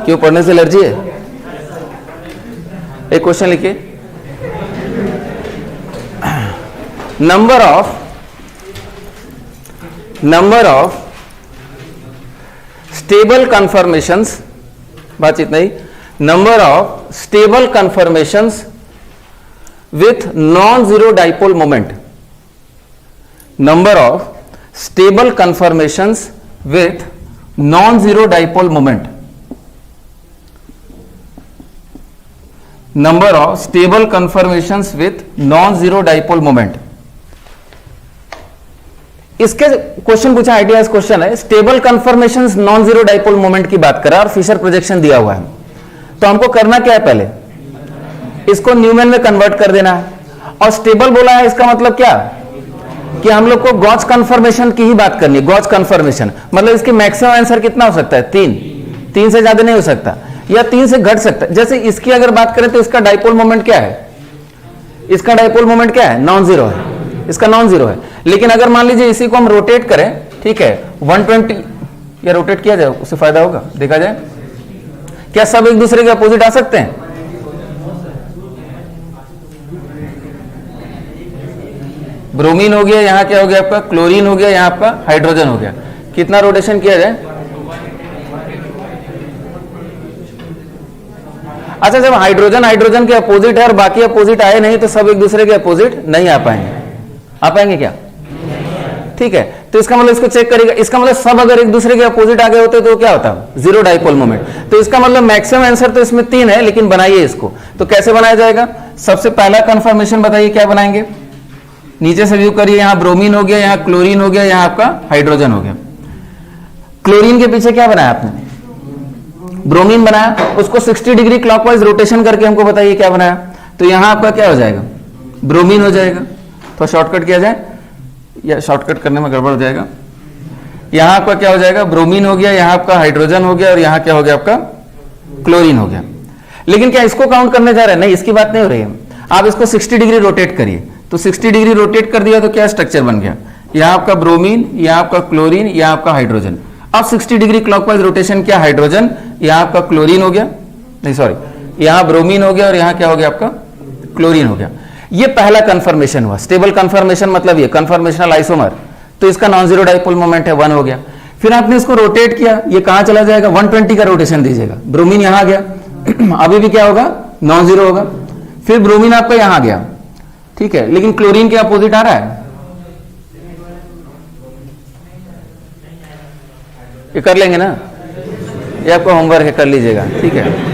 क्यों, पढ़ने से एलर्जी है? एक क्वेश्चन लिखिए, नंबर ऑफ स्टेबल कन्फर्मेशंस, बातचीत नहीं, number of stable conformations with non zero dipole moment, number of stable conformations with non zero dipole moment, number of stable conformations with non zero dipole moment. इसके question पूछा, ideas question है, stable conformations non zero dipole moment की बात करा और Fisher projection दिया हुआ है। तो हमको करना क्या है? पहले इसको न्यूमैन में कन्वर्ट कर देना है, और स्टेबल बोला है, इसका मतलब क्या कि हम लोग को गॉस कन्फर्मेशन की ही बात करनी है। गॉस कन्फर्मेशन मतलब इसकी मैक्सिमम आंसर कितना हो सकता है? 3 से ज्यादा नहीं हो सकता, या 3 से घट सकता है। जैसे इसकी अगर बात करें तो इसका डाइपोल मोमेंट क्या है? इसका डाइपोल मोमेंट क्या है? नॉन जीरो है, इसका नॉन जीरो है। लेकिन अगर मान लीजिए इसी को हम रोटेट करें, ठीक है, 120 या रोटेट किया जाए, उससे फायदा होगा, देखा जाए क्या सब एक दूसरे के अपोजिट आ सकते हैं? ब्रोमीन हो गया, यहां क्या हो गया आपका? क्लोरीन हो गया, यहां आपका हाइड्रोजन हो गया। कितना रोटेशन किया जाए? अच्छा, जब हाइड्रोजन हाइड्रोजन के अपोजिट है और बाकी अपोजिट आए नहीं तो सब एक दूसरे के अपोजिट नहीं आ पाएंगे। आ पाएंगे क्या? ठीक है, तो इसका मतलब इसको चेक करेगा, इसका मतलब सब अगर एक दूसरे के अपोजिट आगे होते तो क्या होता, जीरो डाइपोल मोमेंट। तो इसका मतलब मैक्सिमम आंसर तो इसमें 3 है, लेकिन बनाइए इसको। तो कैसे बनाया जाएगा, सबसे पहला कंफर्मेशन बताइए क्या बनाएंगे, नीचे से व्यू करिए, यहां ब्रोमीन हो गया, यहां क्लोरीन हो गया, यहां आपका हाइड्रोजन हो गया। क्लोरीन के पीछे क्या बनाया आपने, ब्रोमीन बनाया, उसको 60 डिग्री क्लॉकवाइज रोटेशन करके हमको बताइए क्या बनाया। तो यहां आपका क्या हो जाएगा, ब्रोमीन हो जाएगा। तो शॉर्टकट किया जाए, या शॉर्टकट करने में गड़बड़ हो जाएगा। यहां आपका क्या हो जाएगा, ब्रोमीन हो गया, यहां आपका हाइड्रोजन हो गया, और यहां क्या हो गया आपका क्लोरीन हो गया। लेकिन क्या इसको काउंट करने जा रहे हैं, नहीं, इसकी बात नहीं हो रही है। आप इसको 60 डिग्री रोटेट करिए, तो 60 डिग्री रोटेट कर दिया तो क्या स्ट्रक्चर बन गया, यहां आपका ब्रोमीन, यहां आपका क्लोरीन, यहां आपका हाइड्रोजन। अब 60 डिग्री क्लॉकवाइज रोटेशन किया, हाइड्रोजन, यहां आपका क्लोरीन हो गया, नहीं सॉरी, यहां ब्रोमीन हो गया, और यहां क्या हो गया आपका क्लोरीन हो गया। ये पहला कंफर्मेशन हुआ। स्टेबल कंफर्मेशन मतलब ये कन्फर्मेशनल आइसोमर, तो इसका नॉन जीरो डाइपोल मोमेंट है 1 हो गया। फिर आपने इसको रोटेट किया, ये कहां चला जाएगा, 120 का रोटेशन दीजिएगा, ब्रोमीन यहां आ गया अभी भी क्या होगा, नॉन जीरो होगा। फिर ब्रोमीन आपका यहां आ गया, ठीक है, लेकिन क्लोरीन के अपोजिट आ रहा है, ये कर लेंगे ना, ये आपका होमवर्क है, कर लीजिएगा, ठीक है।